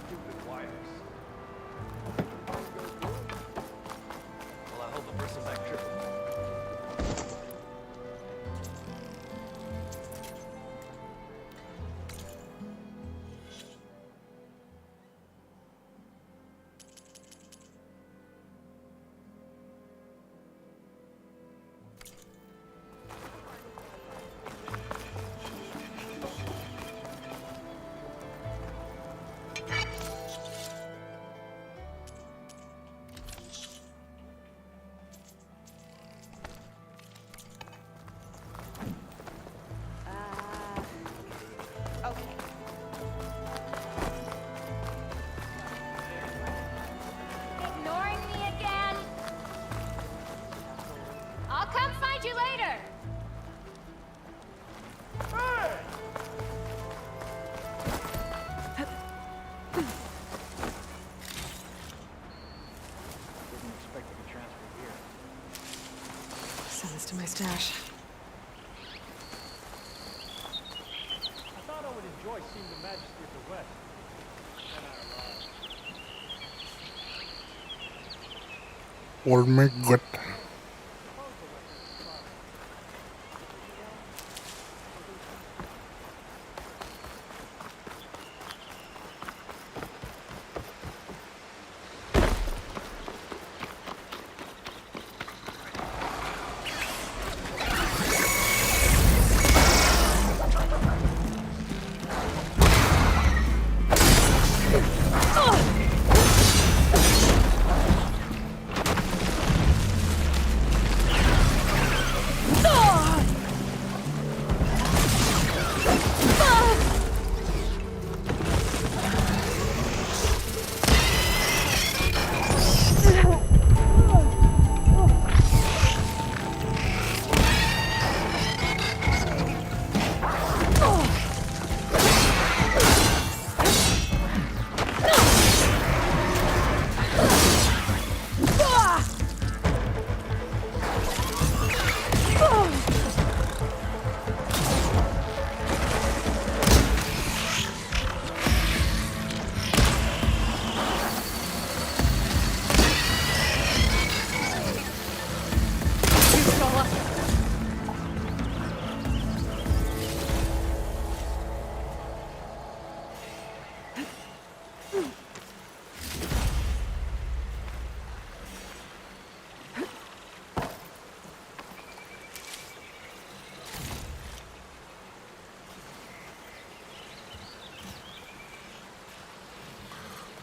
Stupid wires. Well, I hope the person back tripping. Ignoring me again? I'll come find you later. Didn't expect to be transferred here. Send this to my stash. I thought I would enjoy seeing the majesty of the West. Then I arrived. Oh my god.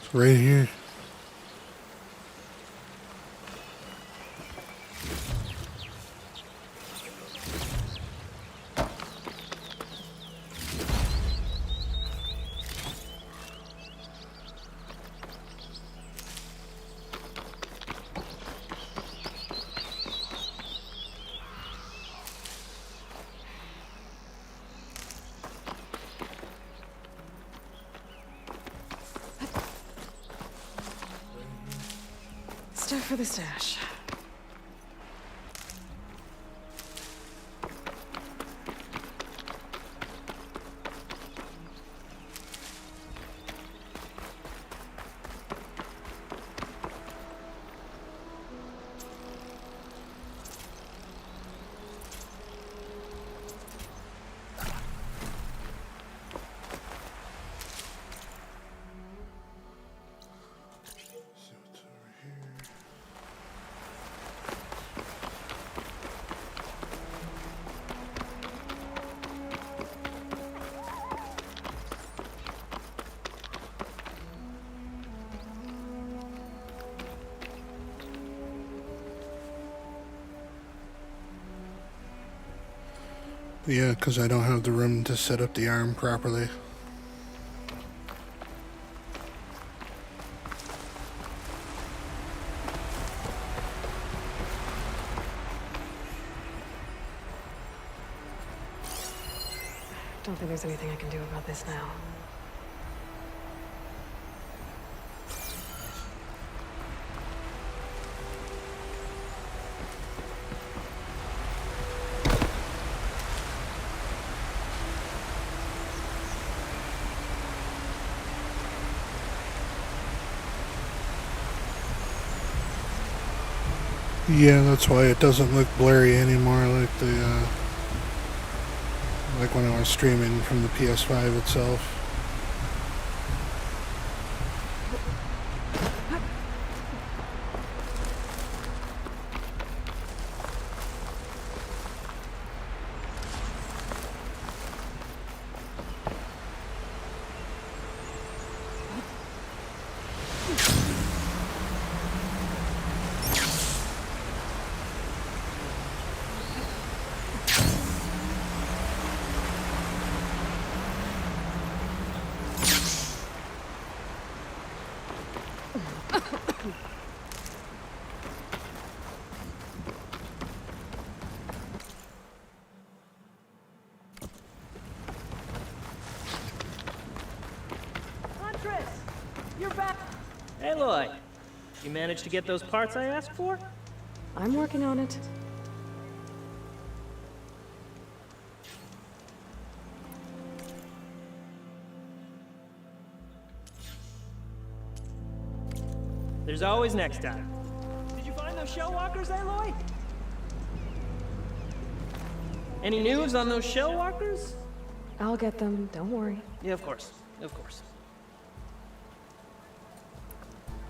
It's right here. Stuff for the stash. See what's over here. Yeah, because I don't have the room to set up the arm properly. Don't think there's anything I can do about this now. Yeah, that's why it doesn't look blurry anymore like the like when I was streaming from the PS5 itself. Huntress! You're back! Aloy! You managed to get those parts I asked for? I'm working on it. There's always next time. Did you find those shell walkers, Aloy? Any news on those shell walkers? I'll get them, don't worry. Yeah, of course. Of course.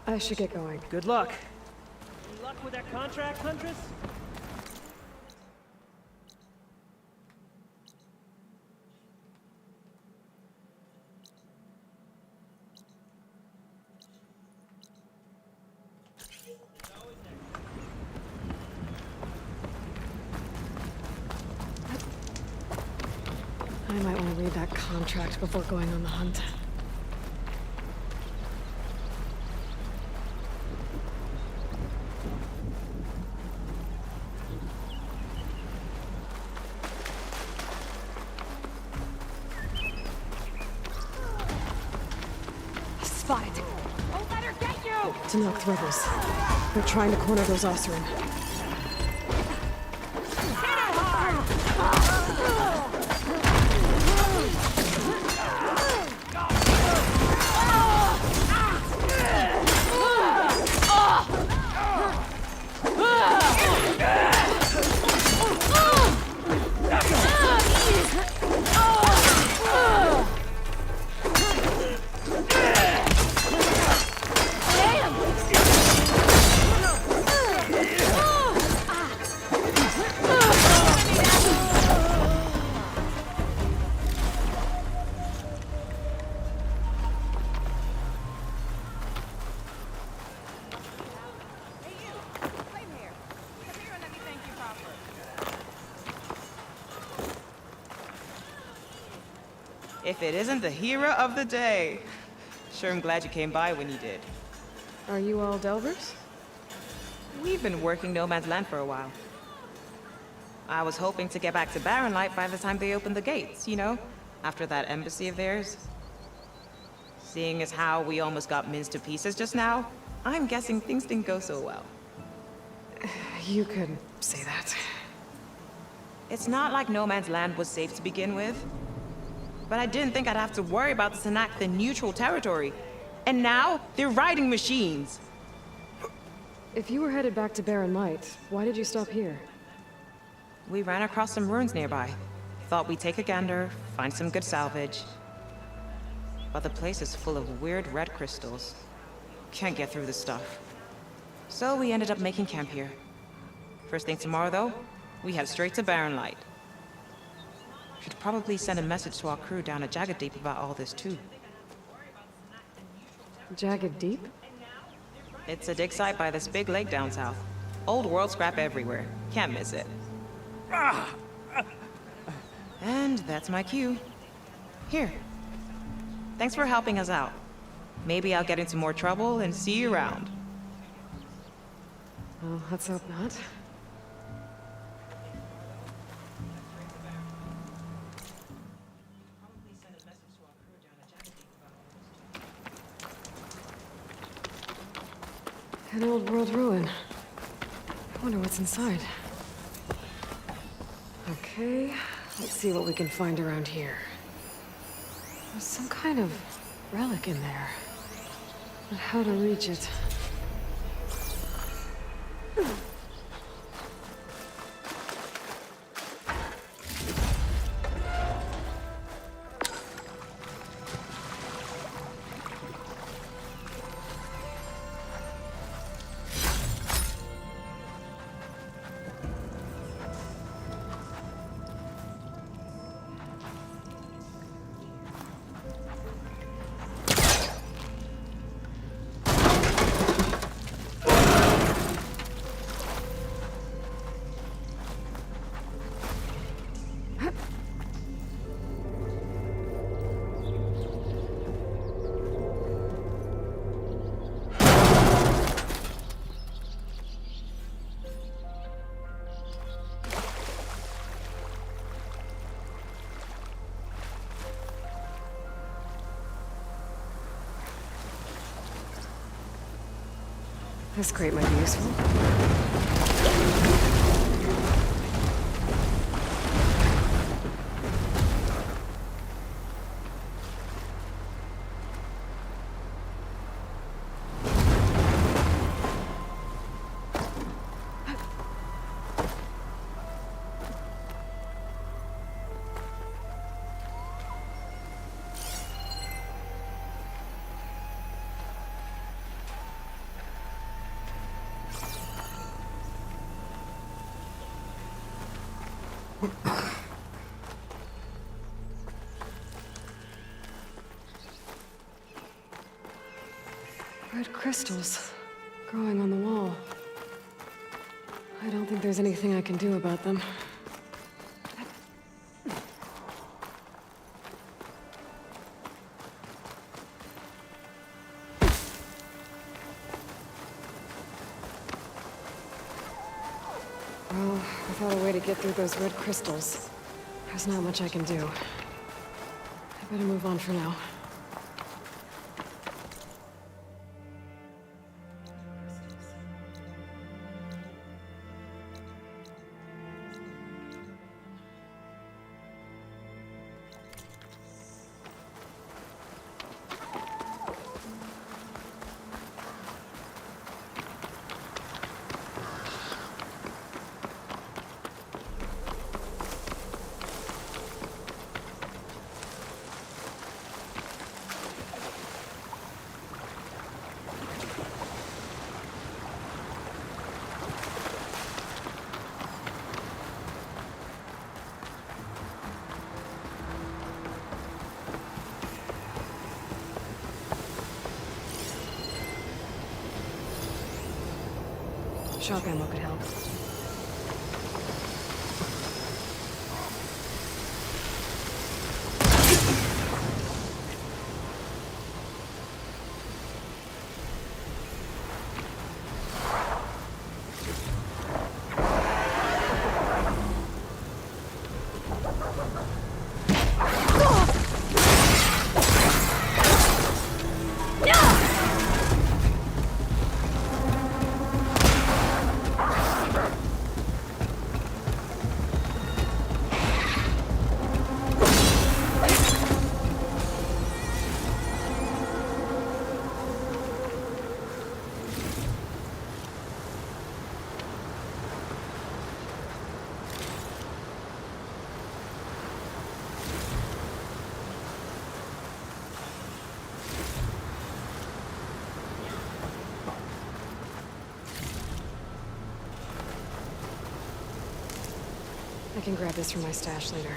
I should get going. Good luck. Any luck with that contract, Huntress? I might want to read that contract before going on the hunt. Spotted! Don't let her get you! To knock the rebels. They're trying to corner those Osirine. If it isn't the hero of the day. Sure, I'm glad you came by when you did. Are you all Delvers? We've been working No Man's Land for a while. I was hoping to get back to Barren Light by the time they opened the gates, you know? After that embassy of theirs. Seeing as how we almost got minced to pieces just now, I'm guessing things didn't go so well. You could say that. It's not like No Man's Land was safe to begin with. But I didn't think I'd have to worry about the Sanakth in neutral territory. And now, they're riding machines. If you were headed back to Barren Light, why did you stop here? We ran across some ruins nearby. Thought we'd take a gander, find some good salvage. But the place is full of weird red crystals. Can't get through the stuff. So we ended up making camp here. First thing tomorrow, though, we head straight to Barren Light. Should probably send a message to our crew down at Jagged Deep about all this, too. Jagged Deep? It's a dig site by this big lake down south. Old world scrap everywhere. Can't miss it. And that's my cue. Here. Thanks for helping us out. Maybe I'll get into more trouble and see you around. Well, let's hope not. An old world ruin. I wonder what's inside. Okay, let's see what we can find around here. There's some kind of relic in there. But how to reach it? This crate might be useful. Red crystals growing on the wall. I don't think there's anything I can do about them. Well, without a way to get through those red crystals, there's not much I can do. I better move on for now. Shock ammo could help. I can grab this from my stash later.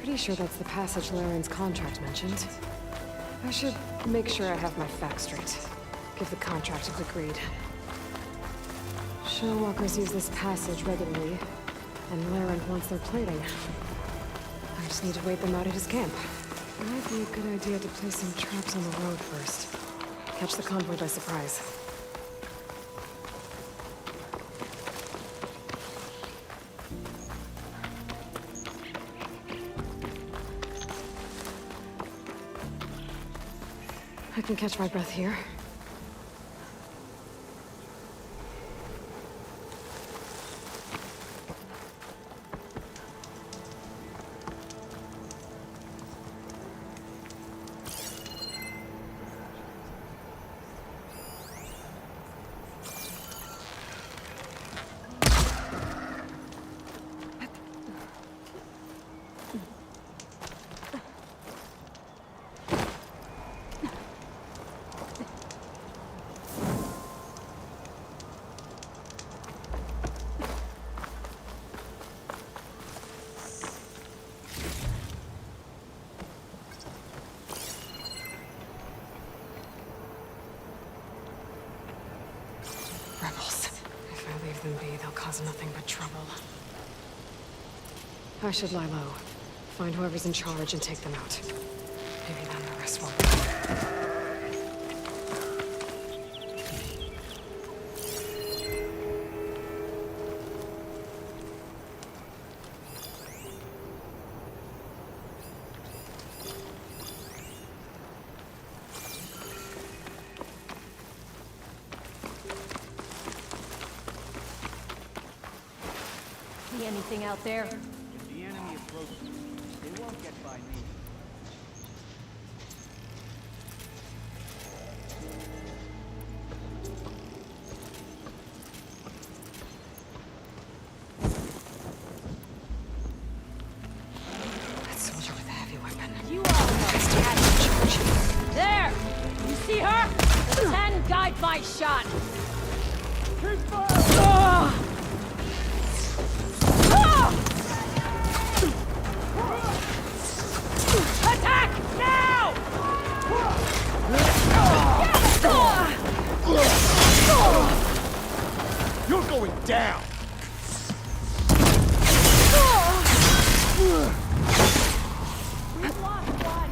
Pretty sure that's the passage Laren's contract mentioned. I should make sure I have my facts straight. Give the contract a quick read. Showwalkers use this passage regularly, and Laren wants their plating. I just need to wait them out at his camp. It might be a good idea to place some traps on the road first. Catch the convoy by surprise. I can catch my breath here. Rebels. If I leave them be, they'll cause nothing but trouble. I should lie low. Find whoever's in charge and take them out. Maybe then the rest will. See anything out there? If the enemy approaches, they won't get by me. That soldier with the heavy weapon. You all know. There! You see her? The 10 guide my shot! Keep fire! Attack! Now! You're going down! We've lost one!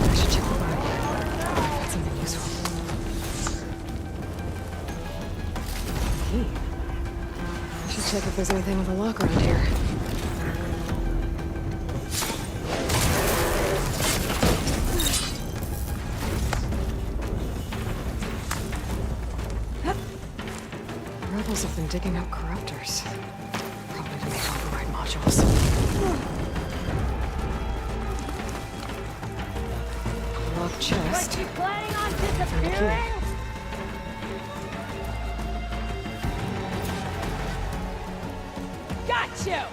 I should check the bag. Find something useful. Key. I should check if there's anything with a lock around here. Rebels have been digging up corruptors. Probably to make override modules. A locked chest. Like you planning on Found a disappearing? key. Got you!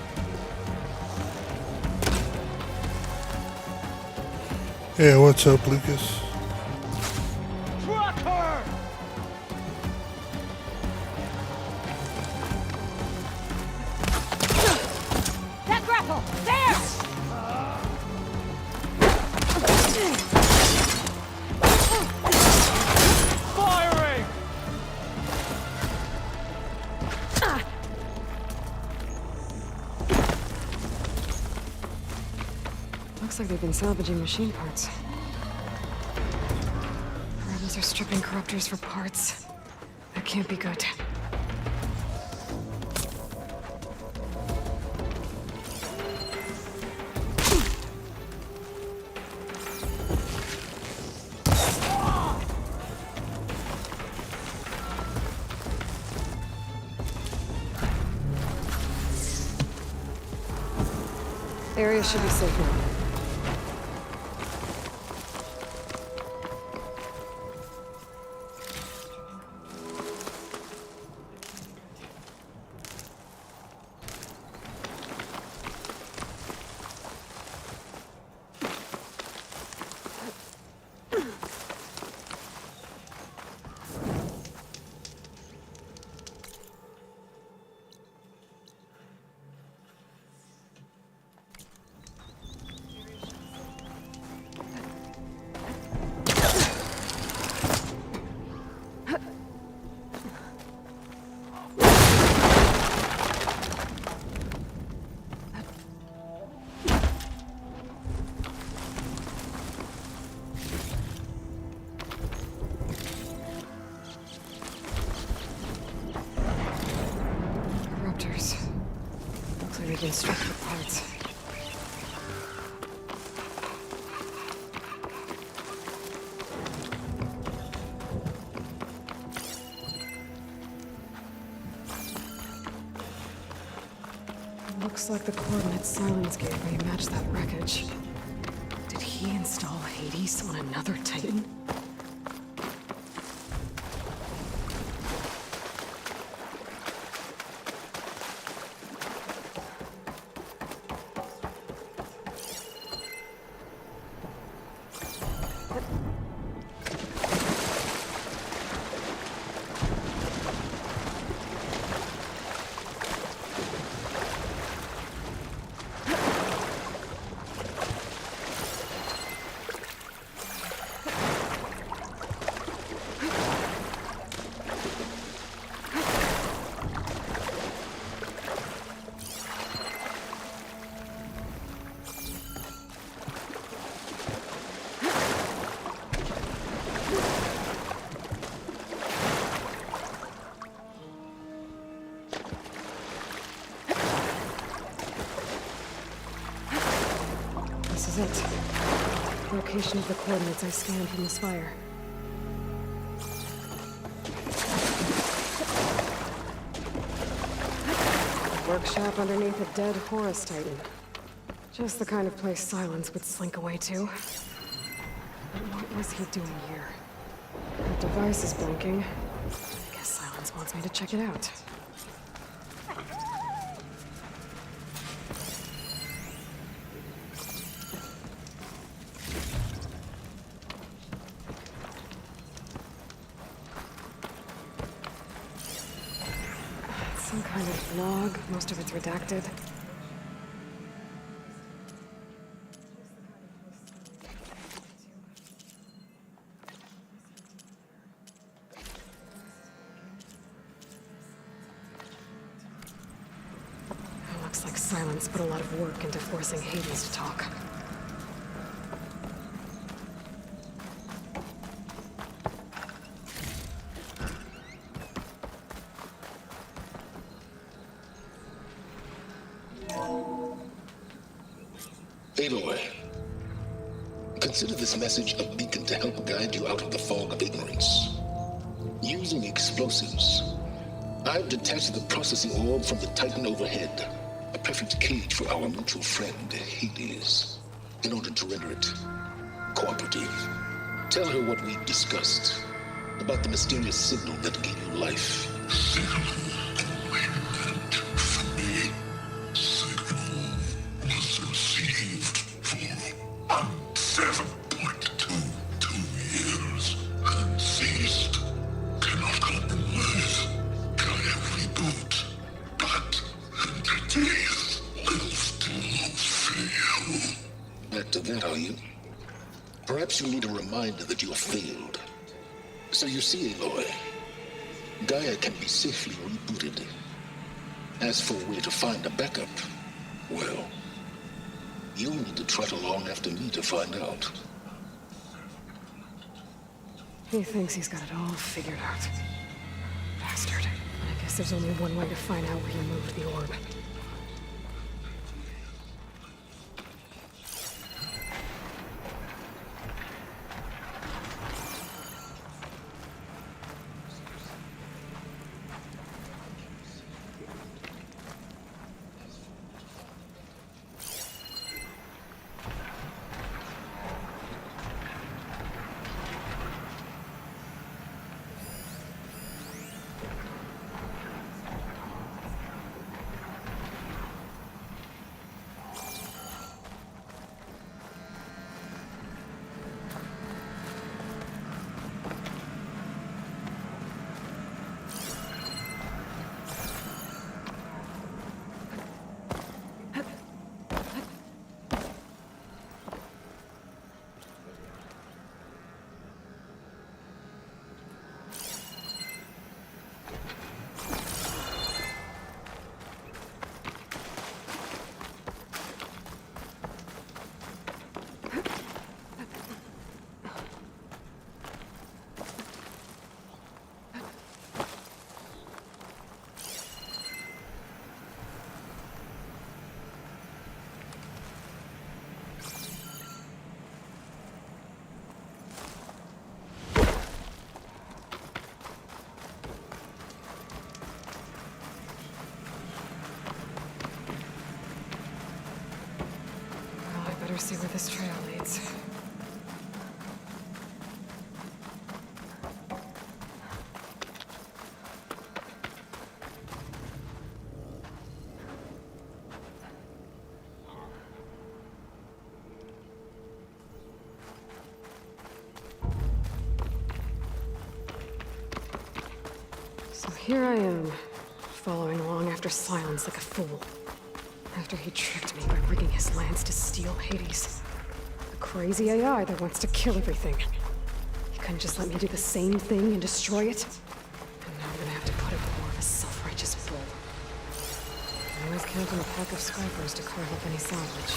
Hey, what's up, Lucas? Truck her! That grapple! There! Firing! Looks like they've been salvaging machine parts. Rebels are stripping corruptors for parts. That can't be good. Area should be safe now. Corruptors. Looks like they've been stripped for parts. Looks like the coordinates Silence gave me match that wreckage. Did he install Hades on another Titan? is it. Location of the coordinates I scanned from the spire. Workshop underneath a dead Horus Titan. Just the kind of place Silence would slink away to. But what was he doing here? The device is blinking. I guess Silence wants me to check it out. Some kind of log, most of it's redacted. Looks like Silence put a lot of work into forcing Hades to talk. Aloy, consider this message a beacon to help guide you out of the fog of ignorance. Using explosives, I've detached the processing orb from the Titan overhead, a perfect cage for our mutual friend, Hades, in order to render it cooperative. Tell her what we've discussed about the mysterious signal that gave you life. Back to that, are you? Perhaps you need a reminder that you have failed. So you see, Aloy, Gaia can be safely rebooted. As for where to find a backup, well, you'll need to trot along after me to find out. He thinks he's got it all figured out. Bastard. I guess there's only one way to find out where he moved the orb. Better see where this trail leads. So here I am, following along after Silence like a fool. After he tricked me by rigging his lance to steal Hades. A crazy AI that wants to kill everything. He couldn't just let me do the same thing and destroy it? And now I'm gonna have to put up more of a self-righteous bull. I always count on a pack of scrappers to carve up any salvage.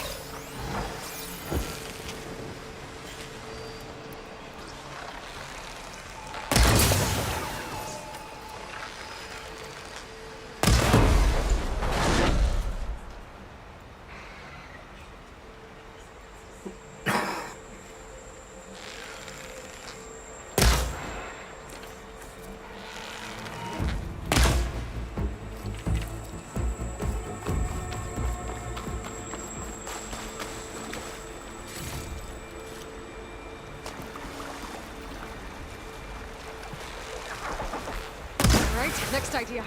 Next idea.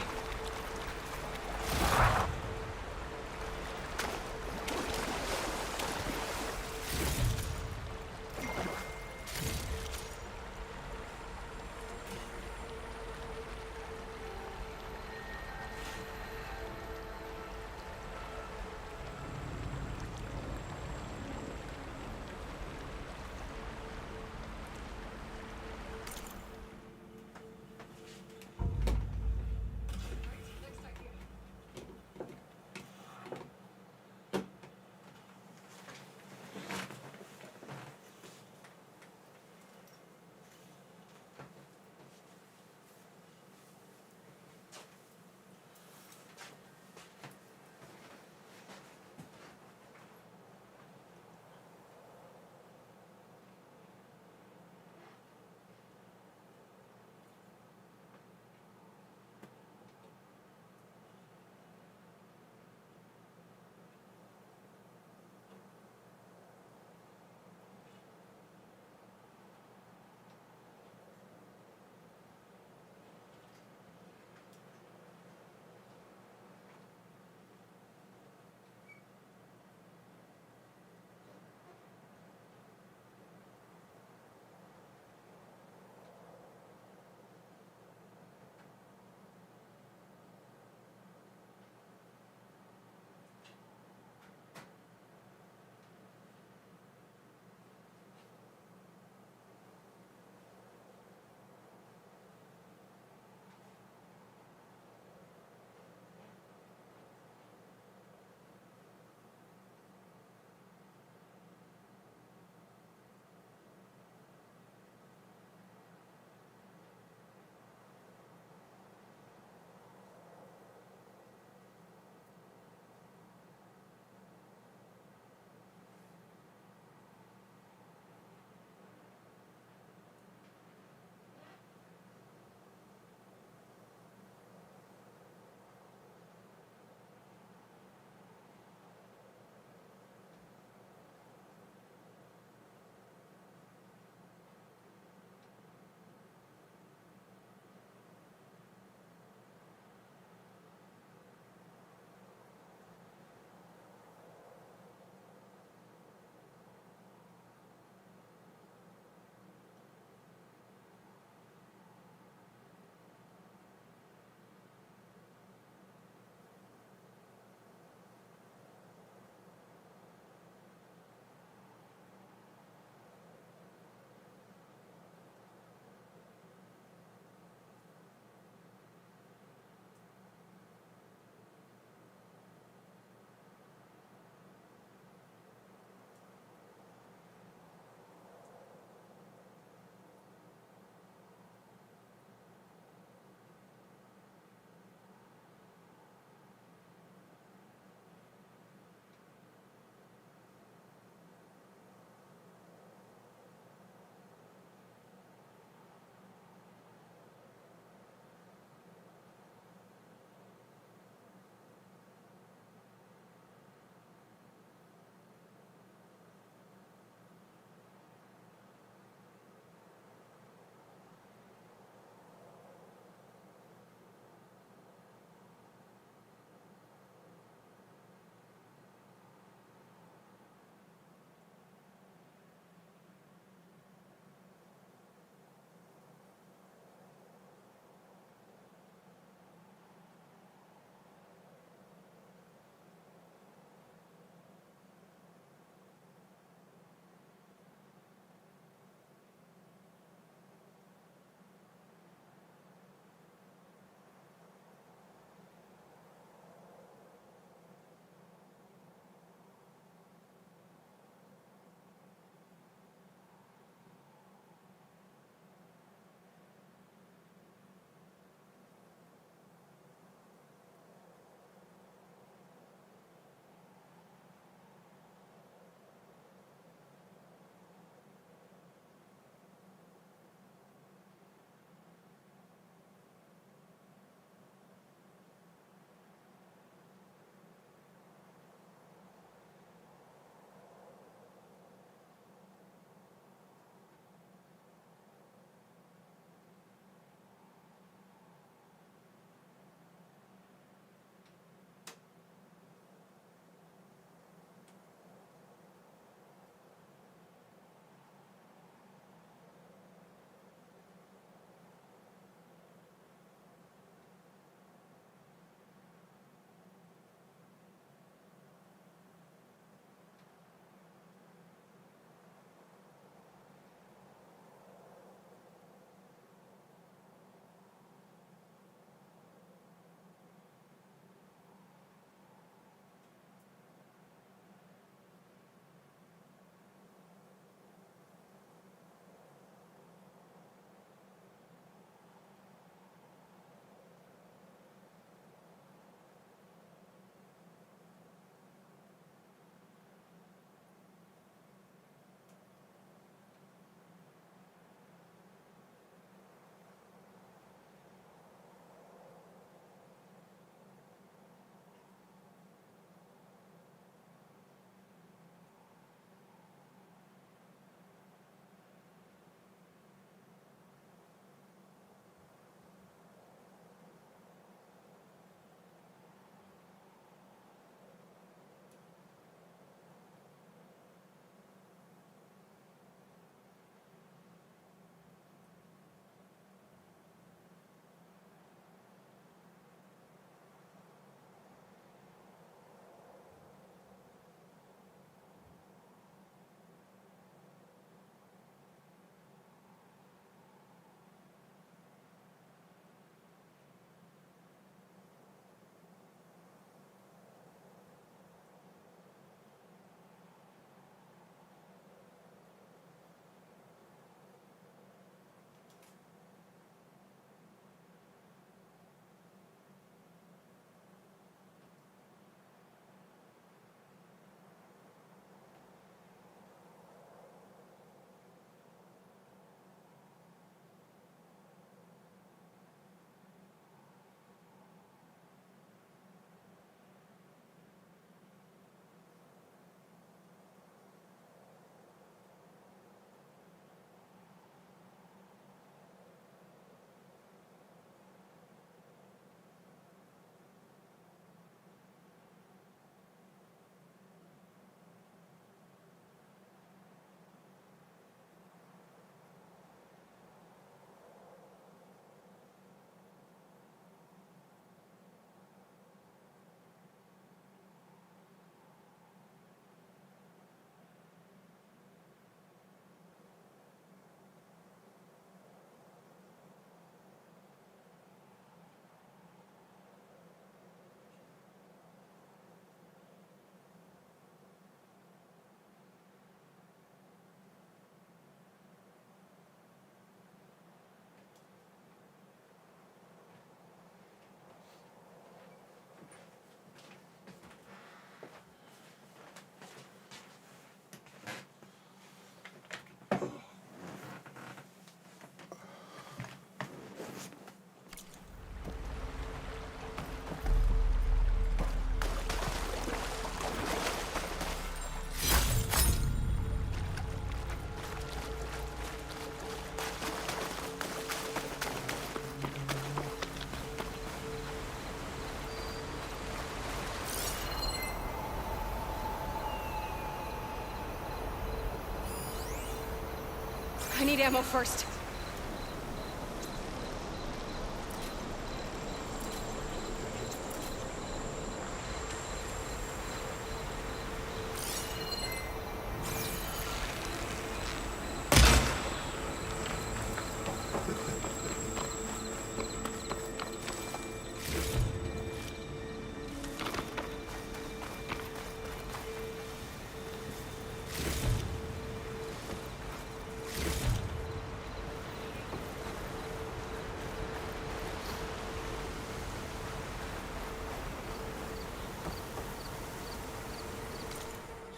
I need ammo first.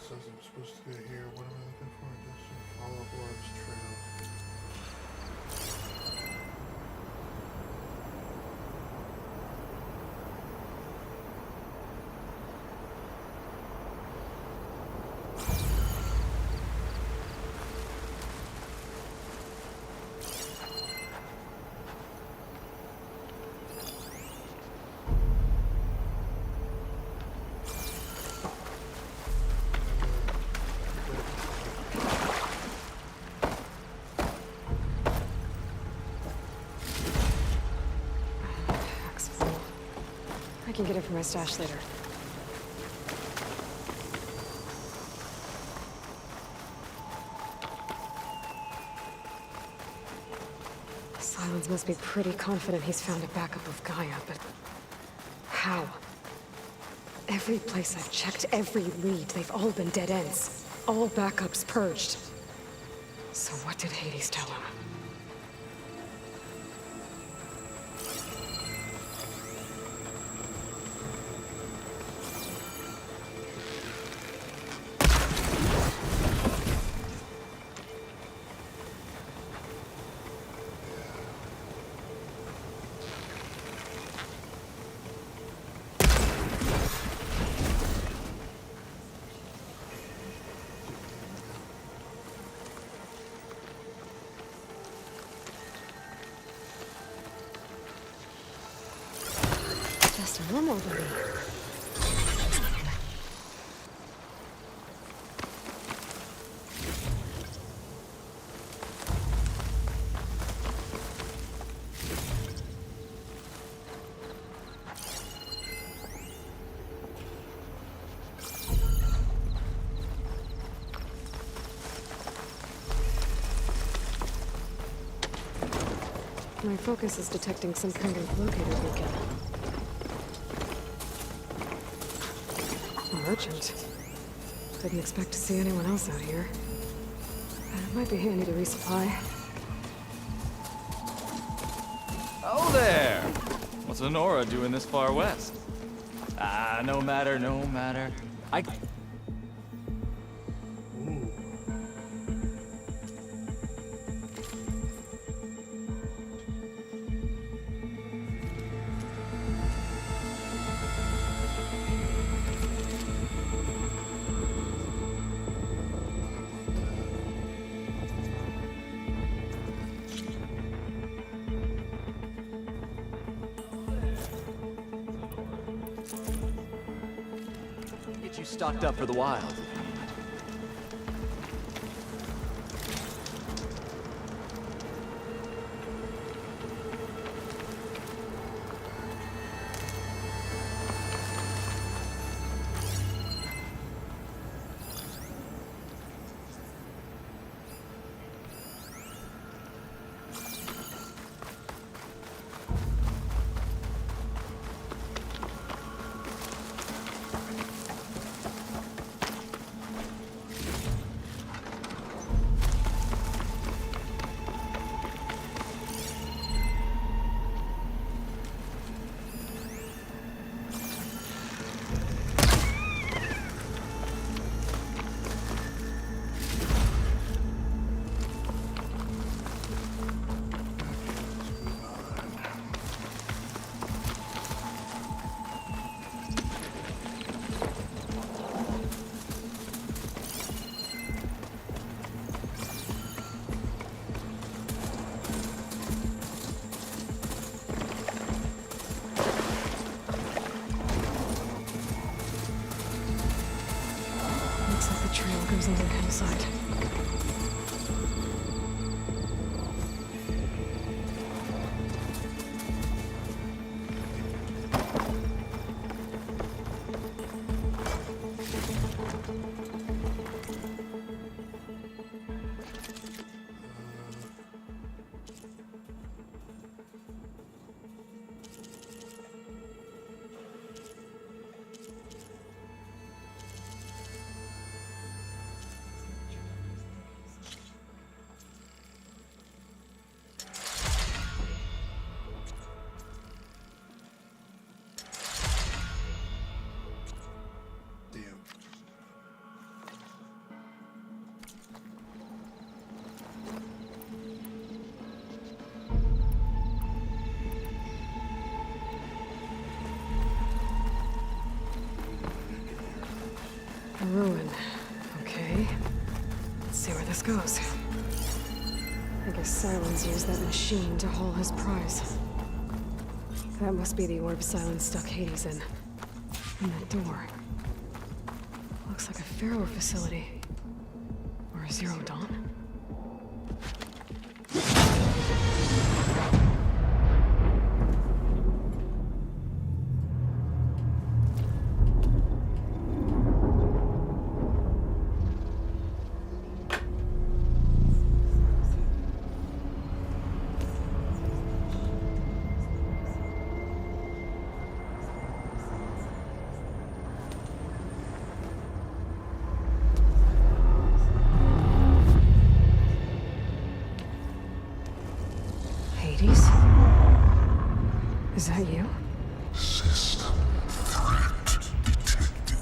Says I'm supposed to go here. What am I looking for? Just follow up Orb's trail. Pack's full. I can get it from my stash later. Silence must be pretty confident he's found a backup of Gaia, but how? Every place I've checked, every lead, they've all been dead ends. All backups purged. So what did Hades tell him? Just a normal body. My focus is detecting some kind of locator beacon. A merchant. Didn't expect to see anyone else out here. It might be handy to resupply. Oh there! What's Honora doing this far west? Ah, no matter, no matter. Ooh. Get you stocked up for the wild. Looks like the trail goes under the hillside. Okay. Let's see where this goes. I guess Silence used that machine to haul his prize. That must be the orb Silence stuck Hades in. And that door. Looks like a Pharaoh facility. Or a Zero Dawn. Hades? Is that you? System threat detected.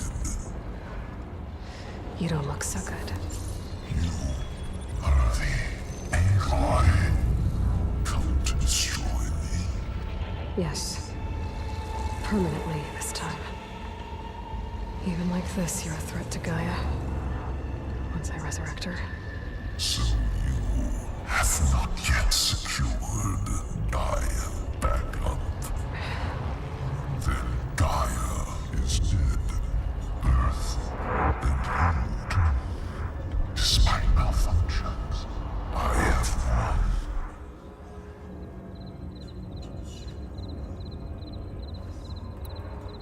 You don't look so good. You are the Aloy. Come to destroy me. Yes. Permanently this time. Even like this, you're a threat to Gaia. Once I resurrect her. So you have not yet secured Gaia back up. Then Gaia is dead. Earth and healed. Despite malfunctions, I have won.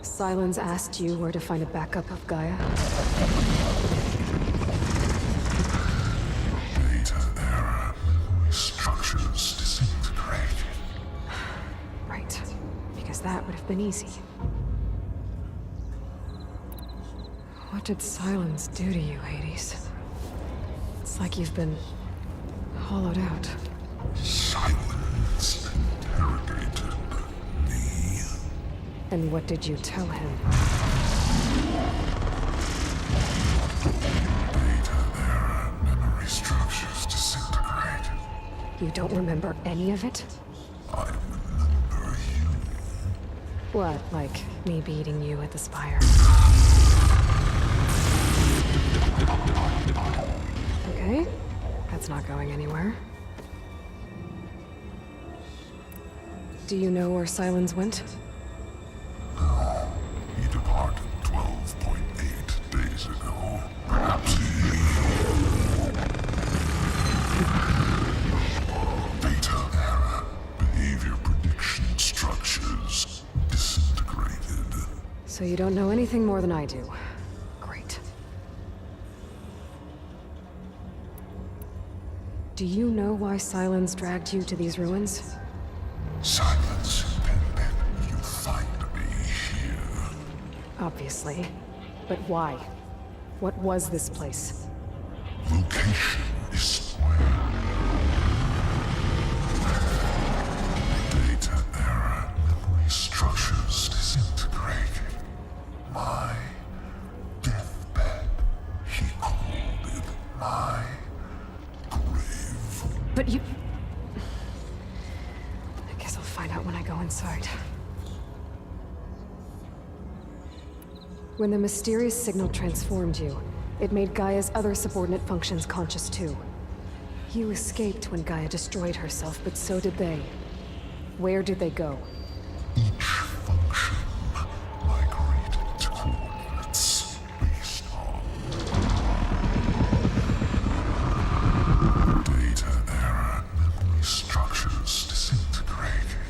Silence asked you where to find a backup of Gaia? Data error. Memory structures disintegrated. Right. Because that would have been easy. What did Silence do to you, Hades? It's like you've been hollowed out. Silence interrogated me. And what did you tell him? Data error. Memory structures disintegrated. You don't remember any of it? I remember you. What, like me beating you at the spire? Okay, that's not going anywhere. Do you know where Silence went? No. He departed 12.8 days ago. Perhaps he... Data error. Behavior prediction structures disintegrated. So you don't know anything more than I do. Great. Do you know why Silence dragged you to these ruins? Silence impended. You find me here. Obviously. But why? What was this place? Location is square. Data error. Memory structures disintegrated. My deathbed. He called it my grave. But you... I guess I'll find out when I go inside. When the mysterious signal transformed you, it made Gaia's other subordinate functions conscious too. You escaped when Gaia destroyed herself, but so did they. Where did they go? Each function migrated to coordinates based on data error. Memory structures disintegrated.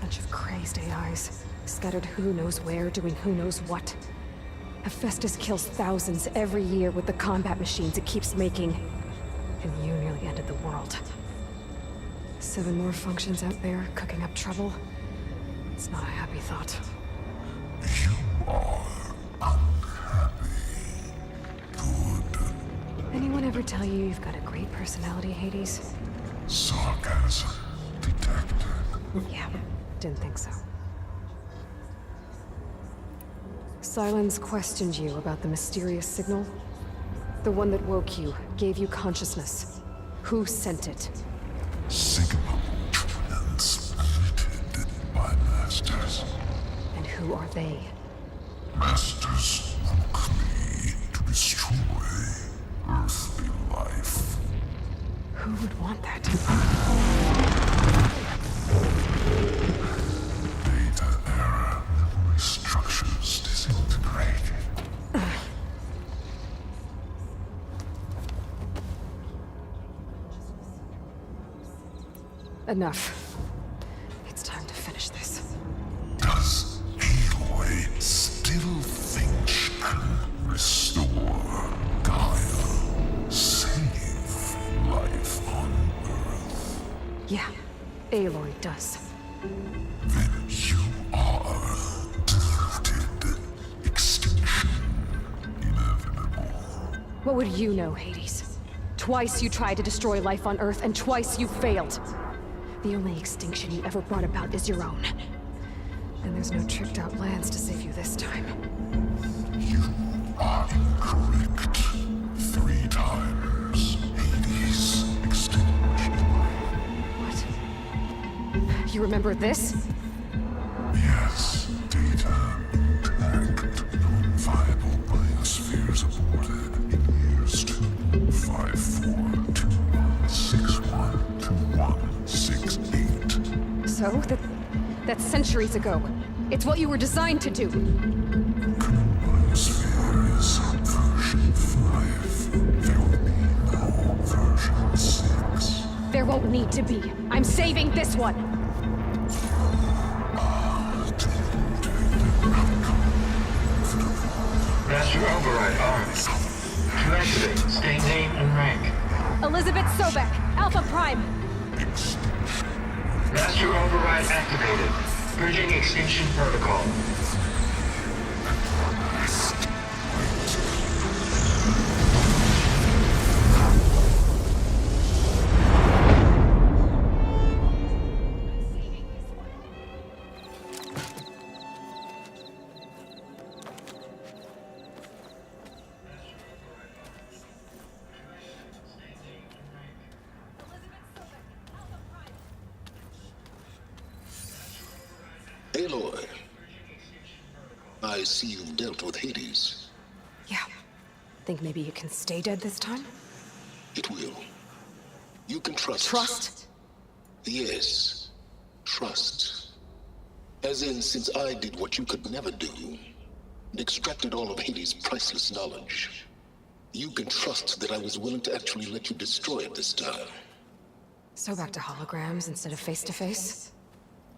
Bunch of crazed AIs, scattered who knows where, doing who knows what. Hephaestus kills thousands every year with the combat machines it keeps making. And you nearly ended the world. 7 more functions out there, cooking up trouble. It's not a happy thought. You are unhappy. Good. Anyone ever tell you you've got a great personality, Hades? Sarcasm detected. Yeah, didn't think so. Silence questioned you about the mysterious signal? The one that woke you, gave you consciousness. Who sent it? Signal transmitted by masters. And who are they? Masters woke me to destroy want that. Data error. Memory structures disintegrate. Enough. It's time to finish this. Does Aloy still think she can restore Gaia? Save life on Earth? Yeah, Aloy does. Then you are deluded. Extinction inevitable. What would you know, Hades? Twice you tried to destroy life on Earth, and twice you failed. The only extinction you ever brought about is your own. And there's no tricked-out plans to save you this time. You are incorrect. 3 times. Hades extinguished. What? You remember this? Yes, data intact. Non-viable biospheres aborted in years 2, 5, 4, 2, 1, 6, 1, 2, 1, 6, 8. So, that's centuries ago. It's what you were designed to do. Biosphere is version 5. There will be no version 6. There won't need to be. I'm saving this one! Master override armed. To activate, state name and rank. Elizabeth Sobek, Alpha Prime. Master override activated. Bridging extinction protocol. Aloy, I see you've dealt with Hades. Yeah. Think maybe you can stay dead this time? It will. You can trust. Trust? Yes. Trust. As in, since I did what you could never do, and extracted all of Hades' priceless knowledge, you can trust that I was willing to actually let you destroy it this time. So back to holograms instead of face-to-face?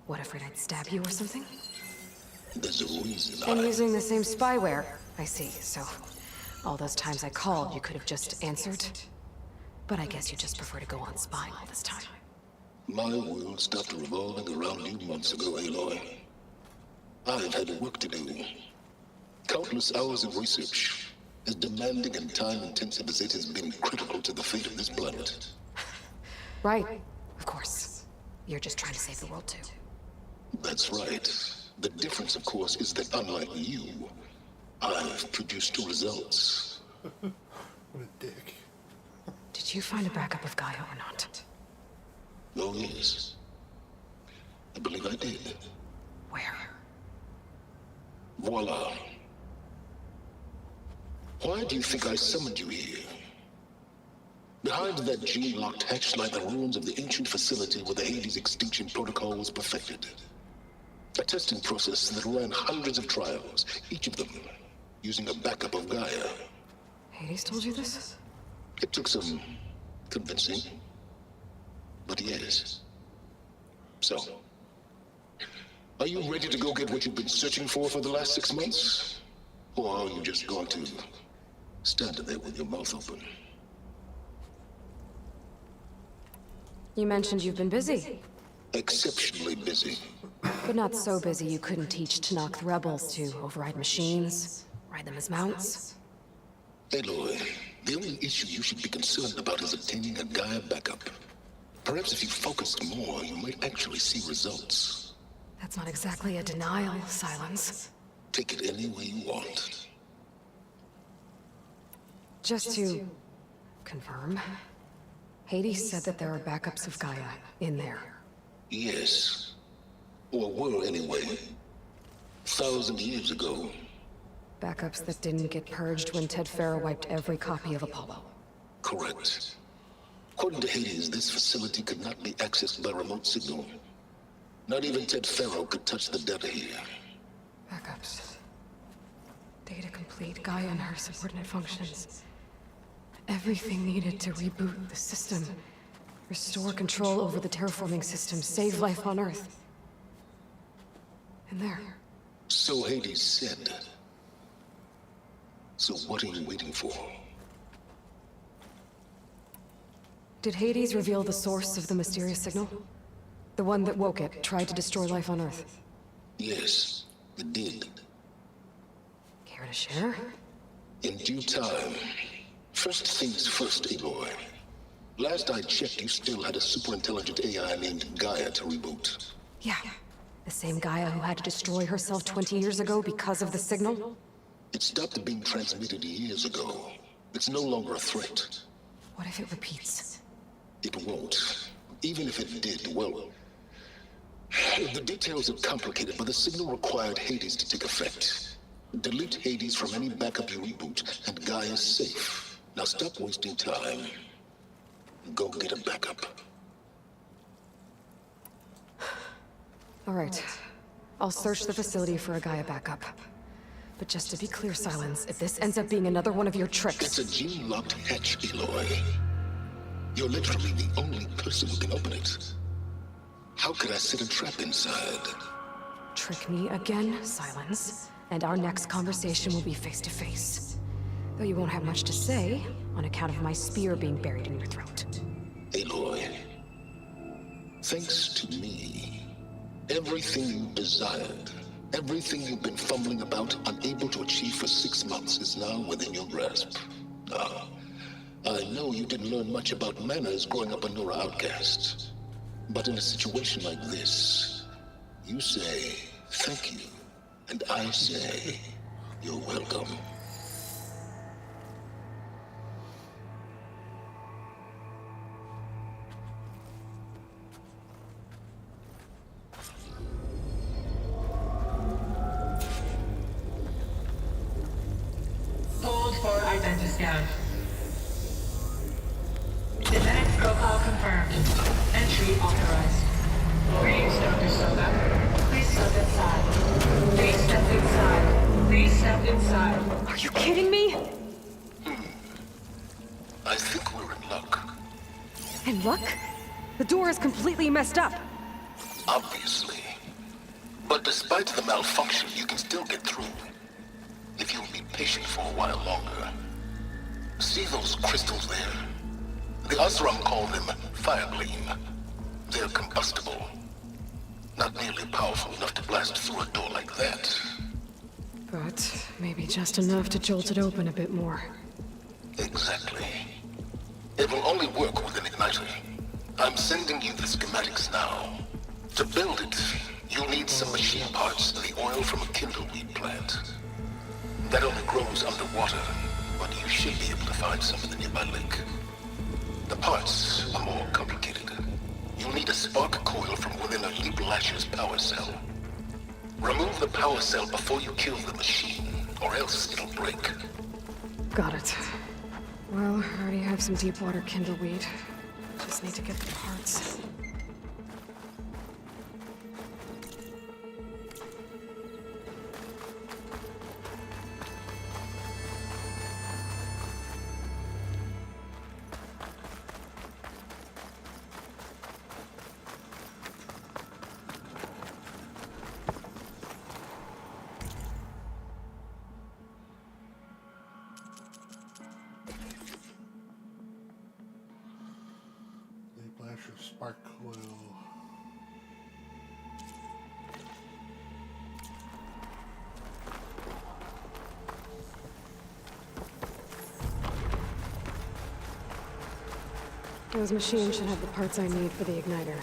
What, afraid I'd stab you or something? There's a reason And I... using the same spyware. I see, so... all those times I called, you could have just answered. But I guess you just prefer to go on spying all this time. My world stopped revolving around you months ago, Aloy. I've had work to do. Countless hours of research, as demanding and time-intensive as it has been critical to the fate of this planet. Right, of course. You're just trying to save the world, too. That's right. The difference, of course, is that unlike you, I've produced results. What a dick. Did you find a backup of Gaia or not? Oh, yes. I believe I did. Where? Voila. Why do you think I summoned you here? Behind that gene-locked hatch lie the ruins of the ancient facility where the Hades extinction protocol was perfected. A testing process that ran hundreds of trials, each of them using a backup of Gaia. Hades told you this? It took some convincing, but yes. So, are you ready to go get what you've been searching for the last 6 months? Or are you just going to stand there with your mouth open? You mentioned you've been busy. Exceptionally busy. But not so busy you couldn't teach Tanakh rebels to override machines, ride them as mounts. Aloy, the only issue you should be concerned about is obtaining a Gaia backup. Perhaps if you focused more, you might actually see results. That's not exactly a denial, Silence. Take it any way you want. Just to confirm, Hades said that there are backups of Gaia in there. Yes. Or were anyway. 1,000 years ago. Backups that didn't get purged when Ted Farah wiped every copy of Apollo. Correct. According to Hades, this facility could not be accessed by remote signal. Not even Ted Farrow could touch the data here. Backups. Data complete, Gaia and her subordinate functions. Everything needed to reboot the system. Restore control over the terraforming system, save life on Earth. And there. So Hades said. So what are you waiting for? Did Hades reveal the source of the mysterious signal? The one that woke it, tried to destroy life on Earth? Yes, it did. Care to share? In due time. First things first, Aloy. Last I checked, you still had a superintelligent AI named Gaia to reboot. Yeah. The same Gaia who had to destroy herself 20 years ago because of the signal? It stopped being transmitted years ago. It's no longer a threat. What if it repeats? It won't. Even if it did, well... The details are complicated, but the signal required Hades to take effect. Delete Hades from any backup you reboot, and Gaia's safe. Now stop wasting time. Go get a backup. All right. I'll search the facility for a Gaia backup. But just to be clear, Silence, if this ends up being another one of your tricks... It's a gene-locked hatch, Aloy. You're literally the only person who can open it. How could I set a trap inside? Trick me again, Silence, and our next conversation will be face-to-face. Though you won't have much to say, on account of my spear being buried in your throat. Aloy, thanks to me, everything you desired, everything you've been fumbling about, unable to achieve for 6 months, is now within your grasp. Now, I know you didn't learn much about manners growing up a Nora outcast. But in a situation like this, you say, thank you, and I say, you're welcome. Hold for identiscan. Genetic profile confirmed. Entry authorized. Greetings, Dr. Soda. Please step inside. Please step inside. Please step inside. Are you kidding me? I think we're in luck. And luck? The door is completely messed up. Obviously. But despite the malfunction, you can still get through. If you'll be patient for a while longer. See those crystals there? The Osram call them Firegleam. They're combustible. Not nearly powerful enough to blast through a door like that. But maybe just enough to jolt it open a bit more. Exactly. It will only work with an igniter. I'm sending you the schematics now. To build it, you'll need some machine parts and the oil from a kindleweed plant. That only grows underwater, but you should be able to find some in the nearby lake. The parts are more complicated. You'll need a spark coil from within a Leap Lasher's power cell. Remove the power cell before you kill the machine, or else it'll break. Got it. Well, I already have some deep water kindleweed. Just need to get the parts. Spark coil. Those machines should have the parts I need for the igniter.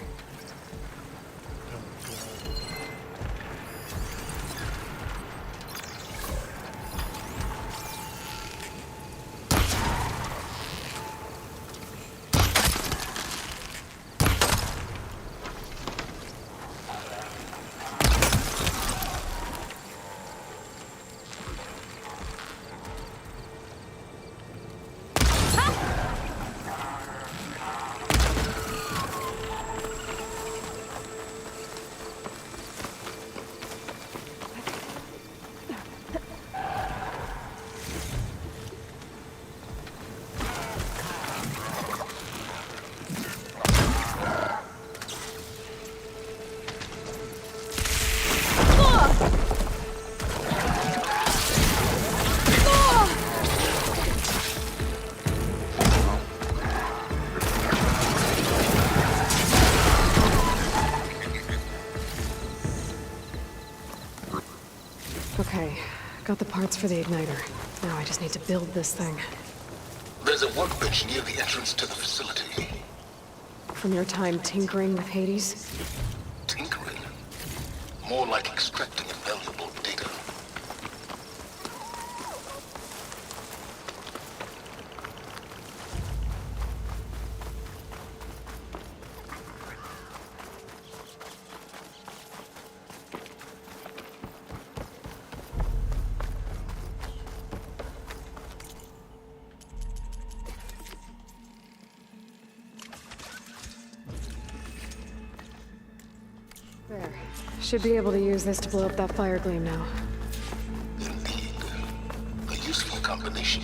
got the parts for the igniter. Now I just need to build this thing. There's a workbench near the entrance to the facility. From your time tinkering with Hades? Tinkering? More like extracting invaluable data. There. Should be able to use this to blow up that fire gleam now. Indeed. A useful combination.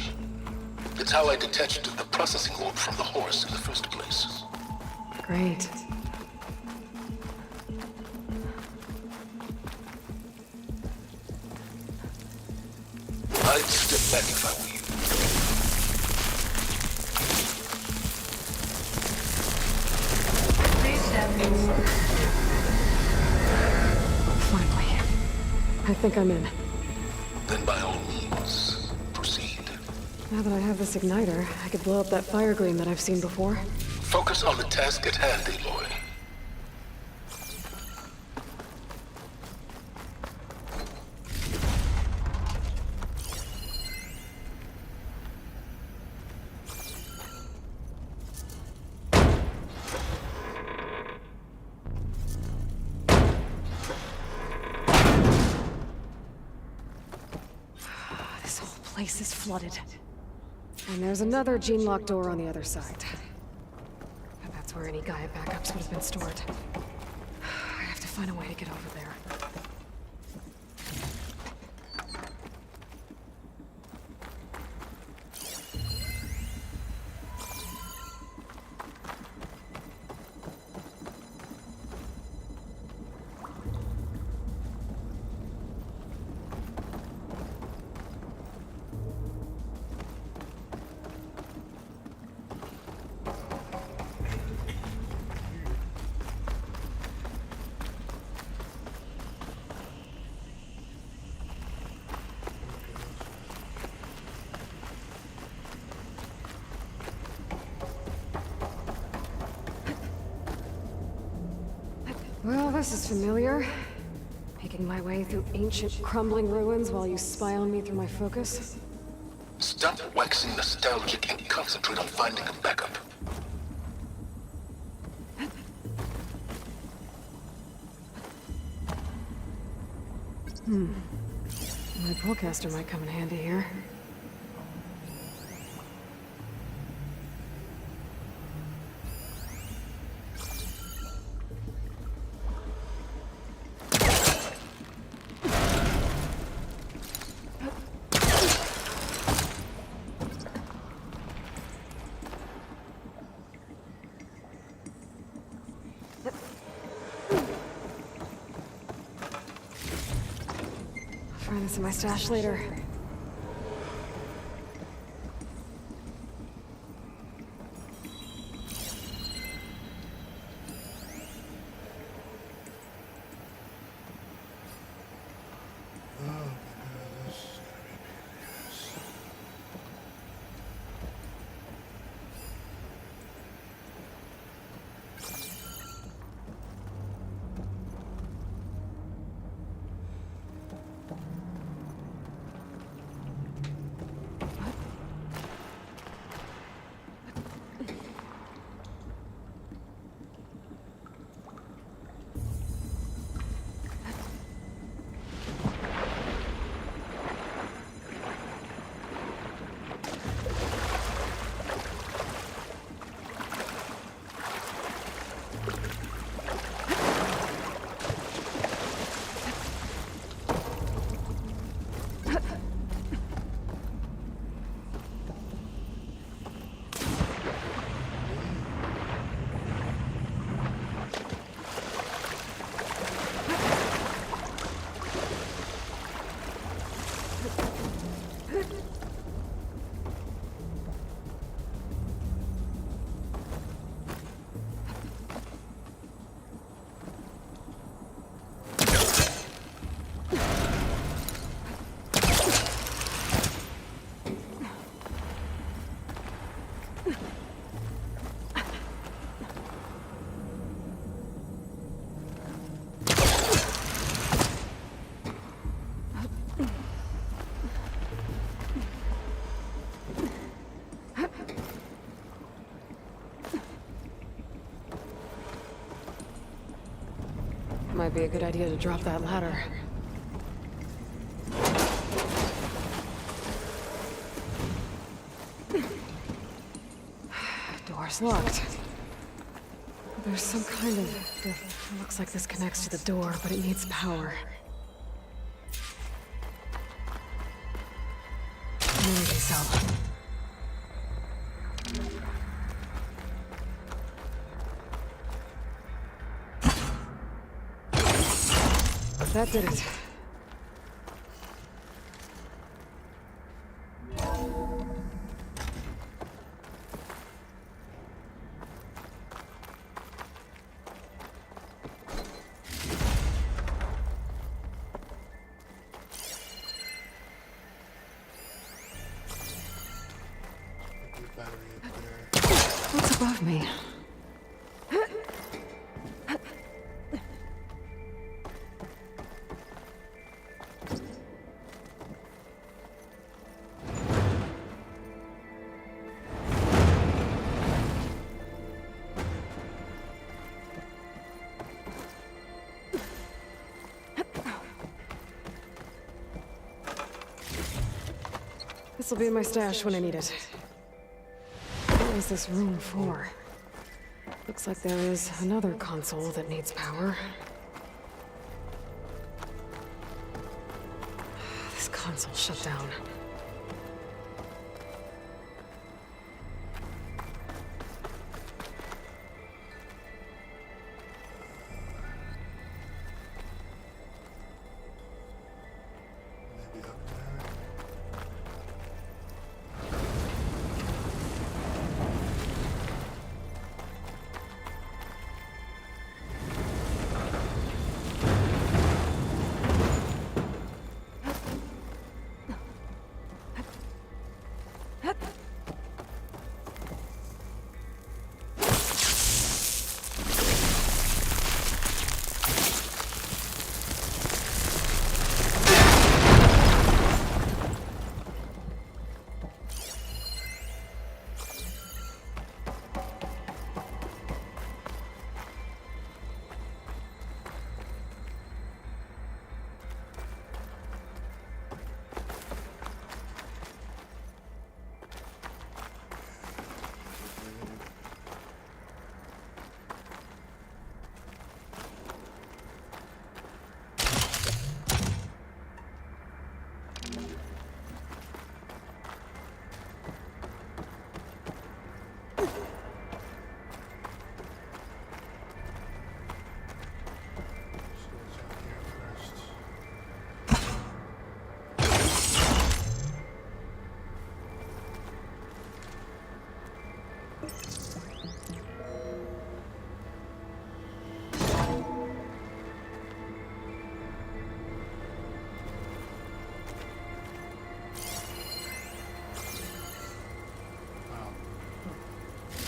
It's how I detached the processing orb from the horse in the first place. Great. I'd step back if I were you. Please stand inside. Finally. I think I'm in. Then by all means, proceed. Now that I have this igniter, I could blow up that fire gleam that I've seen before. Focus on the task at hand, Aloy. This whole place is flooded. And there's another gene-locked door on the other side. And that's where any Gaia backups would have been stored. I have to find a way to get over there. Well, this is familiar. Making my way through ancient, crumbling ruins while you spy on me through my focus. Stop waxing nostalgic and concentrate on finding a backup. My pullcaster might come in handy here. Find this in my stash later. Oh my god, this is gonna be painless. Might be a good idea to drop that ladder. Door's locked. There's some kind of... It looks like this connects to the door, but it needs power. Maybe so. That did it. Battery up there. What's above me? This'll be my stash when I need it. What is this room for? Looks like there is another console that needs power. This console shut down. Maybe up there.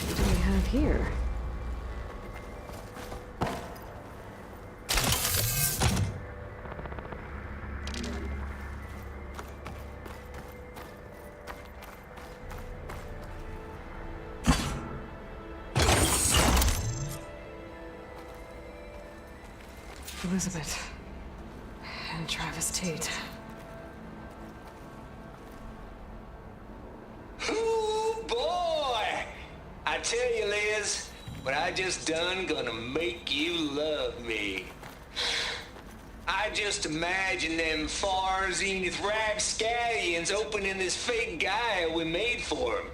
What do we have here? Elizabeth and Travis Tate. Ooh, boy! I tell you, Liz, what I just done gonna make you love me. I just imagine them far zenith rapscallions opening this fake guy we made for him.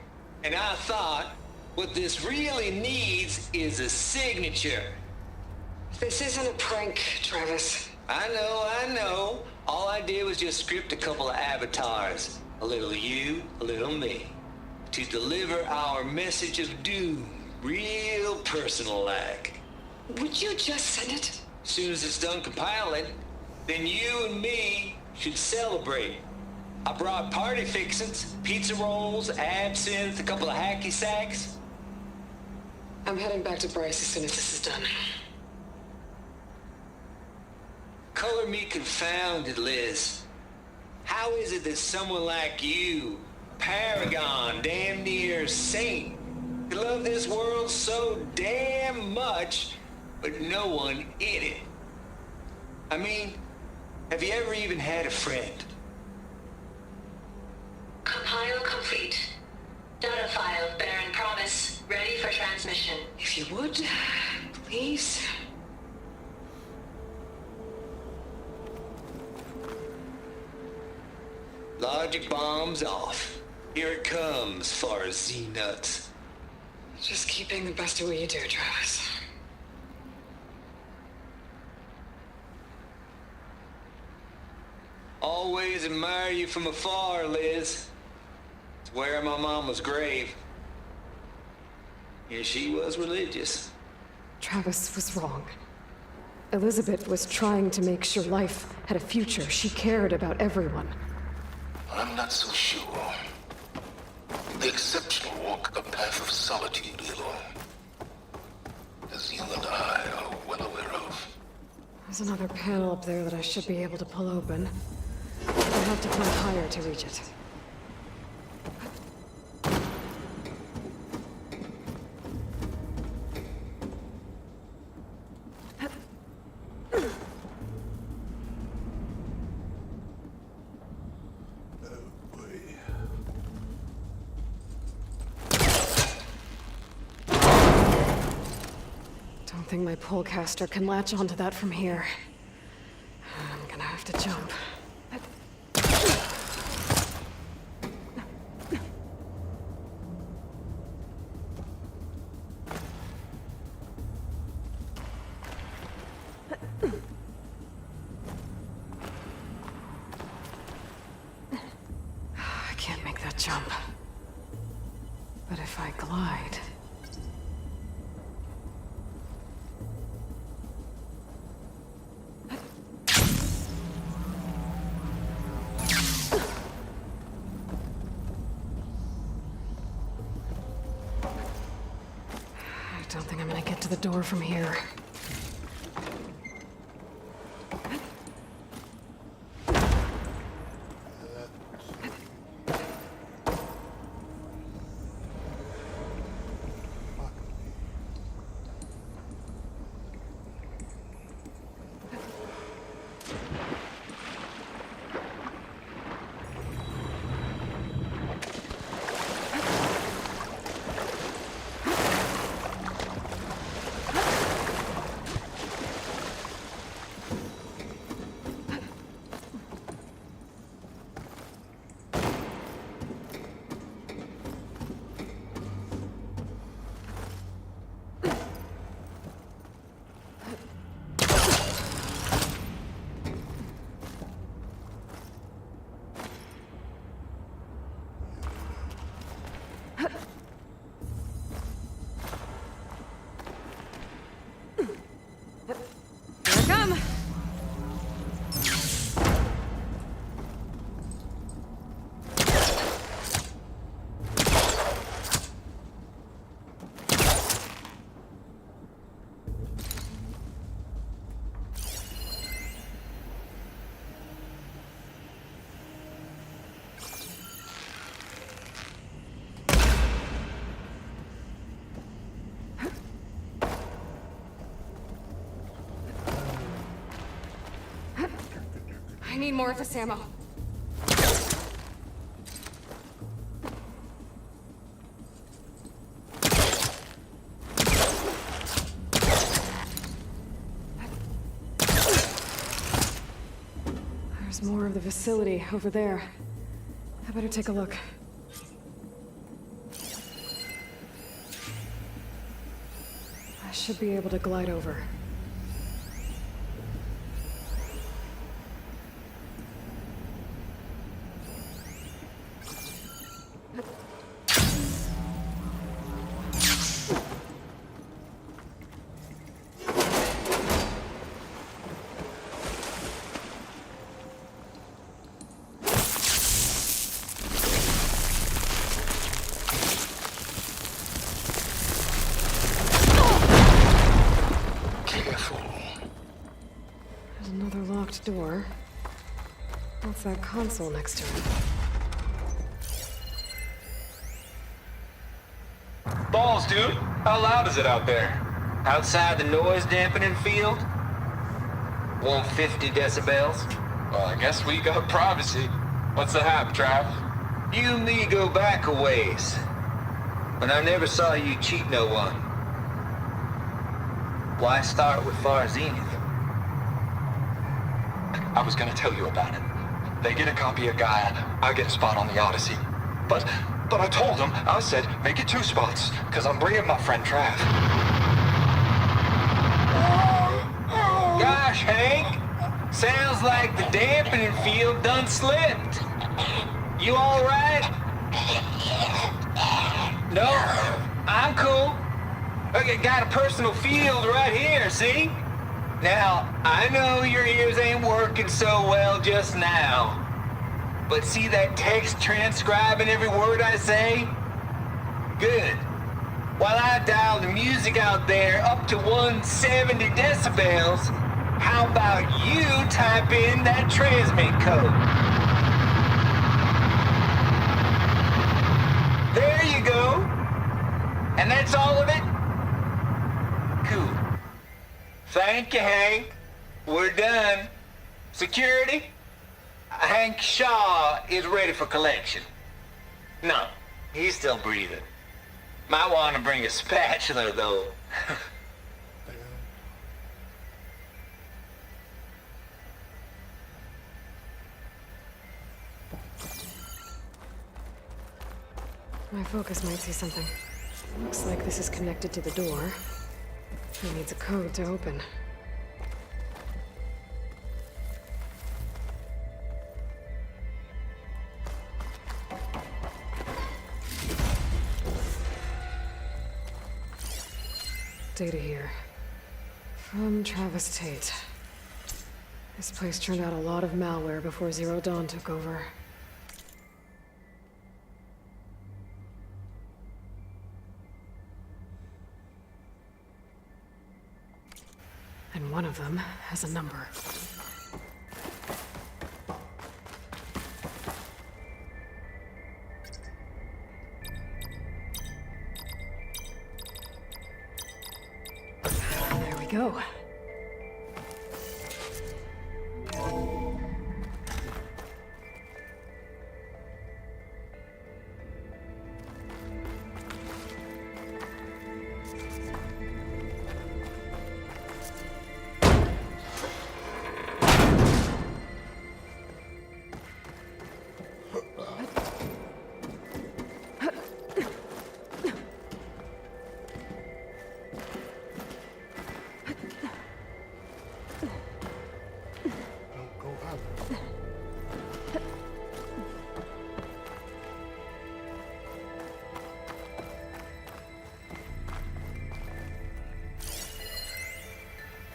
And I thought, what this really needs is a signature. This isn't a prank, Travis. I know. All I did was just script a couple of avatars. A little you, a little me. To deliver our message of doom, real personal-like. Would you just send it? As soon as it's done compiling, then you and me should celebrate. I brought party fixins, pizza rolls, absinthe, a couple of hacky sacks. I'm heading back to Bryce as soon as this is done. Color me confounded, Liz. How is it that someone like you, paragon, damn near saint, could love this world so damn much, but no one in it? I mean, have you ever even had a friend? Compile complete. Data file bearing promise ready for transmission. If you would, please. Logic bombs off. Here it comes, far as Z-nuts. Just keep being the best at what you do, Travis. Always admire you from afar, Liz. It's where my mama's grave. And she was religious. Travis was wrong. Elizabeth was trying to make sure life had a future. She cared about everyone. I'm not so sure. The exceptional walk the path of solitude alone, as you and I are well aware of. There's another panel up there that I should be able to pull open. I'll have to climb higher to reach it. Don't think my polecaster can latch onto that from here. I'm gonna have to jump. I can't make that jump. But if I glide... I don't think I'm gonna get to the door from here. I need more of this ammo. There's more of the facility over there. I better take a look. I should be able to glide over. unlocked door. What's that console next to it? Balls, dude. How loud is it out there? Outside the noise dampening field? 150 decibels? Well, I guess we got privacy. What's the hap, Trav? You and me go back a ways. But I never saw you cheat no one. Why start with Far Zenith? I was gonna tell you about it. They get a copy of Gaia, I get a spot on the Odyssey. But I told them, I said, make it 2 spots, because I'm bringing my friend Trav. Gosh, Hank. Sounds like the dampening field done slipped. You all right? No, I'm cool. Okay, got a personal field right here, see? Now, I know your ears ain't working so well just now. But see that text transcribing every word I say? Good. While I dial the music out there up to 170 decibels, how about you type in that transmit code? There you go. And that's all of it? Cool. Thank you, Hank. We're done. Security? Hank Shaw is ready for collection. No, he's still breathing. Might want to bring a spatula, though. My focus might see something. Looks like this is connected to the door. It needs a code to open. Data here. From Travis Tate. This place turned out a lot of malware before Zero Dawn took over. And one of them has a number. There we go.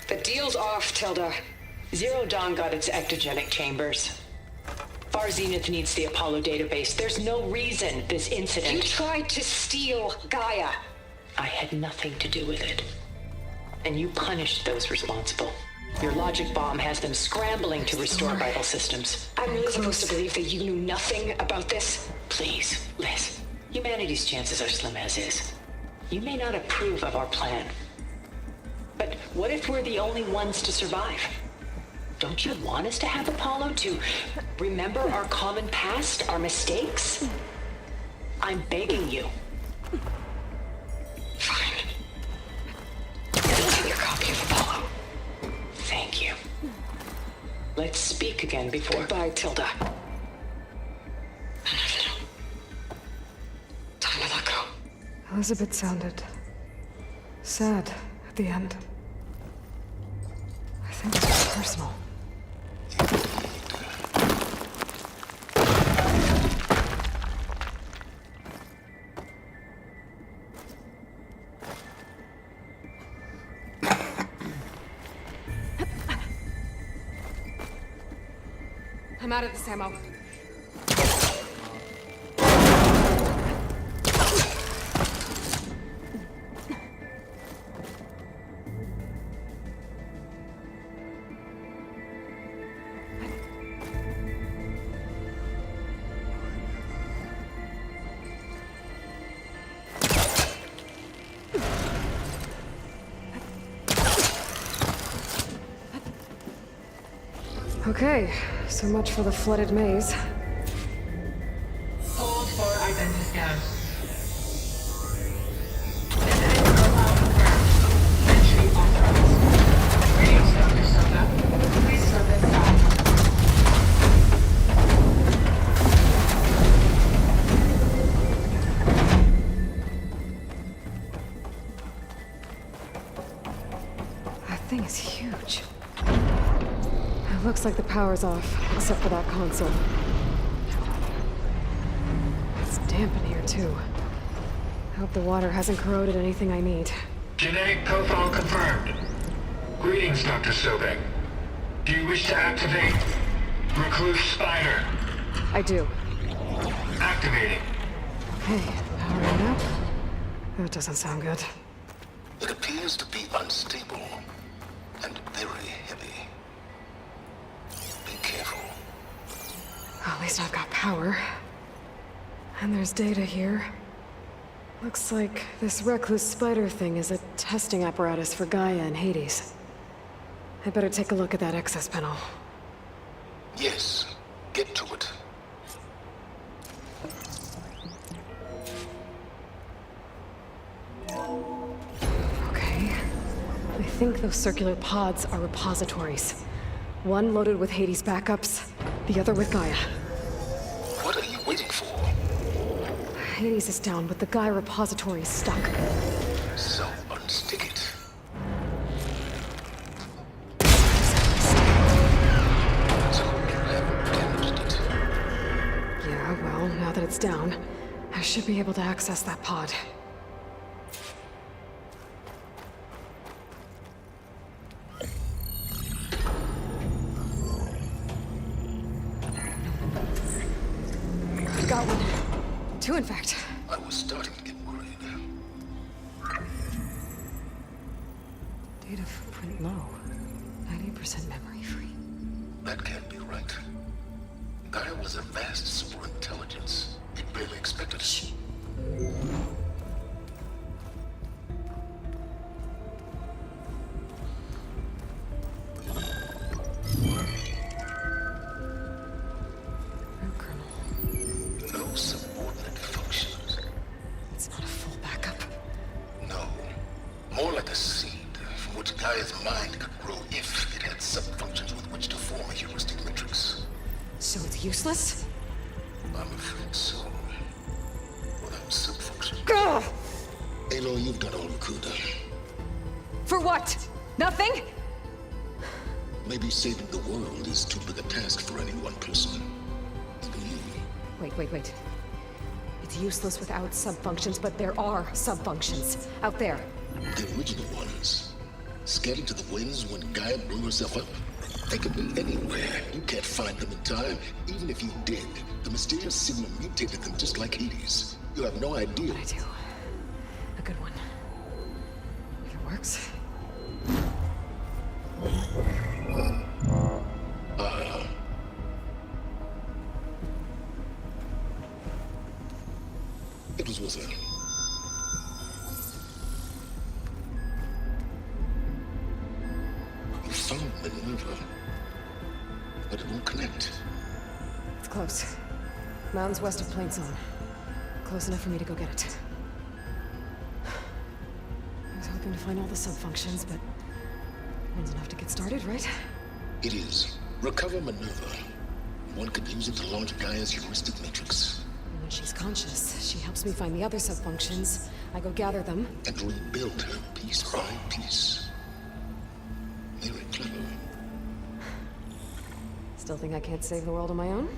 The deal's off, Tilda. Zero Dawn got its ectogenic chambers. Far Zenith needs the Apollo database. There's no reason this incident... You tried to steal Gaia. I had nothing to do with it. And you punished those responsible. Your logic bomb has them scrambling to restore vital systems. I'm really supposed to believe that you knew nothing about this? Please, Liz. Humanity's chances are slim as is. You may not approve of our plan. But what if we're the only ones to survive? Don't you want us to have Apollo to remember our common past, our mistakes? I'm begging you. Fine. I'll take your copy of Apollo. Thank you. Let's speak again before... Goodbye, Tilda. Time to let go. Elizabeth sounded sad at the end. I think this was personal. I'm out of this ammo. Okay, so much for the flooded maze. Hold for identiscan. Genetic profile confirmed. Entry authorized. Greetings, Dr. Soka. Please step inside. That thing is huge. It looks like the power's off, except for that console. It's damp in here, too. I hope the water hasn't corroded anything I need. Genetic profile confirmed. Greetings, Dr. Sobek. Do you wish to activate Recluse Spider? I do. Activating. Hey, powering up? That doesn't sound good. It appears to be unstable and very heavy. Be careful. At least I've got power. And there's data here. Looks like this recluse spider thing is a testing apparatus for Gaia and Hades. I better take a look at that access panel. Yes, get to it. Okay. I think those circular pods are repositories. One loaded with Hades backups, the other with Gaia. What are you waiting for? Hades is down, but the Gaia repository is stuck. So unstick it. So you haven't damaged it. Yeah, well, now that it's down, I should be able to access that pod. Got one. Two, in fact. I was starting to get worried. Data footprint low. 90% memory free. That can't be right. Gaia was a vast superintelligence. You barely expected it. No subordinate functions. It's not a full backup. No. More like a seed from which Gaia's mind could grow if it had sub-functions with which to form a heuristic matrix. So it's useless? I'm afraid so. Without sub-functions. Gah! Aloy, you've done all you could. For what? Nothing? Maybe saving the world is too big a task for any one person. Even you. Wait. It's useless without subfunctions, but there are subfunctions out there. The original ones. Scattered to the winds when Gaia blew herself up. They could be anywhere. You can't find them in time. Even if you did, the mysterious signal mutated them just like Hades. You have no idea. I do. A good one. If it works. It was with her. You found Minerva, but it won't connect. It's close. Mountains west of Plain Zone. Close enough for me to go get it. I was hoping to find all the subfunctions, but one's enough to get started, right? It is. Recover Minerva. One could use it to launch Gaia's heuristic matrix. And when she's conscious, she helps me find the other subfunctions. I go gather them. And rebuild her piece by piece. Very clever. Still think I can't save the world on my own?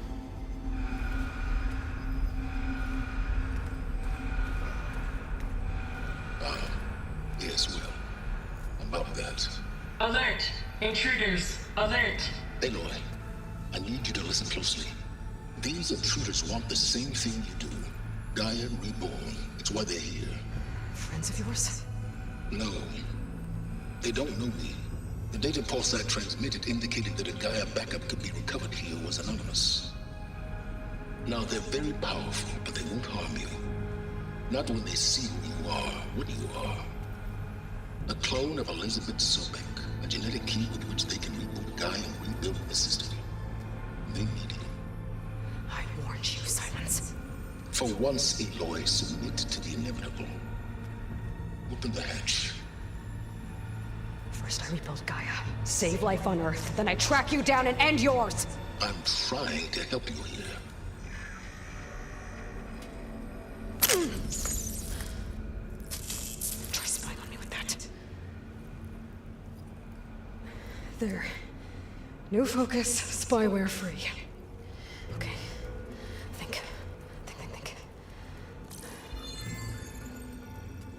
Yes, well. About that. Alert! Intruders! Alert! Aloy, I need you to listen closely. These intruders want the same thing you do. Gaia reborn. It's why they're here. Friends of yours? No. They don't know me. The data pulse I transmitted indicated that a Gaia backup could be recovered here was anonymous. Now, they're very powerful, but they won't harm you. Not when they see who you are, what you are. A clone of Elizabeth Sobek, a genetic key with which they can reboot Gaia and rebuild the system. They needed it. I warned you, Simons. For once, Aloy, submit to the inevitable. Open the hatch. First I rebuild Gaia, save life on Earth, then I track you down and end yours! I'm trying to help you here. Try spying on me with that. There. New focus, spyware free. Okay. Think.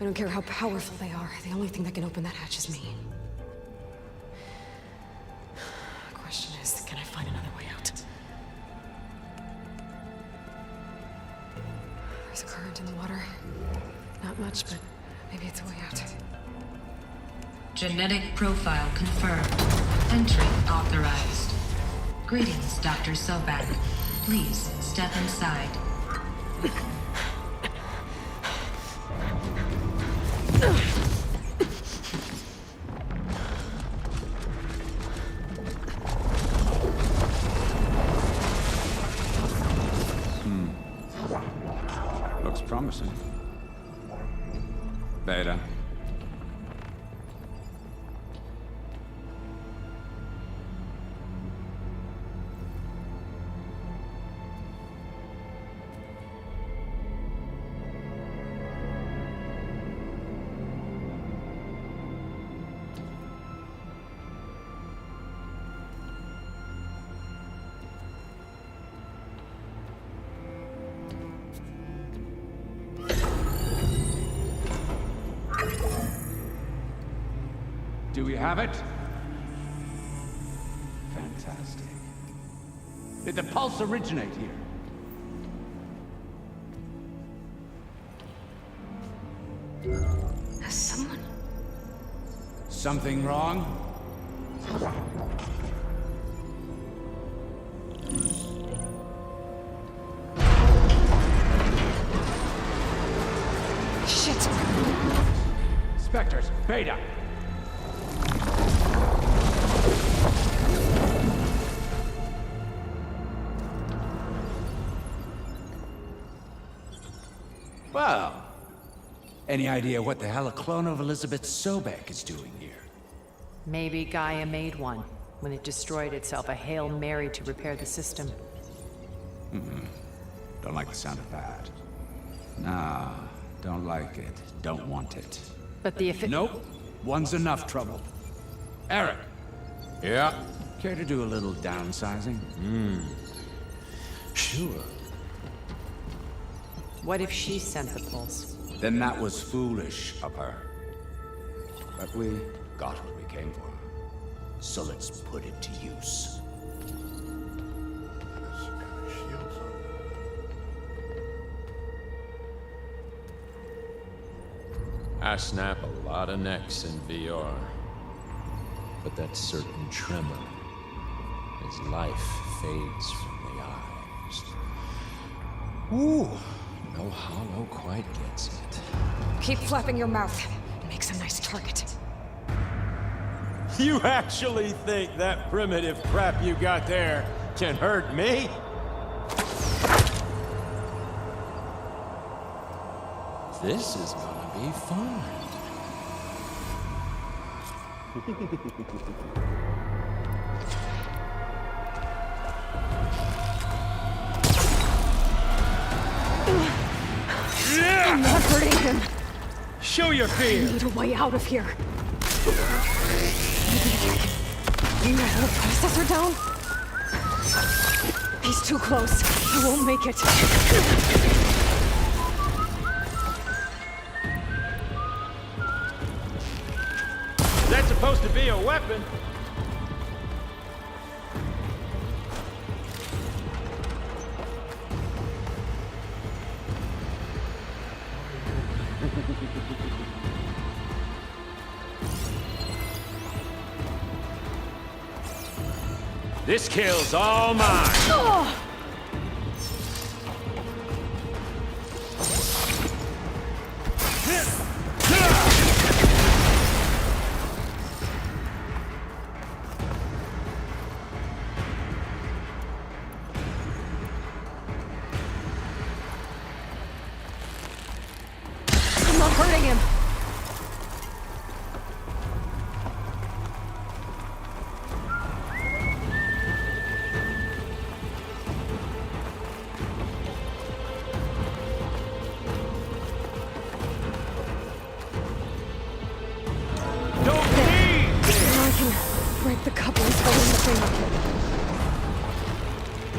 I don't care how powerful they are. The only thing that can open that hatch is me. Question is, can I find another way out? There's a current in the water. Not much, but maybe it's a way out. Genetic profile confirmed. Entry authorized. Greetings, Dr. Sobek. Please step inside. Looks promising. Beta. Do we have it? Fantastic. Did the pulse originate here? Has someone... Something wrong? Shit! Spectres, Beta! Well, any idea what the hell a clone of Elizabeth Sobek is doing here? Maybe Gaia made one when it destroyed itself a Hail Mary to repair the system. Don't like the sound of that. Nah, don't like it. Don't want it. But the Nope. One's enough trouble. Eric. Yeah? Care to do a little downsizing? Sure. What if she sent the pulse? Then that was foolish of her. But we got what we came for. So let's put it to use. I snap a lot of necks in VR. But that certain tremor as life fades from the eyes. Ooh, no hollow quite gets it. Keep flapping your mouth. It makes a nice target. You actually think that primitive crap you got there can hurt me? This is gonna be fun. I'm not hurting him. Show your I fear. need a way out of here. You got the processor down? He's too close. I won't make it. That's supposed to be a weapon. This kill's all mine. Oh!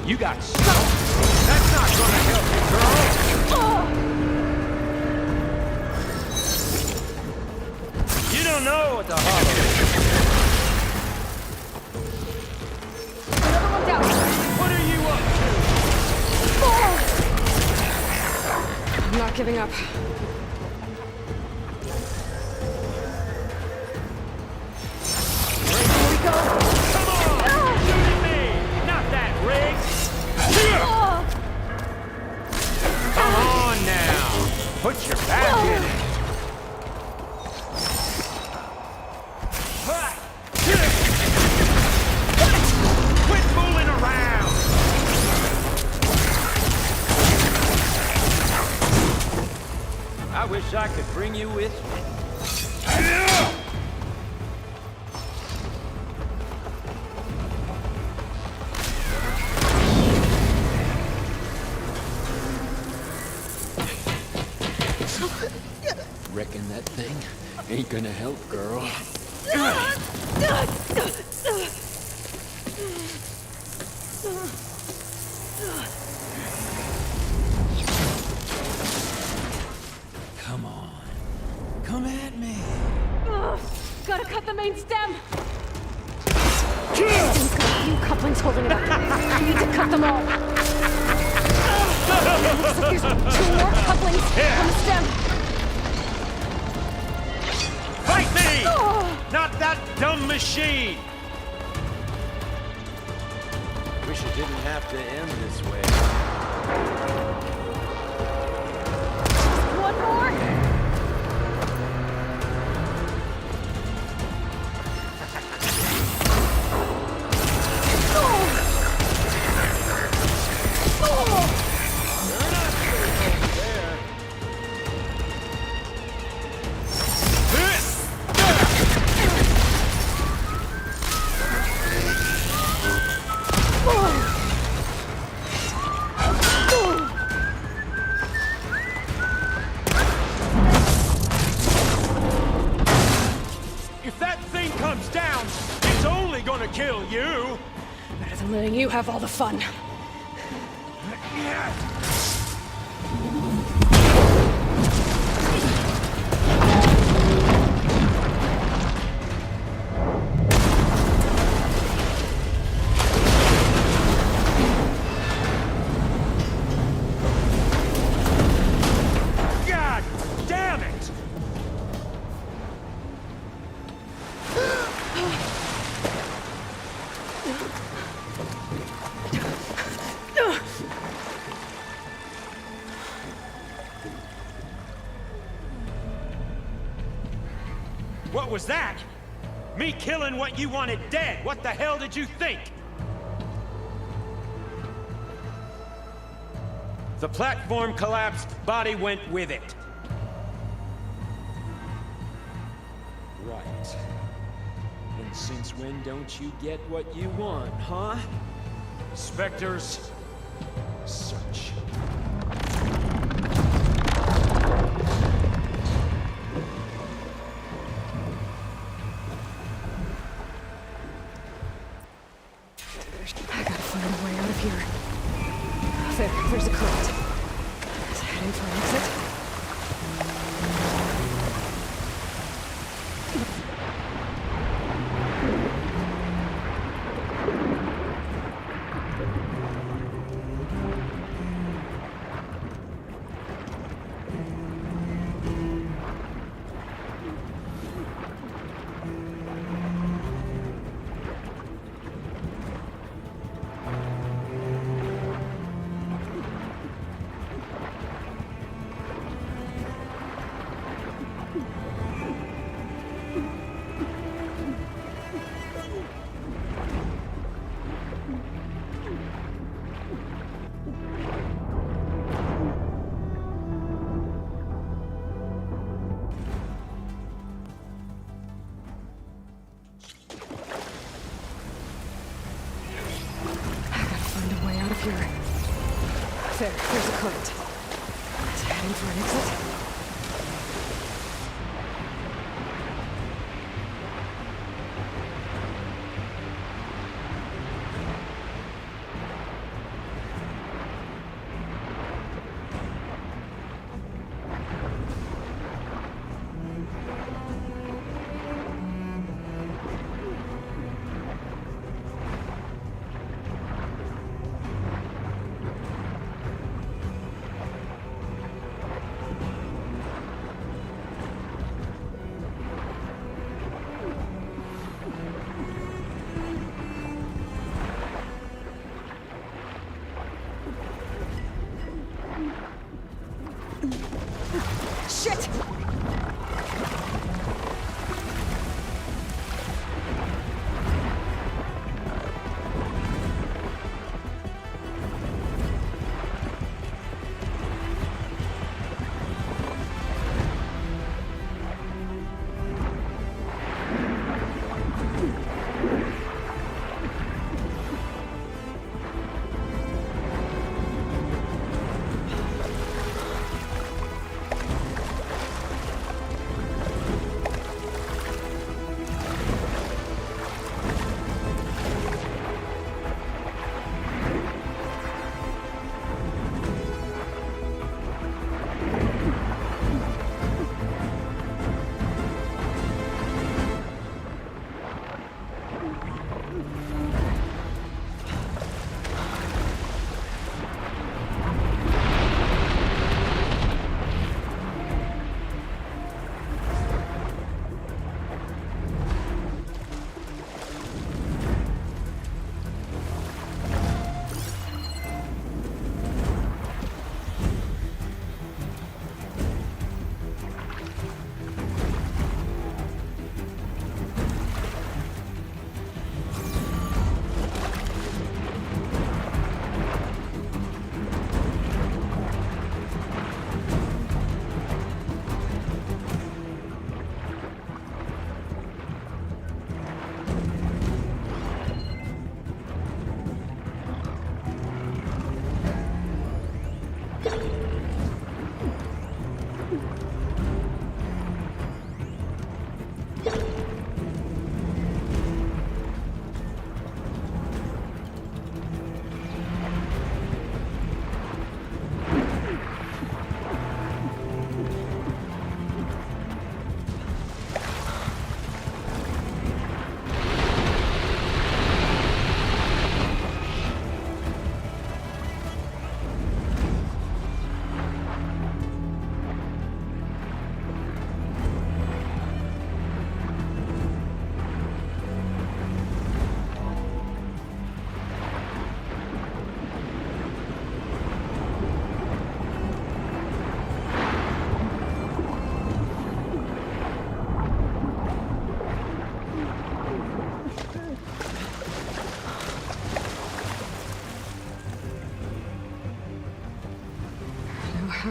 You got stuck. That's not gonna help you, girl. You don't know what the hollow is. Another one down. What are you up to? I'm not giving up. Here we go. Come on! Shoot at me! Not that, Riggs! Come on now! Put your back in it! Quit fooling around! I wish I could bring you with me. Reckon that thing ain't gonna help, girl. Come on. Come at me. Gotta cut the main stem. It's got a few couplings holding it up. We need to cut them all. Looks like there's 2 more couplings on the stem. Fight me! Not that dumb machine! Wish it didn't have to end this way. One more. If that thing comes down, it's only gonna kill you! Better than letting you have all the fun. God damn it! What was that? Me killing what you wanted dead. What the hell did you think? The platform collapsed, body went with it. Right. And since when don't you get what you want, huh? Spectres, search. I gotta find a way out of here. There's a current. Is it heading for an exit? Here. There's a current. Is it heading for an exit?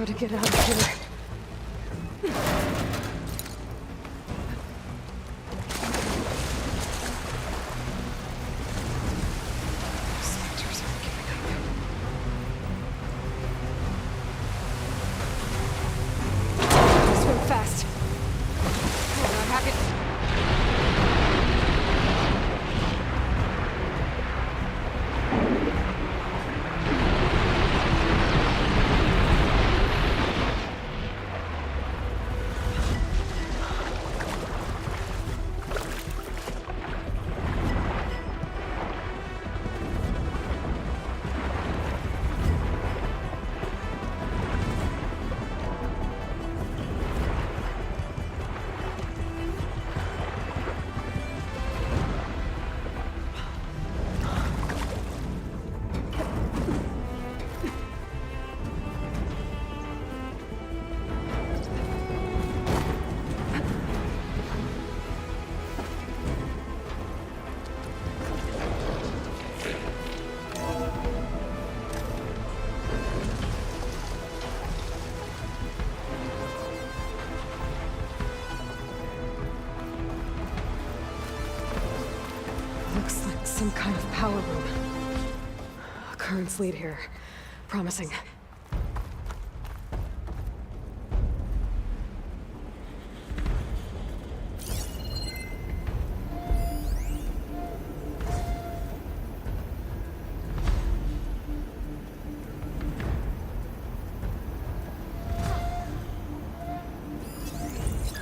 how to get out of here. Spectres aren't giving up. Swim fast. Hold on, Hackett. Looks like some kind of power room. Currents lead here. Promising.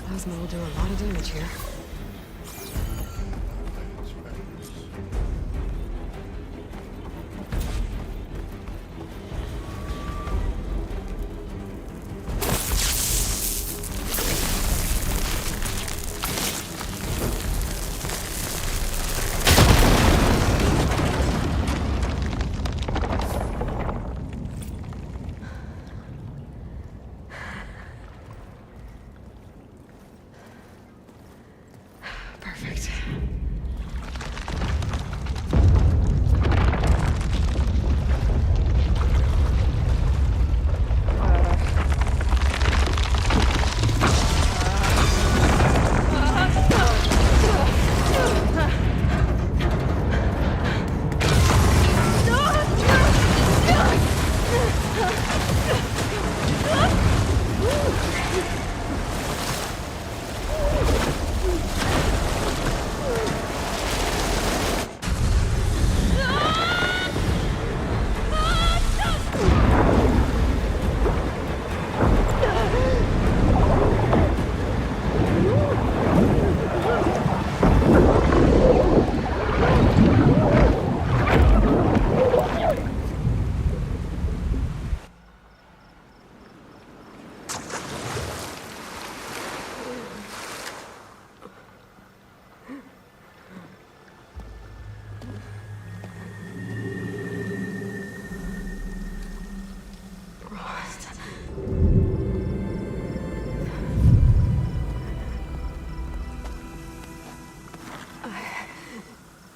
Plasma will do a lot of damage here. Perfect.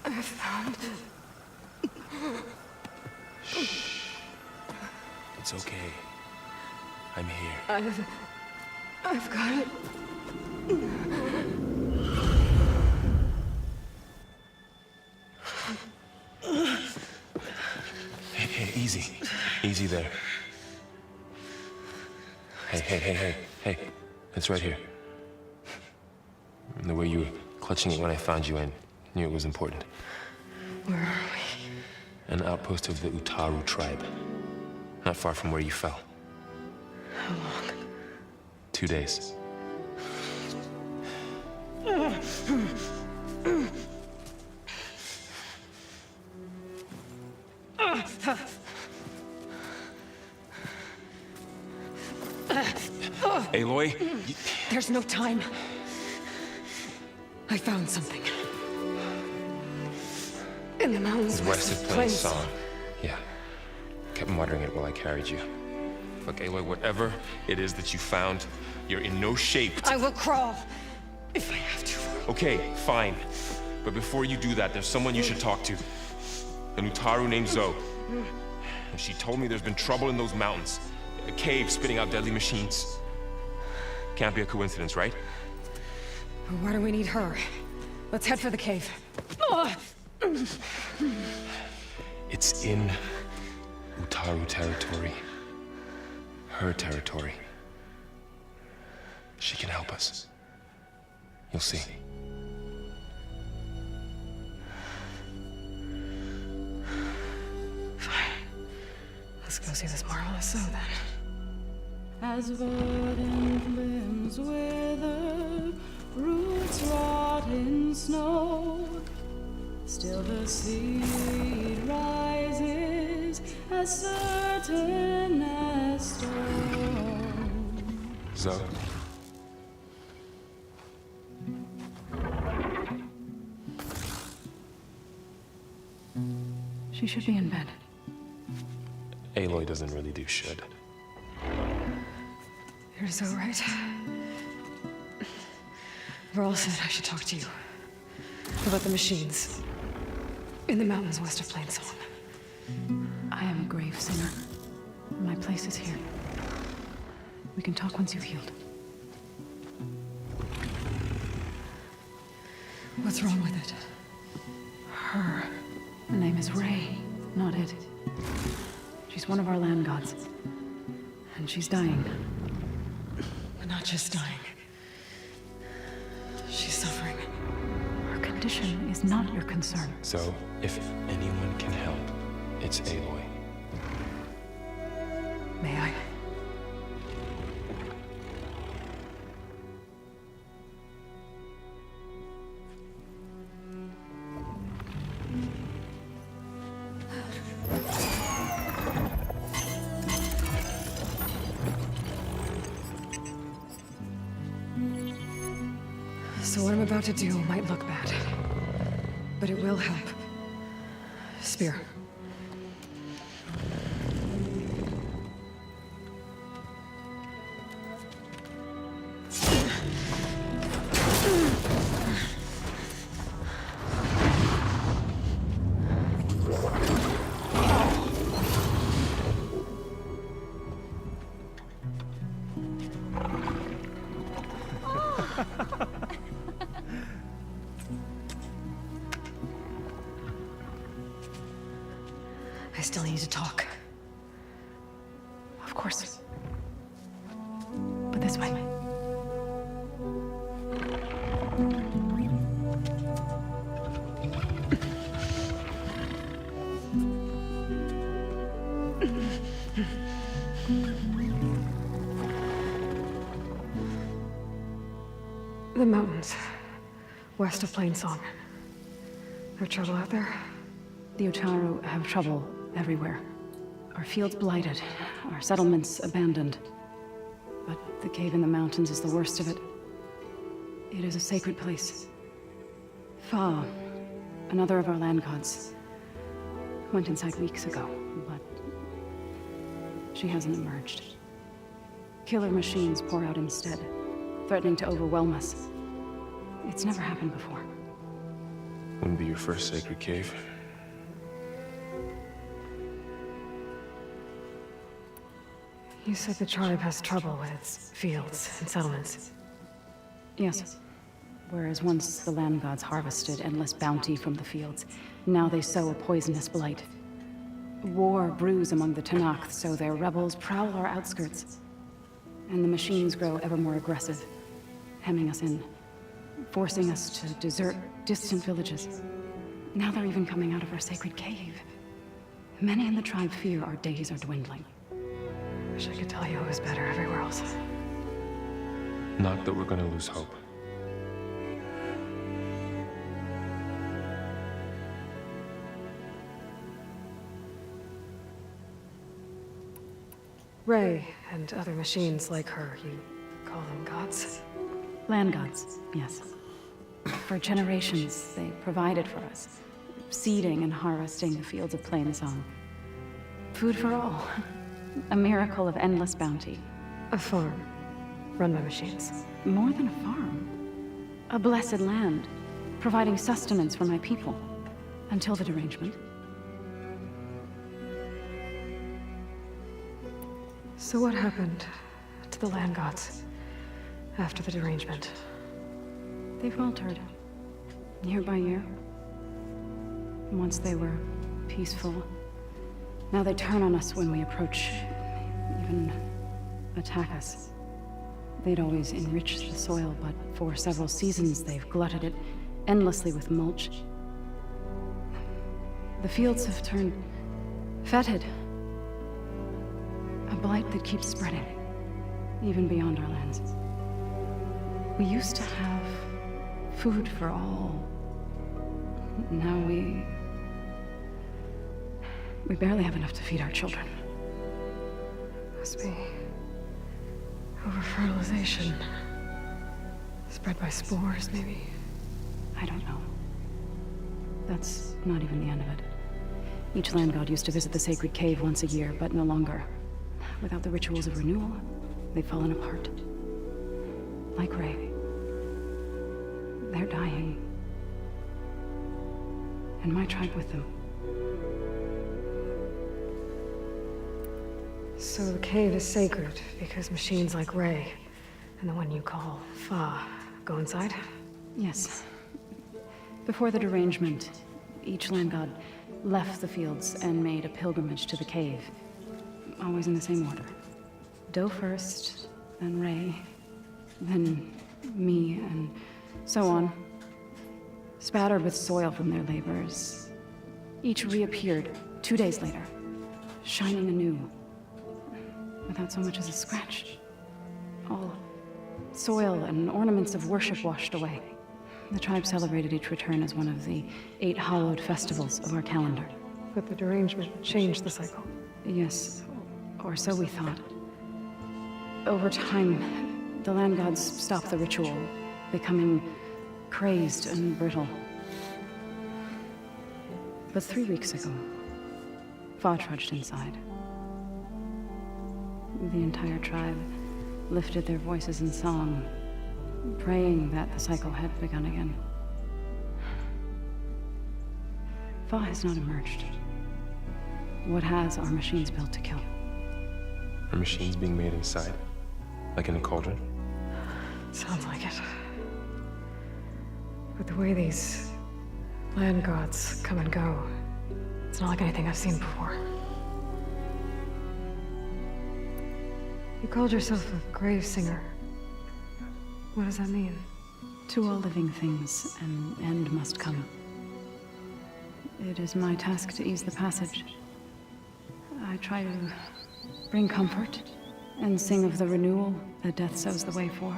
I found... It's okay. I'm here. I've got it. Hey, easy. Easy there. Hey. It's right here. The way you were clutching it when I found you, I knew it was important. Where are we? An outpost of the Utaru tribe. Not far from where you fell. How long? 2 days. Aloy? There's no time. I found something. In the mountains west of Plains Song. Yeah. Kept muttering it while I carried you. Look, Aloy, whatever it is that you found, you're in no shape to... I will crawl, if I have to. Okay, fine. But before you do that, there's someone you should talk to. An Utaru named Zoe. And she told me there's been trouble in those mountains. A cave spitting out deadly machines. Can't be a coincidence, right? Why do we need her? Let's head for the cave. It's in Utaru territory. Her territory. She can help us. You'll see. Let's go see this marvelous show then. As verdant limbs wither, roots rot in snow, still the seed rises as certain as stone. Zoe. She should be in bed. Aloy doesn't really do should. You're so right. Varl said I should talk to you about the machines in the mountains west of Plainsong. I am a grave singer. My place is here. We can talk once you've healed. What's wrong with it? Her. Her name is Ray, not it. She's one of our land gods. And she's dying. But not just dying. She's suffering. Her condition is not your concern. So, if anyone can help, it's Aloy. May I? So what I'm about to do might look bad, but it will help. Spear. I still need to talk. Of course. But this way. The mountains, west of Plainsong. There trouble out there? The Utaru have trouble everywhere. Our fields blighted, our settlements abandoned. But the cave in the mountains is the worst of it. It is a sacred place. Fa, another of our land gods, went inside weeks ago, but she hasn't emerged. Killer machines pour out instead, threatening to overwhelm us. It's never happened before. Wouldn't be your first sacred cave. You said the tribe has trouble with its fields and settlements. Yes. Whereas once the land gods harvested endless bounty from the fields, now they sow a poisonous blight. War brews among the Tanakh, so their rebels prowl our outskirts. And the machines grow ever more aggressive, hemming us in, forcing us to desert distant villages. Now they're even coming out of our sacred cave. Many in the tribe fear our days are dwindling. Wish I could tell you it was better everywhere else. Not that we're gonna lose hope. Ray and other machines like her, you call them gods? Land gods, yes. For generations, they provided for us, seeding and harvesting the fields of Plainsong. Food for all. A miracle of endless bounty. A farm, run by machines. More than a farm. A blessed land, providing sustenance for my people. Until the derangement. So what happened to the land gods after the derangement? They faltered, year by year. Once they were peaceful. Now they turn on us when we approach, even attack us. They'd always enriched the soil, but for several seasons they've glutted it endlessly with mulch. The fields have turned fetid. A blight that keeps spreading, even beyond our lands. We used to have food for all. Now we barely have enough to feed our children. Must be over-fertilization. Spread by spores, maybe? I don't know. That's not even the end of it. Each land god used to visit the sacred cave once a year, but no longer. Without the rituals of renewal, they've fallen apart. Like Ray. They're dying. And my tribe with them. So the cave is sacred because machines like Ray and the one you call Fa go inside? Yes. Before the derangement, each land god left the fields and made a pilgrimage to the cave. Always in the same order. Doe first, then Ray, then me, and so on. Spattered with soil from their labors. Each reappeared 2 days later, shining anew. Without so much as a scratch. All soil and ornaments of worship washed away. The tribe celebrated each return as one of the 8 hallowed festivals of our calendar. But the derangement changed the cycle. Yes, or so we thought. Over time, the land gods stopped the ritual, becoming crazed and brittle. But 3 weeks ago, Fa trudged inside. The entire tribe lifted their voices in song, praying that the cycle had begun again. Fa has not emerged. What has are machines built to kill? Are machines being made inside? Like in a cauldron? Sounds like it. But the way these land gods come and go, it's not like anything I've seen before. You called yourself a grave singer. What does that mean? To all living things, an end must come. It is my task to ease the passage. I try to bring comfort and sing of the renewal that death sows the way for.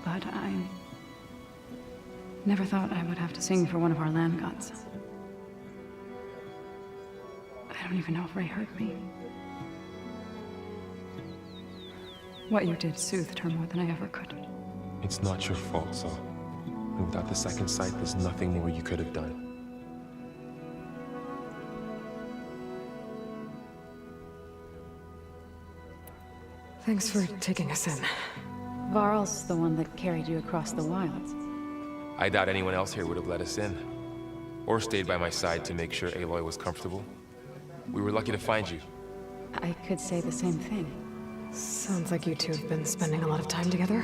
But I never thought I would have to sing for one of our land gods. I don't even know if Ray heard me. What you did soothed her more than I ever could. It's not your fault, Saul. And without the second sight, there's nothing more you could have done. Thanks for taking us in. Varl's the one that carried you across the wilds. I doubt anyone else here would have let us in. Or stayed by my side to make sure Aloy was comfortable. We were lucky to find you. I could say the same thing. Sounds like you two have been spending a lot of time together.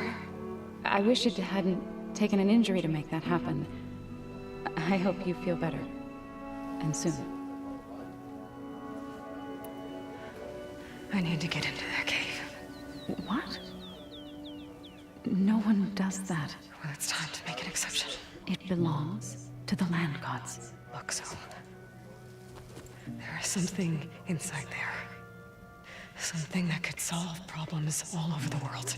I wish it hadn't taken an injury to make that happen. I hope you feel better. And soon. I need to get into their cave. What? No one does that. Well, it's time to make an exception. It belongs to the land gods. Look, so there is something inside there. Something that could solve problems all over the world.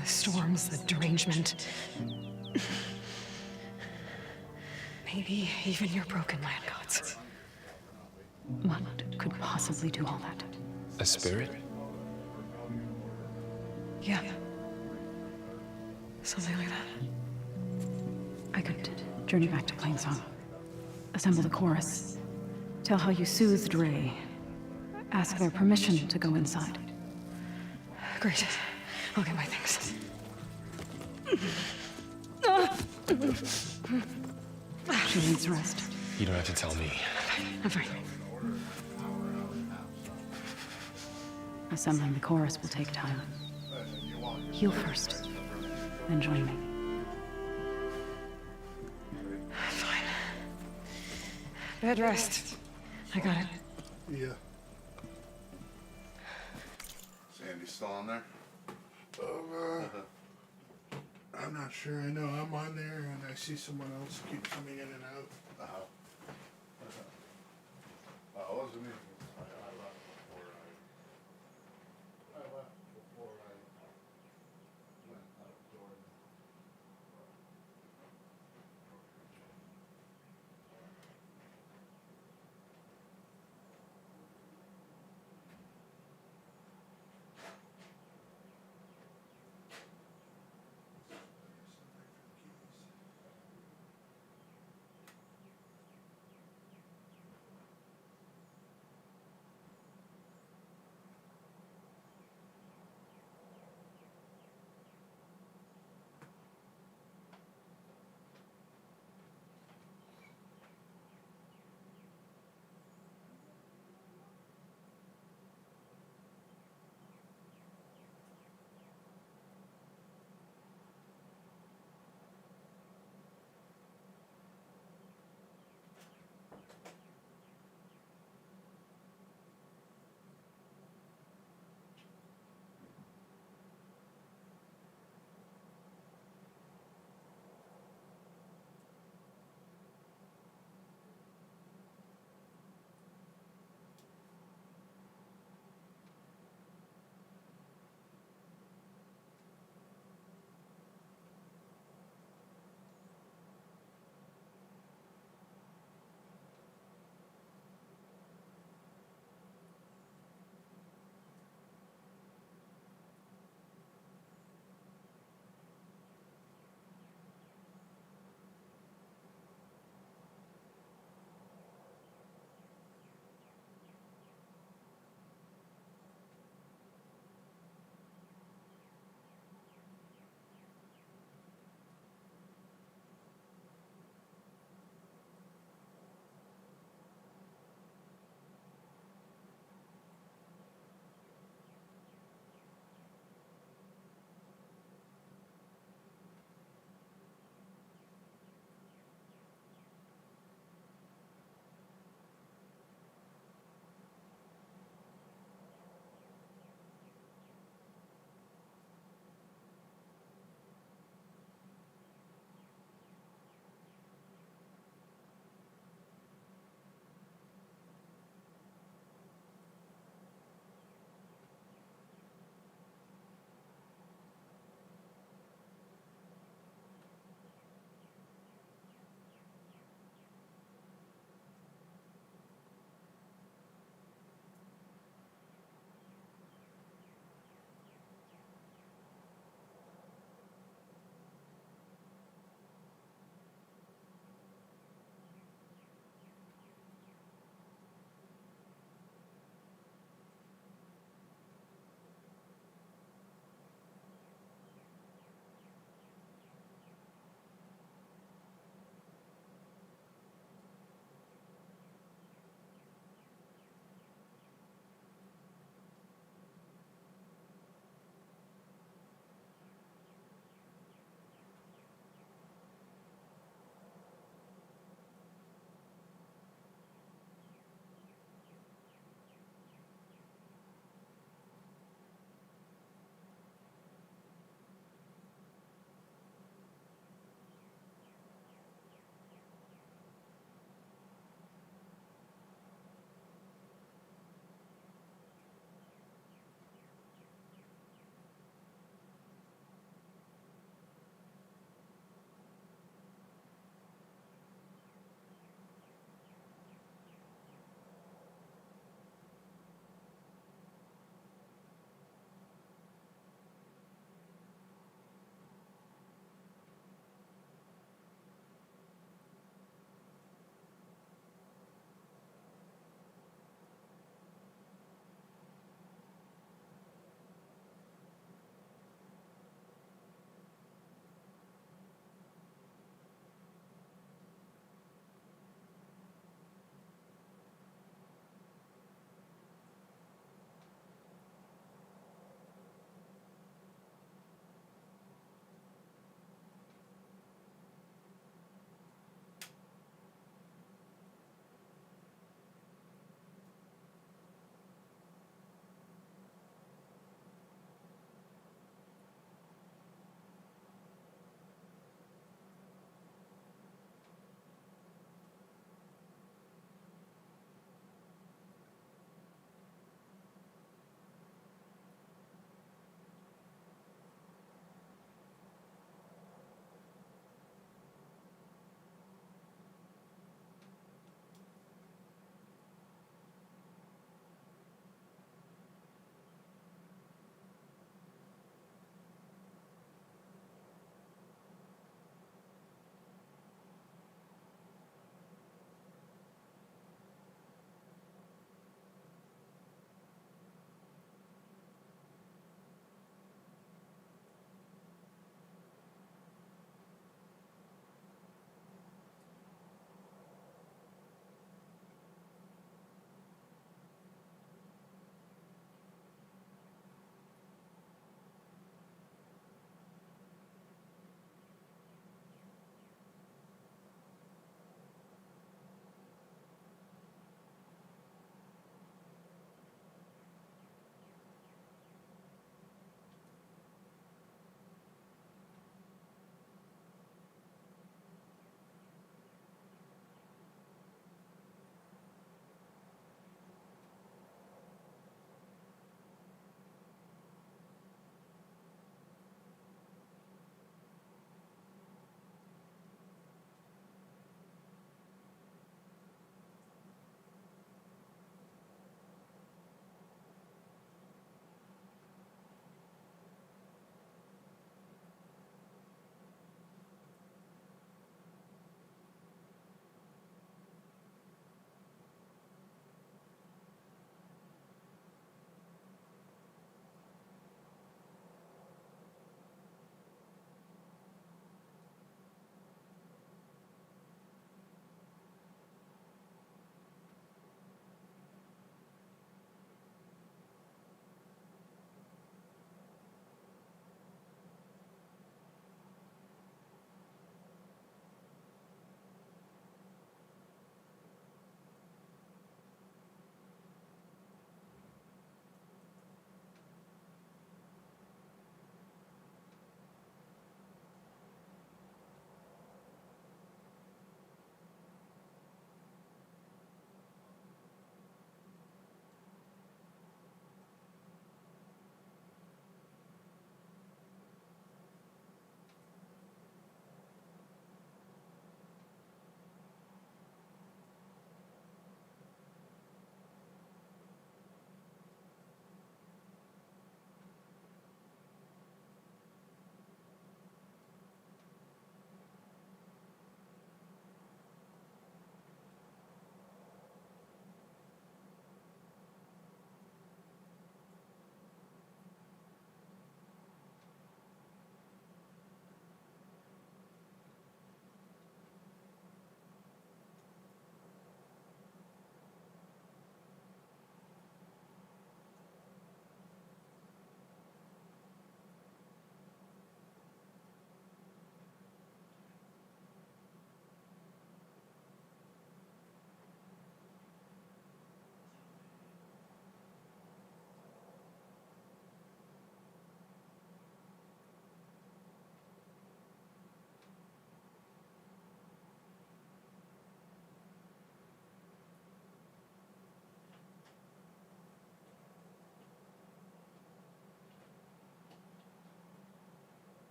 The storms, the derangement. Maybe even your broken land gods. What could possibly do all that? A spirit? Yeah. Something like that. I could journey back to Plainsong. Assemble the chorus. Tell how you soothed Ray. Ask their permission to go inside. Great. I'll get my things. She needs rest. You don't have to tell me. I'm fine. Assembling the chorus will take time. Heal first, then join me. Fine. Bed rest. I got it. Yeah. Sandy's still on there? I'm not sure. I know I'm on there, and I see someone else keep coming in and out. It wasn't me. I left before I went out the door.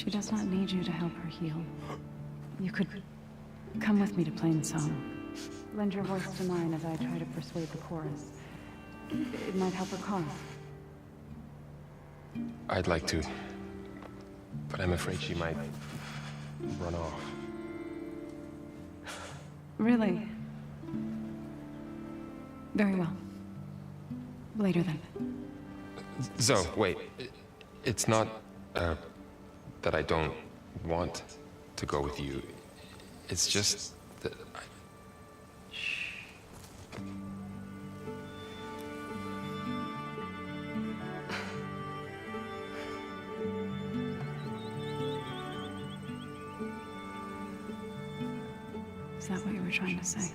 She does not need you to help her heal. You could come with me to Plainsong. Lend your voice to mine as I try to persuade the chorus. It might help her cause. I'd like to, but I'm afraid she might run off. Really? Very well. Later then. Zoe, wait. It's not, that I don't want to go with you. It's just that I... Is that what you were trying to say?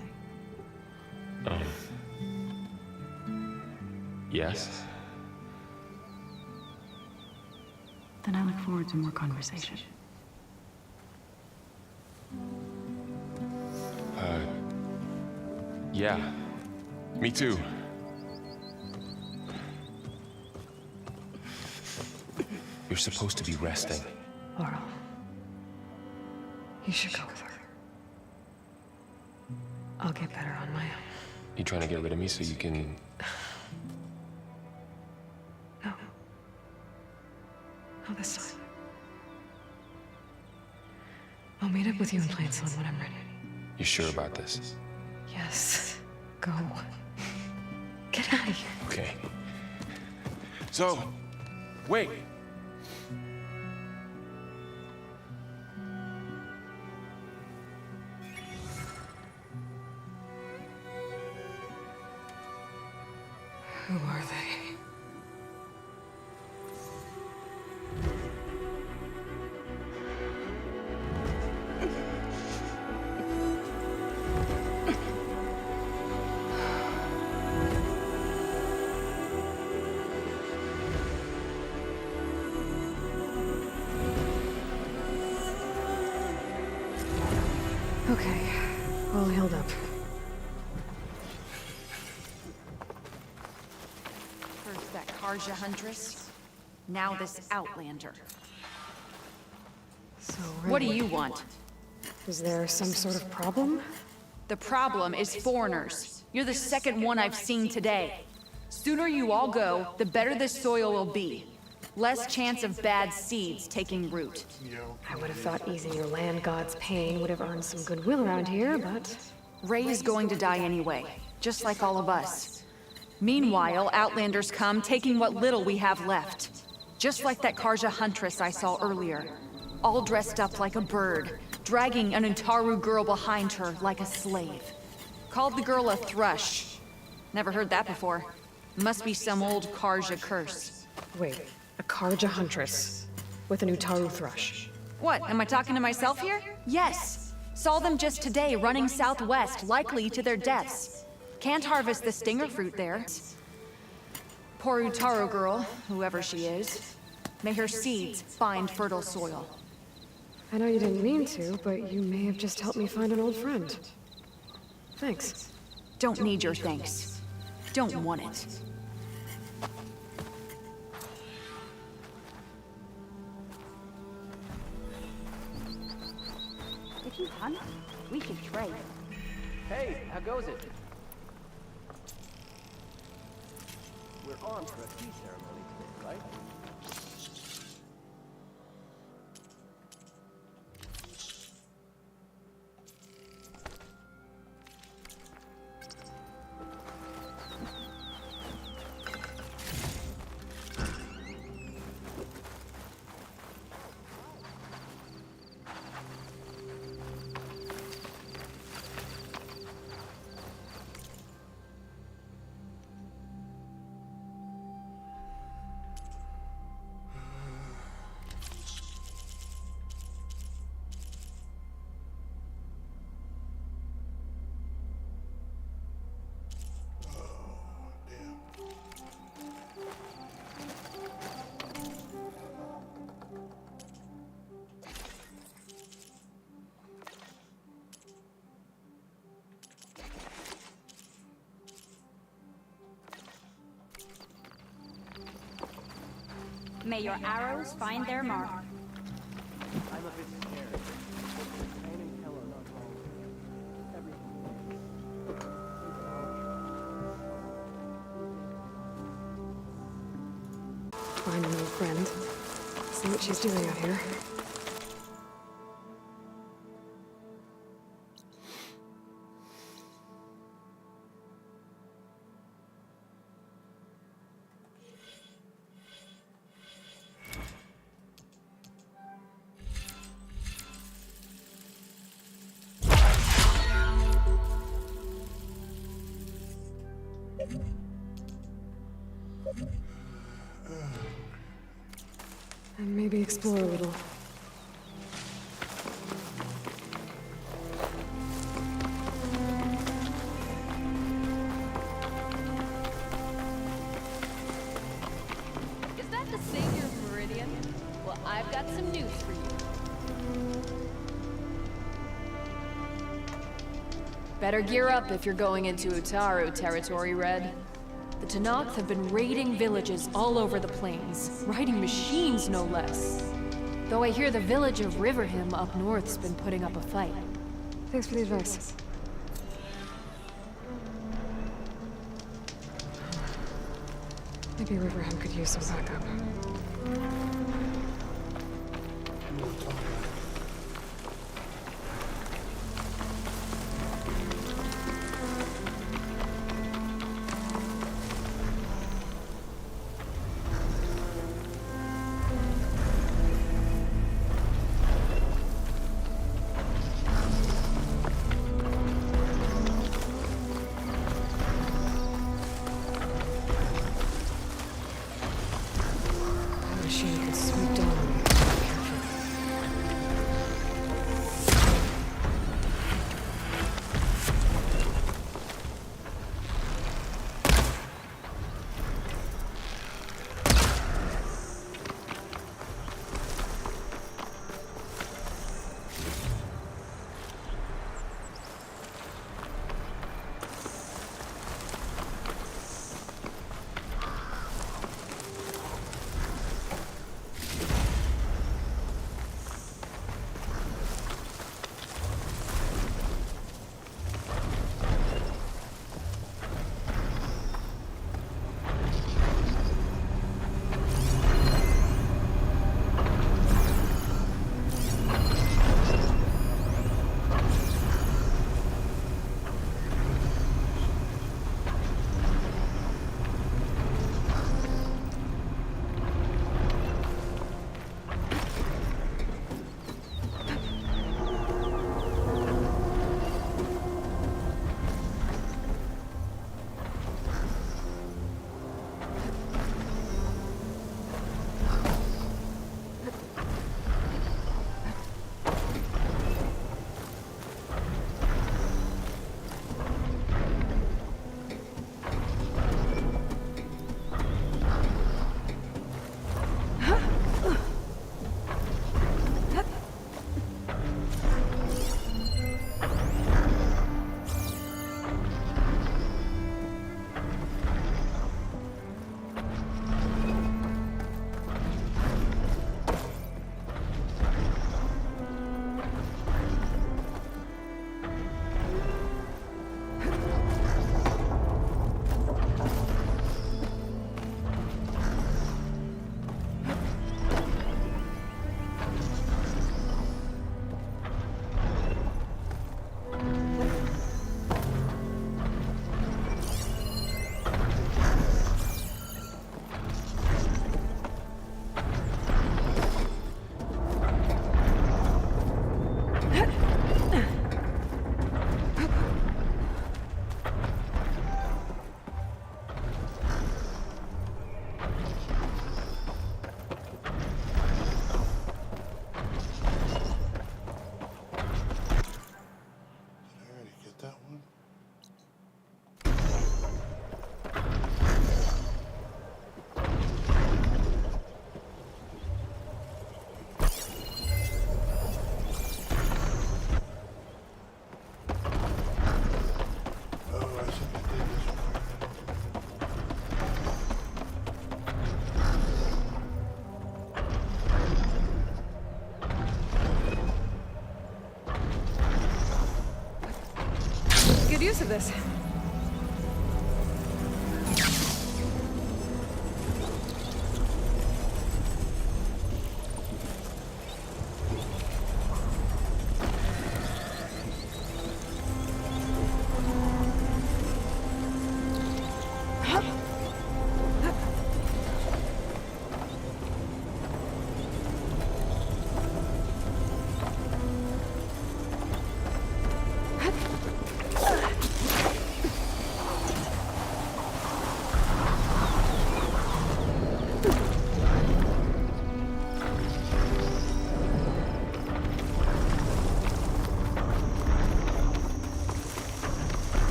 Yes? Then I look forward to more conversation. Yeah. Me too. You're supposed to be resting. Laurel, you should go with her. I'll get better on my own. You trying to get rid of me so you can... No. Not this time. I'll meet up with you in Plainsong when I'm ready. You sure about this? Yes. Go. Get out of here. Okay. So, wait. Who are they? Okay, all healed up. First that Karja Huntress, now this Outlander. So, What do you want? Is there some sort of problem? The problem is foreigners. You're the second one I've seen today. Sooner you all go, the better this soil will be. Less chance of bad seeds taking root. I would have thought easing your land god's pain would have earned some goodwill around here, but... Ray's going to die anyway, just like all of us. Meanwhile, Outlanders come, taking what little we have left. Just like that Karja Huntress I saw earlier. All dressed up like a bird, dragging an Untaru girl behind her like a slave. Called the girl a thrush. Never heard that before. Must be some old Karja curse. Wait, a Karja Huntress with an Utaru thrush. What, am I talking to myself here? Yes. Saw them just today running southwest, likely to their deaths. Can't harvest the stinger fruit there. Poor Utaru girl, whoever she is. May her seeds find fertile soil. I know you didn't mean to, but you may have just helped me find an old friend. Thanks. Don't need your thanks. Don't want it. If you hunt, we can trade. Hey, how goes it? We're on for a tea ceremony today, right? May your arrows find their mark. find an old friend. See what she's doing out here. And maybe explore a little. Is that the Savior of Meridian? Well, I've got some news for you. Better gear up if you're going into Utaru territory, Red. The Tenakth have been raiding villages all over the plains, riding machines no less. Though I hear the village of Riverham up north's been putting up a fight. Thanks for the advice. Maybe Riverham could use some backup. Machine could swoop down on you. Careful. Good use of this.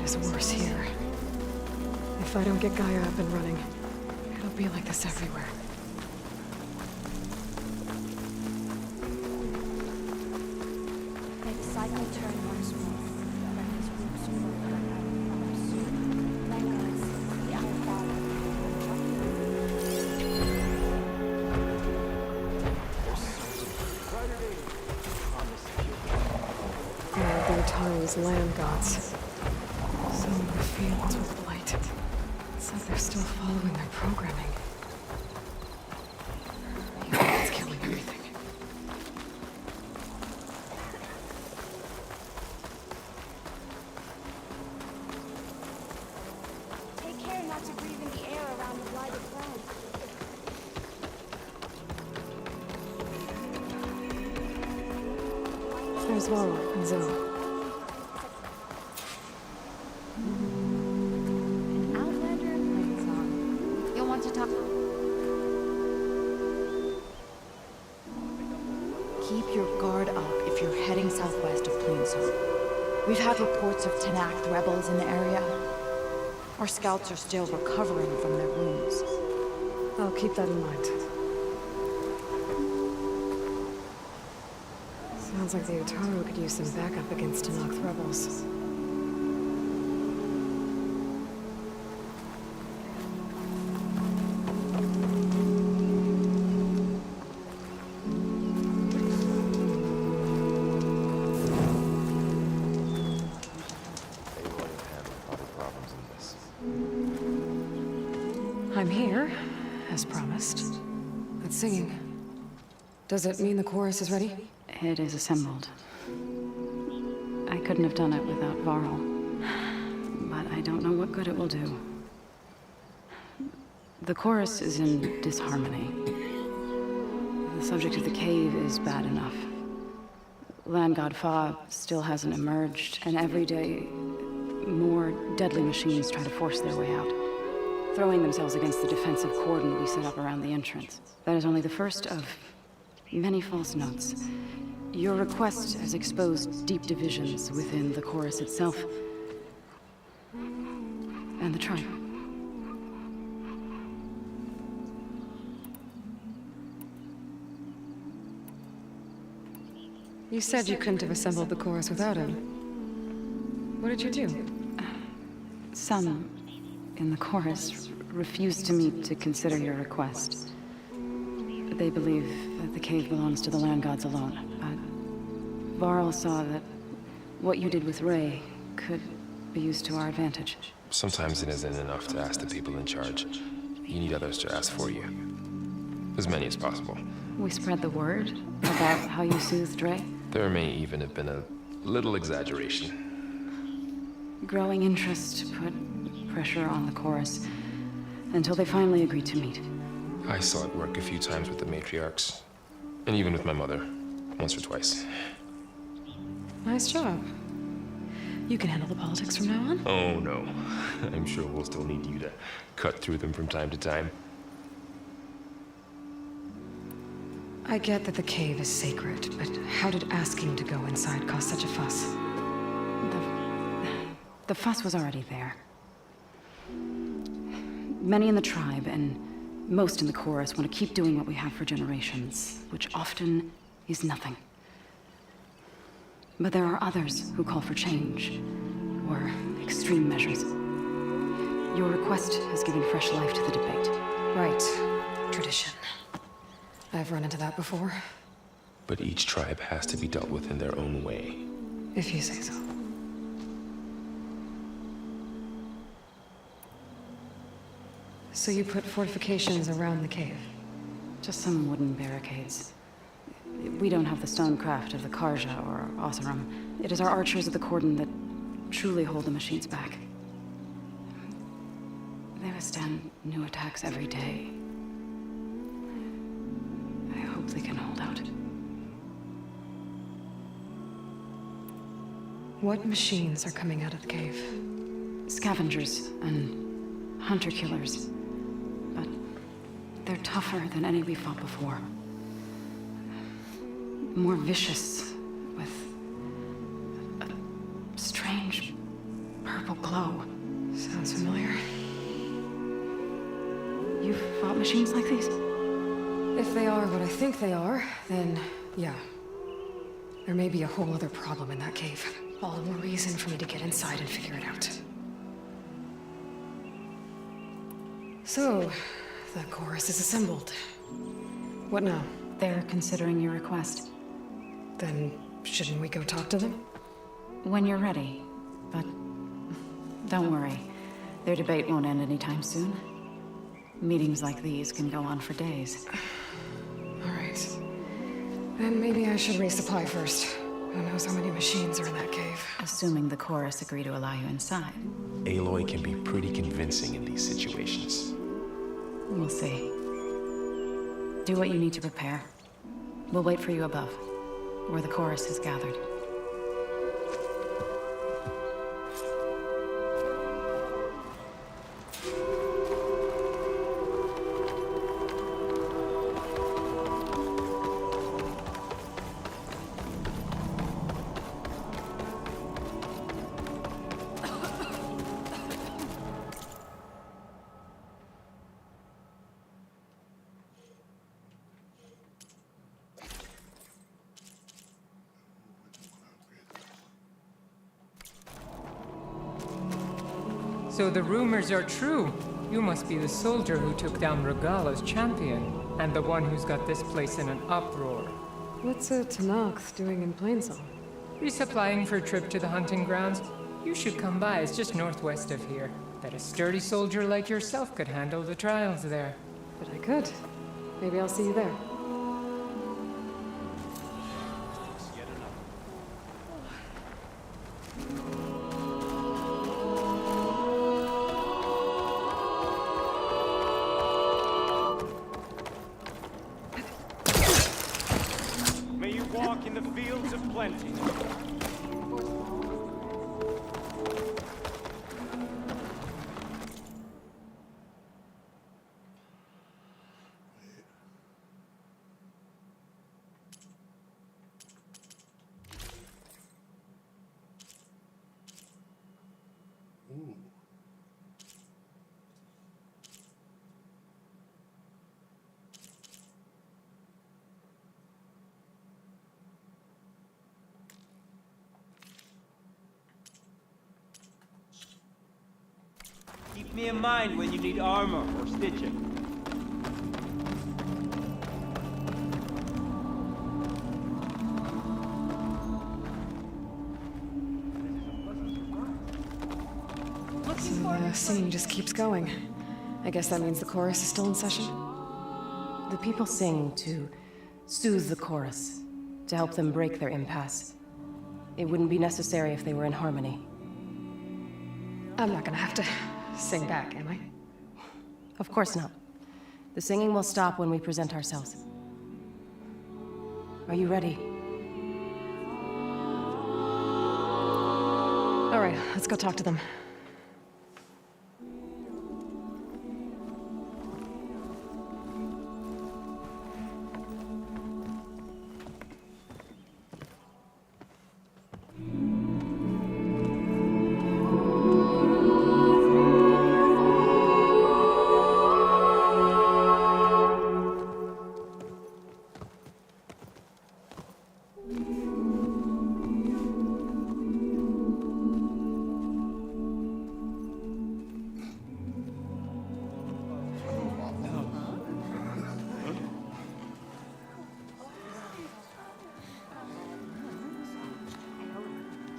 Is worse here. If I don't get Gaia up and running, it'll be like this everywhere. Make cycle turn once more. When his roots grow from soon. Vanguards, the Alpha. They're Ataru's land gods. Some of the fields were blighted. It's like they're still following their programming. It's killing everything. Take care not to breathe in the air around the blighted ground. There's Varl and Zoe. Keep your guard up if you're heading southwest of Plainsong. We've had reports of Tenakth rebels in the area. Our scouts are still recovering from their wounds. I'll keep that in mind. Sounds like the Ataru could use some backup against Tenakth rebels. I'm here, as promised. That's singing. Does it mean the chorus is ready? It is assembled. I couldn't have done it without Varl. But I don't know what good it will do. The chorus is in disharmony. The subject of the cave is bad enough. Land God Fa still hasn't emerged, and every day, more deadly machines try to force their way out, throwing themselves against the defensive cordon we set up around the entrance. That is only the first of many false notes. Your request has exposed deep divisions within the chorus itself and the tribe. You said you couldn't have assembled the chorus without him. What did you do? Some in the chorus refused to meet to consider your request. They believe that the cave belongs to the land gods alone, but Varl saw that what you did with Ray could be used to our advantage. Sometimes it isn't enough to ask the people in charge. You need others to ask for you. As many as possible. We spread the word about how you soothed Ray. There may even have been a little exaggeration. Growing interest put pressure on the chorus until they finally agreed to meet. I saw it work a few times with the matriarchs. And even with my mother. Once or twice. Nice job. You can handle the politics from now on? Oh no. I'm sure we'll still need you to cut through them from time to time. I get that the cave is sacred, but how did asking to go inside cause such a fuss? The fuss was already there. Many in the tribe, and most in the chorus, want to keep doing what we have for generations, which often is nothing. But there are others who call for change, or extreme measures. Your request has given fresh life to the debate. Right. Tradition. I've run into that before. But each tribe has to be dealt with in their own way. If you say so. So you put fortifications around the cave? Just some wooden barricades. We don't have the stonecraft of the Karja or Oseram. It is our archers of the cordon that truly hold the machines back. They withstand new attacks every day. I hope they can hold out. What machines are coming out of the cave? Scavengers and hunter-killers. But they're tougher than any we fought before. More vicious, with a strange purple glow. Sounds familiar. You've fought machines like these? If they are what I think they are, then yeah. There may be a whole other problem in that cave. All the more reason for me to get inside and figure it out. So, the chorus is assembled. What now? They're considering your request. Then, shouldn't we go talk to them? When you're ready. But don't worry. Their debate won't end anytime soon. Meetings like these can go on for days. All right. Then maybe I should resupply first. Who knows how many machines are in that cave? Assuming the chorus agree to allow you inside. Aloy can be pretty convincing in these situations. We'll see. Do what you need to prepare. We'll wait for you above, where the chorus is gathered. So the rumors are true. You must be the soldier who took down Regala's champion, and the one who's got this place in an uproar. What's a Tanakh doing in Plainsong? Resupplying for a trip to the hunting grounds? You should come by, it's just northwest of here. Bet a sturdy soldier like yourself could handle the trials there. But I could. Maybe I'll see you there. May you walk in the fields of plenty. Ooh. Keep me in mind when you need armor or stitching. So the singing just keeps going. I guess that means the chorus is still in session? The people sing to soothe the chorus, to help them break their impasse. It wouldn't be necessary if they were in harmony. I'm not gonna have to sing back, am I? Of course not. The singing will stop when we present ourselves. Are you ready? All right, let's go talk to them.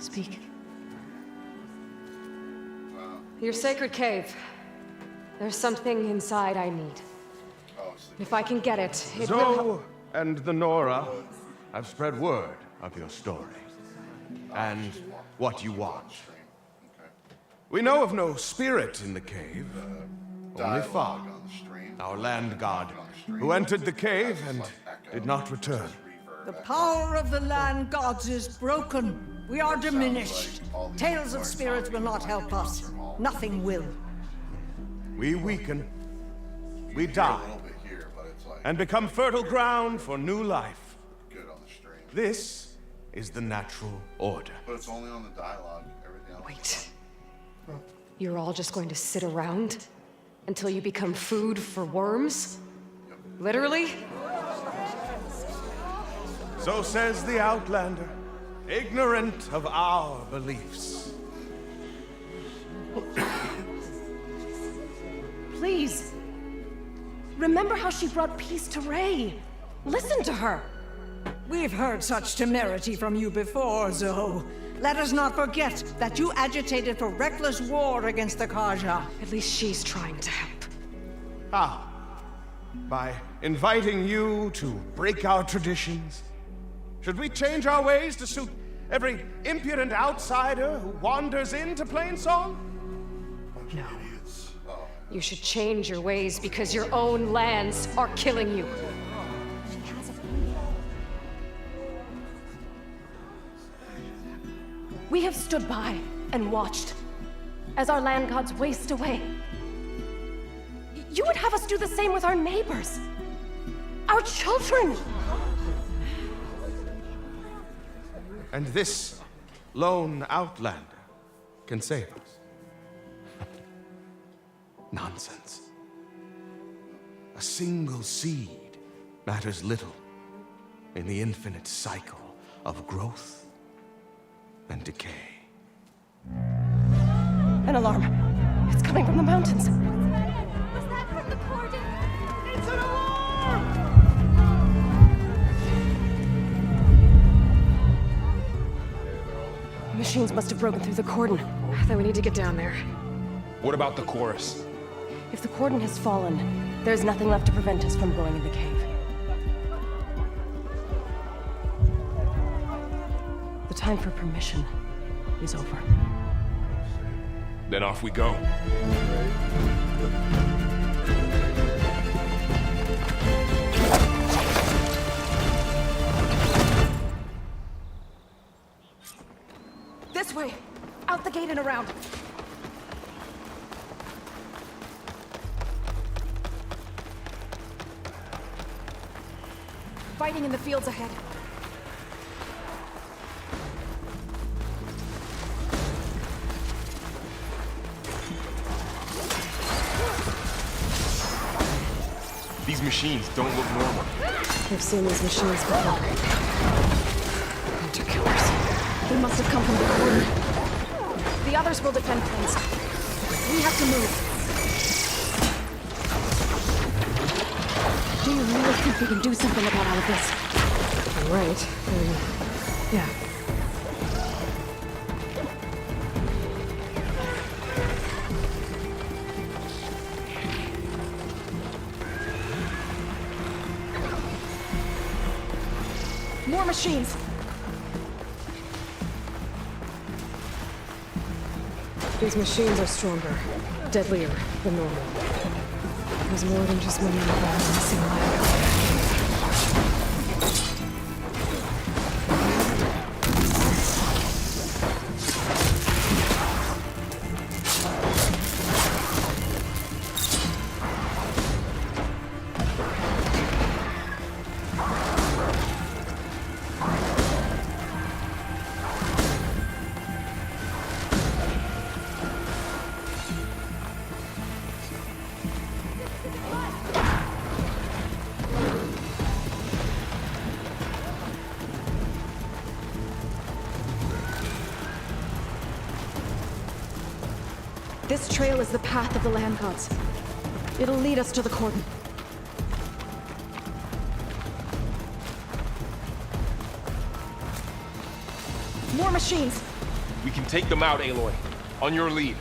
Speak. Your sacred cave. There's something inside I need. If I can get it, it will help. Zoe and the Nora have spread word of your story and what you want. We know of no spirit in the cave, only fog, our land god, who entered the cave and did not return. The power of the land gods is broken. We are diminished. Tales of spirits will not help us. Nothing will. We weaken, we die, and become fertile ground for new life. This is the natural order. But it's only on the dialogue. Everything else. Wait. You're all just going to sit around until you become food for worms? Literally? So says the Outlander, ignorant of our beliefs. Please. Remember how she brought peace to Ray. Listen to her. We've heard such temerity from you before, Zoe. Let us not forget that you agitated for reckless war against the Karja. At least she's trying to help. How? By inviting you to break our traditions? Should we change our ways to suit every impudent outsider who wanders into Plainsong? No. You should change your ways because your own lands are killing you. We have stood by and watched as our land gods waste away. You would have us do the same with our neighbors, our children. And this lone outlander can save us. Nonsense. A single seed matters little in the infinite cycle of growth and decay. An alarm. It's coming from the mountains. Was that from the cordon? It's an alarm! Machines must have broken through the cordon. Then we need to get down there. What about the chorus? If the cordon has fallen, there's nothing left to prevent us from going in the cave. The time for permission is over. Then off we go. This way! Out the gate and around! Fighting in the fields ahead. These machines don't look normal. I've seen these machines before. Hunter killers. They must have come from the cordon. The others will defend things. We have to move. Do you really think we can do something about all of this? Right. Yeah. More machines! These machines are stronger, deadlier than normal. There's more than just many of them missing alive. This trail is the path of the land gods. It'll lead us to the cordon. More machines! We can take them out, Aloy. On your lead.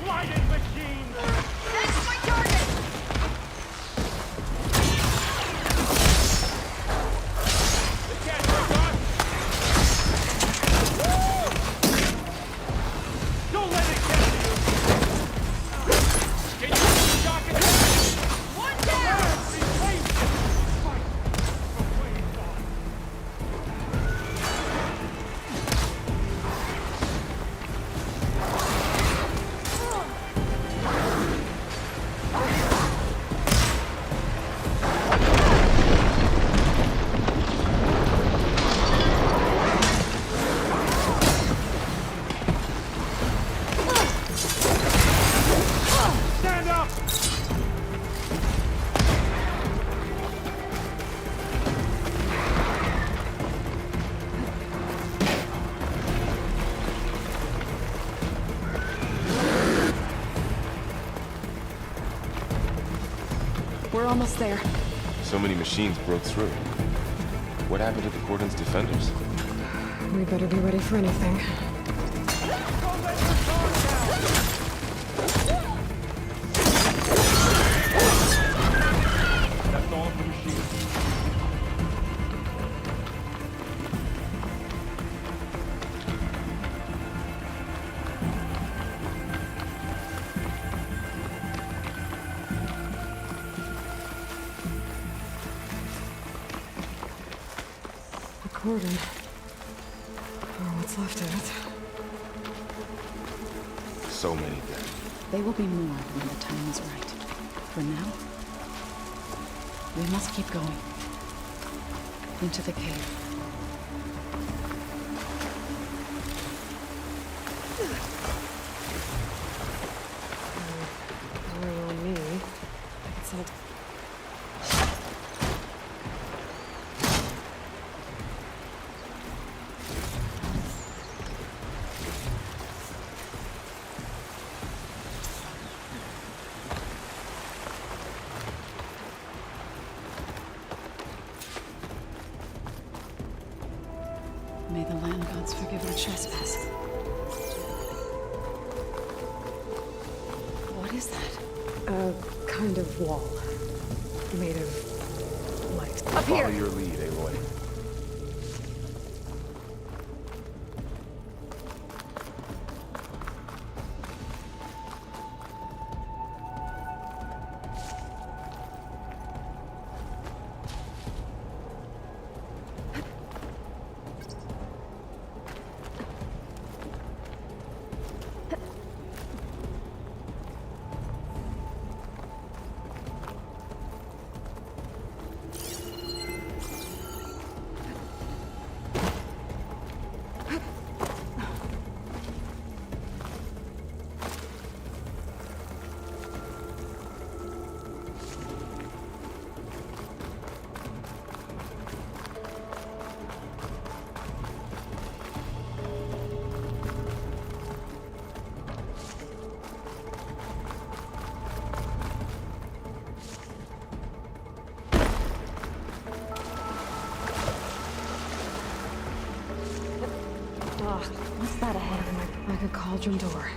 Blinding machine! That's my target! They can't break us! Don't let it get to you! Can you shock it? One down! Stand up! We're almost there. So many machines broke through. What happened to the Cordon's defenders? We better be ready for anything. That's all of the machine. The cordon. Or what's left of it. So many dead. They will be more when the time is right. For now, we must keep going. Into the cave. Relying on me. It's all... May the land gods forgive our trespass. What is that? A kind of wall. Made of light. Up here! Follow your lead, Aloy. What's that ahead? Like a cauldron door.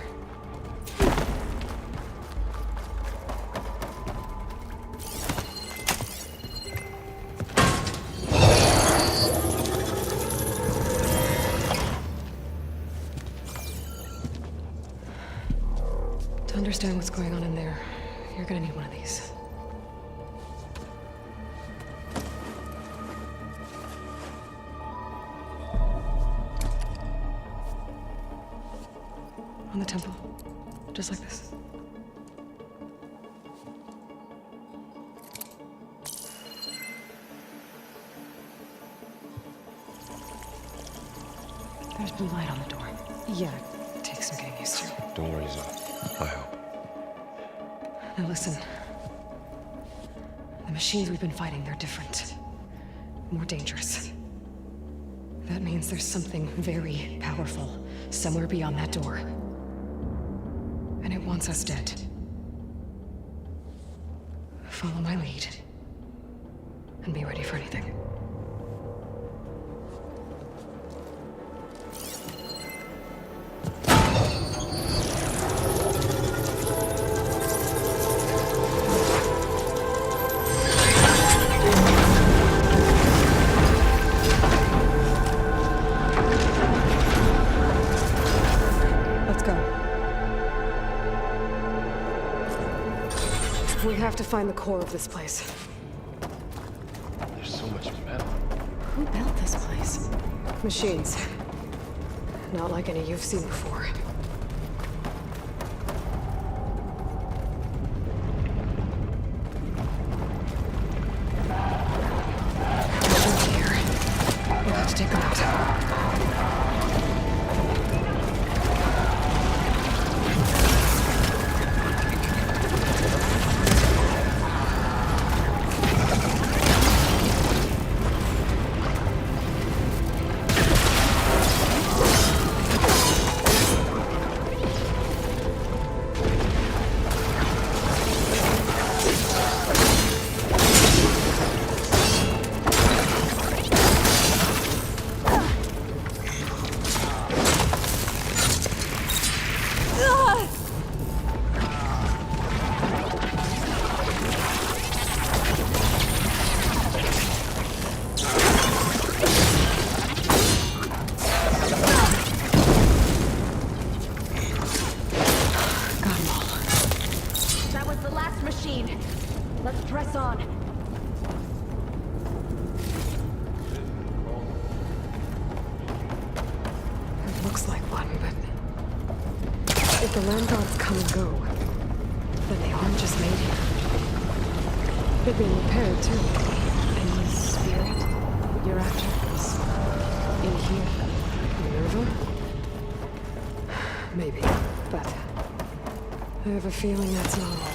To understand what's going on in there, you're gonna need one of these. On the temple. Just like this. There's blue light on the door. Yeah, it takes some getting used to. Don't worry, Zoe. I'll help. Now listen. The machines we've been fighting, they're different. More dangerous. That means there's something very powerful somewhere beyond that door. And it wants us dead. Follow my lead. And be ready for anything. find the core of this place. There's so much metal. Who built this place? Machines. Not like any you've seen before. Here. We'll have to take them out. That was the last machine. Let's press on. It looks like one, but if the land gods come and go, then they aren't just made here. They're being repaired too. And the spirit you're after is in here. Minerva? Maybe, but I have a feeling that's not all.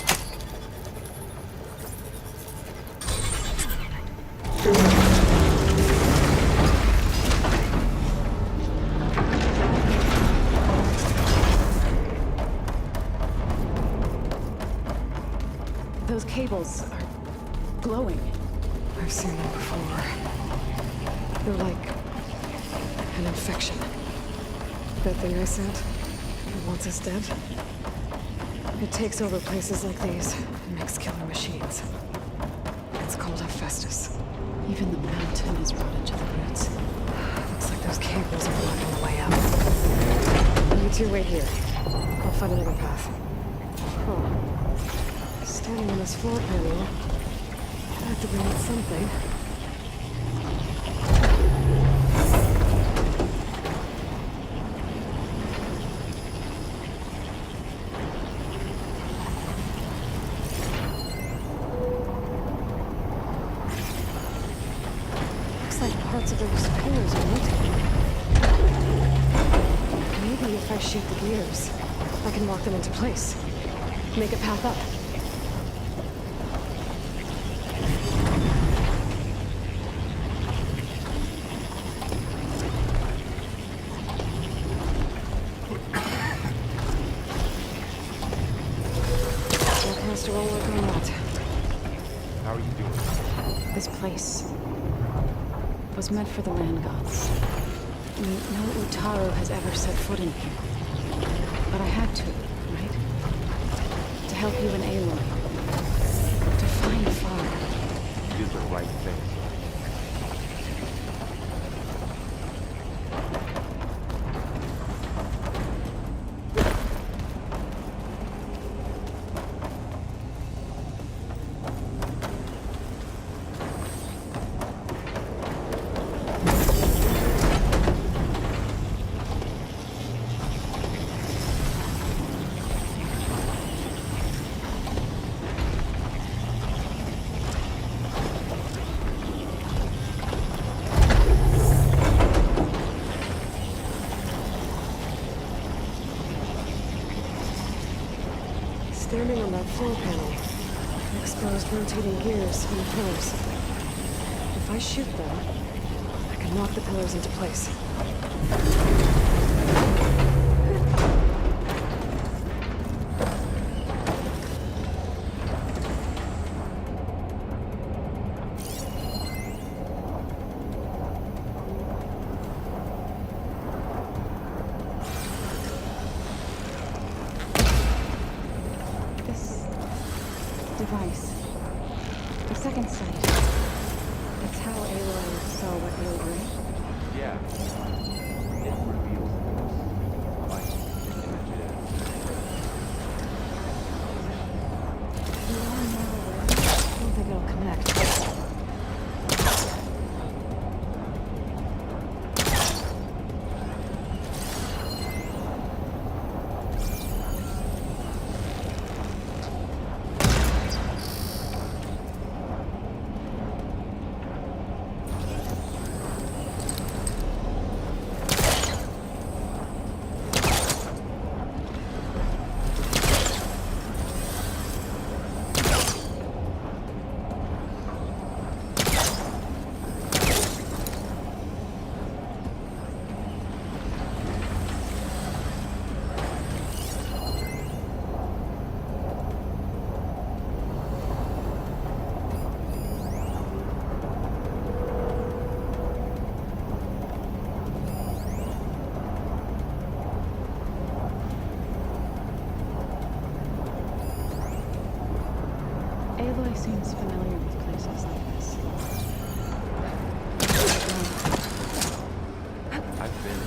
Those cables are glowing. I've seen them before. They're like an infection. That thing I sent, it wants us dead. It takes over places like these and makes killer machines. It's called Hephaestus. Even the mountain is rotted to the roots. Looks like those cables are blocking the way out. You two wait here. I'll find another path. Oh. Standing on this floor panel. I have to bring in something. Looks like parts of those pillars are rotating. Maybe if I shoot the gears, I can lock them into place. Make a path up. Forecaster will work on that. How are you doing? This place was meant for the land gods. No Utaru has ever set foot in here. But I had to, right? To help you and Aloy. To find Far. You did the right thing. Standing on that floor panel, exposed rotating gears on the pillars. If I shoot them, I can knock the pillars into place. Device. The second sight. That's how Aloy saw what you agree? Yeah. It reveals things. Like images. You are more aware seems familiar with places like this. I've been.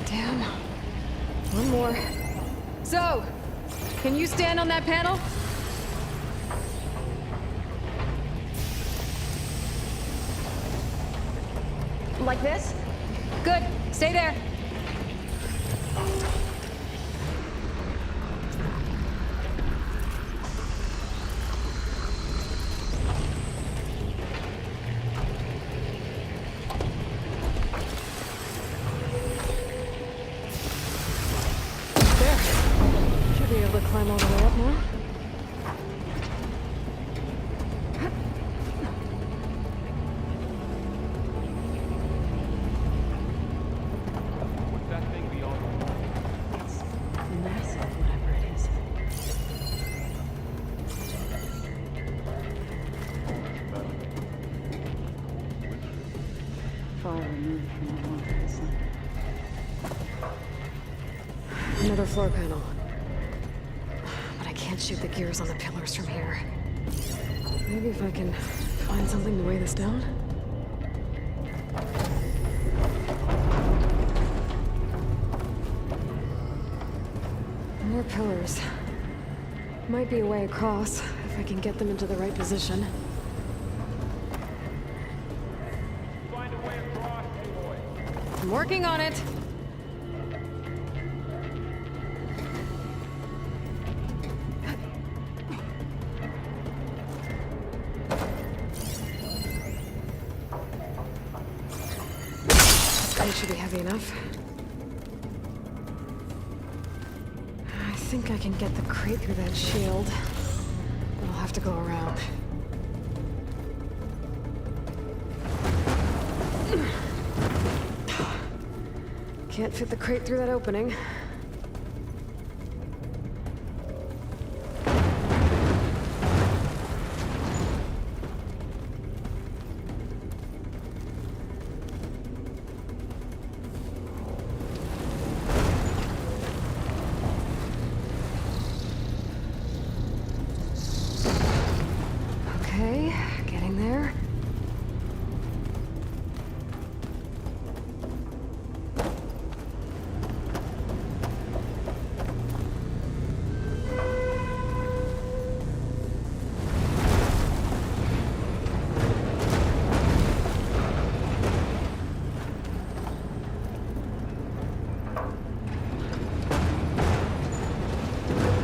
Damn. One more. So, can you stand on that panel? Like this? Good. Stay there. Should be able to climb all the way up now. What's that thing beyond the wall? It's massive, whatever it is. Far removed from the warmth of the sun. Another floor panel. But I can't shoot the gears on the pillars from here. Maybe if I can find something to weigh this down? More pillars. Might be a way across, if I can get them into the right position. Find a way across, Aloy. I'm working on it. This crate should be heavy enough. I think I can get the crate through that shield. But I'll have to go around. Can't fit the crate through that opening. Okay, getting there.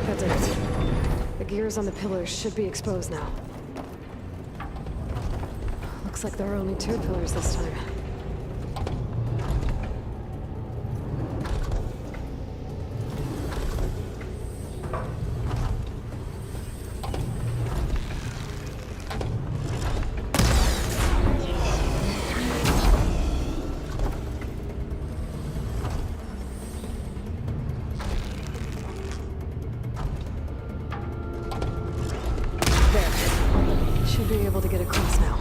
That did it. The gears on the pillars should be exposed now. Looks like there are only 2 pillars this time. There. Should be able to get across now.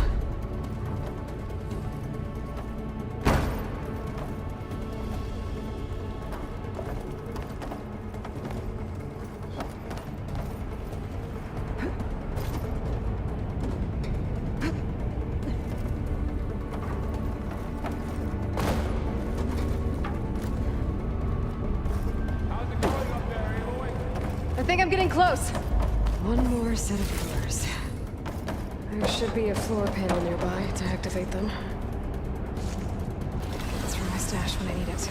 think I'm getting close. One more set of floors. There should be a floor panel nearby to activate them. That's for my stash when I need it.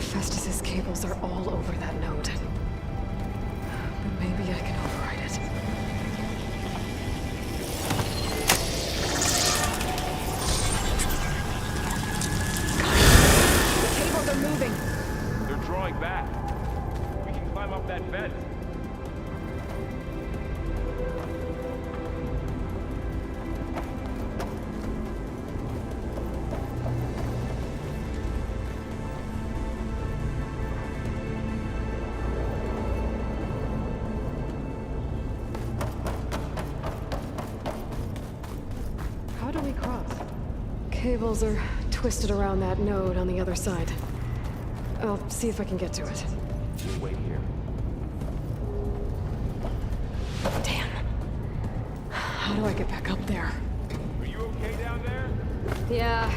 Festus's cables are all over that node. But maybe I can override it. The cables are moving. They're drawing back. We can climb up that vent. How do we cross? Cables are twisted around that node on the other side. I'll see if I can get to it. We'll wait here. Damn. How do I get back up there? Are you okay down there? Yeah.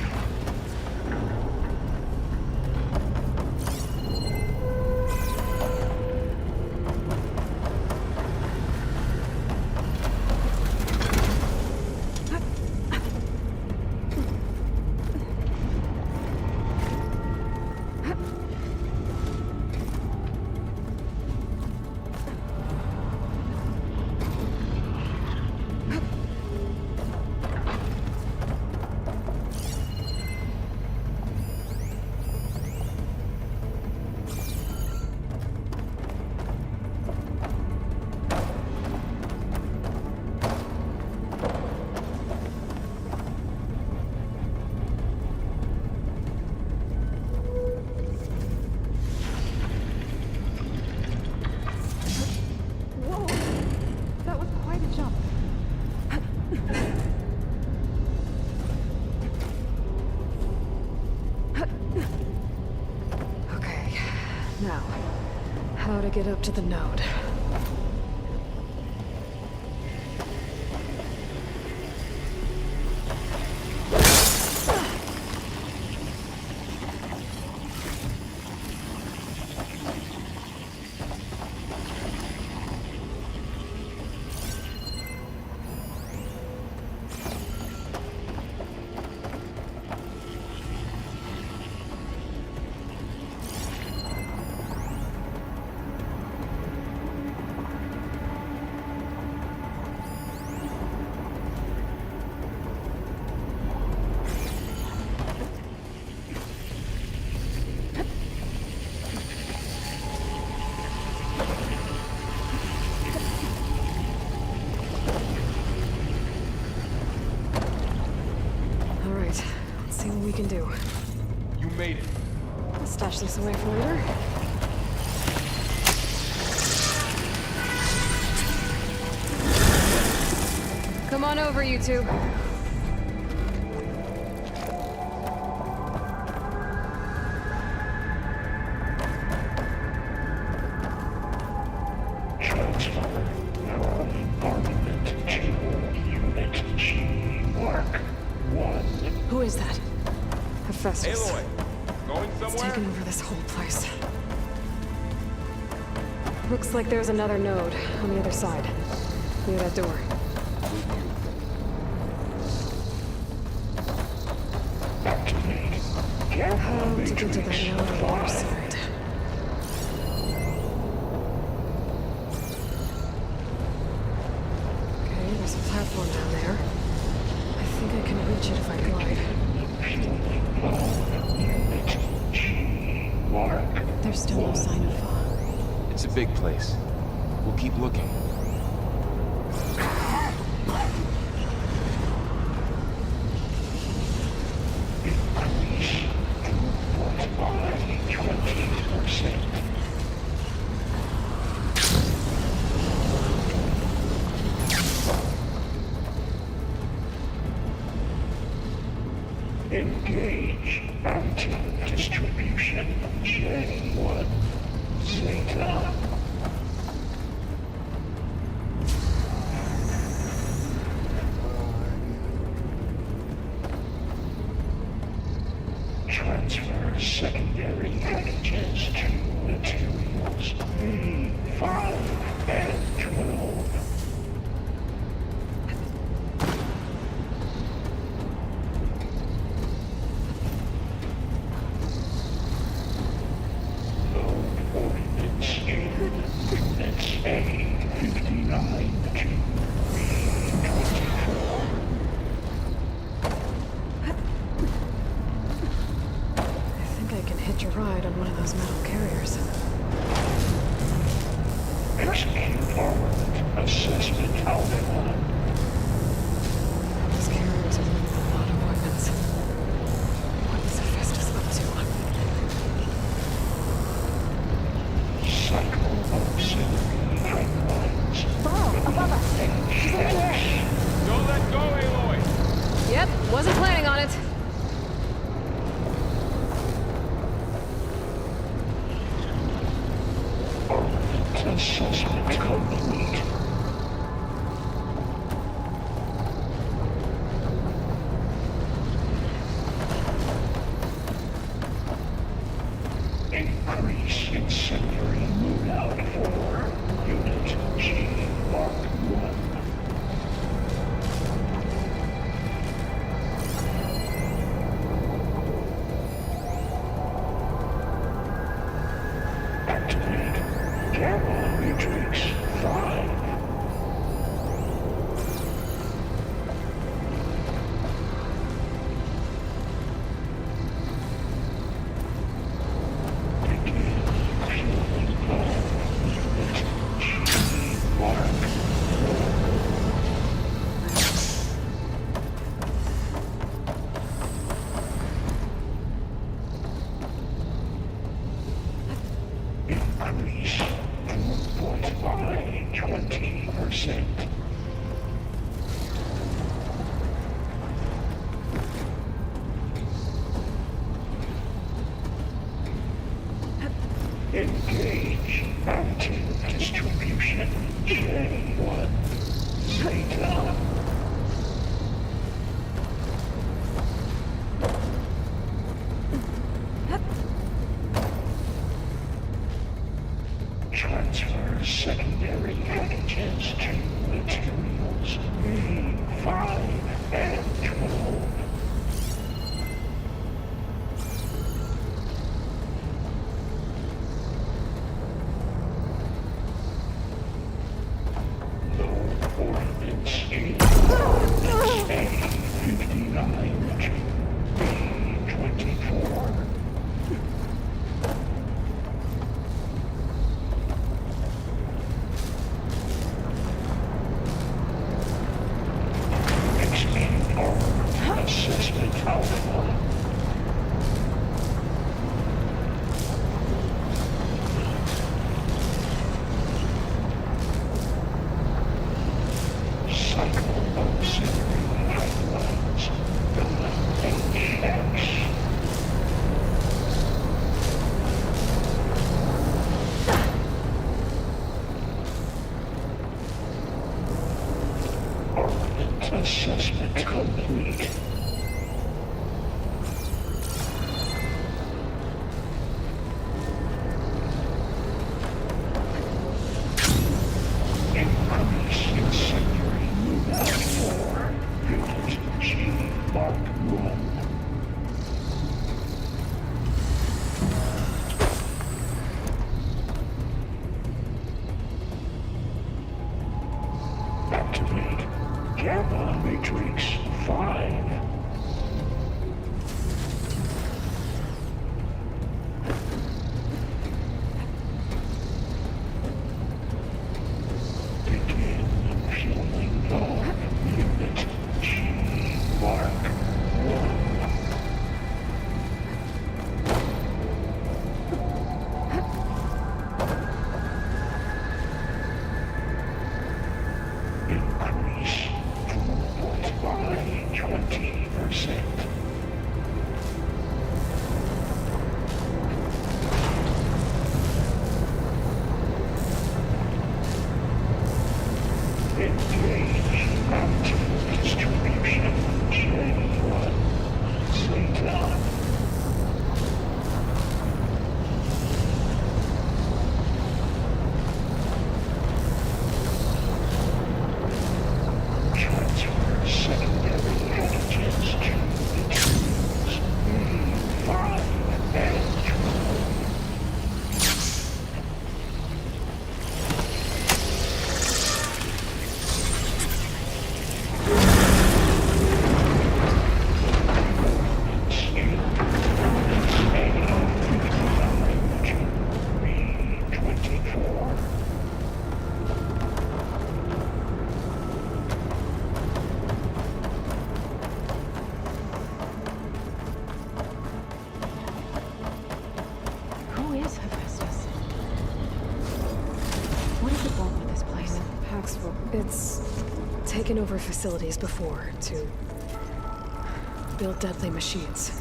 Now, how to get up to the node. See what we can do. You made it. I'll stash this away for later. Come on over, you two. Who is that? Hephaestus. Aloy, going It's somewhere? taken over this whole place. Looks like there's another node on the other side, near that door. to get to that node on the other side. Okay, there's a platform down there. I think I can reach it if I glide. There's still no sign of fog. It's a big place. We'll keep looking. Engage anti-distribution. J1. Zeta. Transfer secondary packages to materials B5 and 12. Ride on one of those metal carriers. Execute armament assessment alpha. These carriers are moving a lot of weapons. What is Hephaestus up to? Cycle auxiliary pipelines. Whoa, above us! She's over there! Don't let go, Aloy! Yep, wasn't planning on it. Assessment complete. Increase incendiary loadout for Unit G Mark 1. Activate Gamma Matrix 5. Increase throughput by 20%. Engage anti-distribution J1 Zeta. Transfer secondary packages to materials B5 and 12. Low ordnance A59 to B24. Assessment alpha. Cycle auxiliary pipelines. HX. Armament assessment complete. Increase incendiary loadout for Unit G Mark 1. percent. Engage mountain distribution. J1. Sync on. Transfer secondary antigens to the trees. E5 and 12. Who is Hephaestus? What does it want with this place? Paxville. It's taken over facilities before to build deadly machines.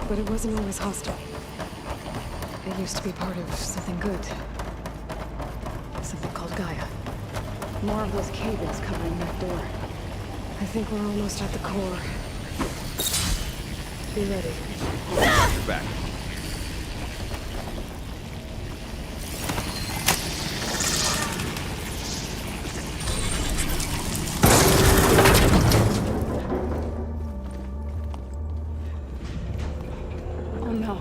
But it wasn't always hostile. It used to be part of something good. Something called Gaia. More of those cables covering that door. I think we're almost at the core. Be ready. Watch your back. Oh no.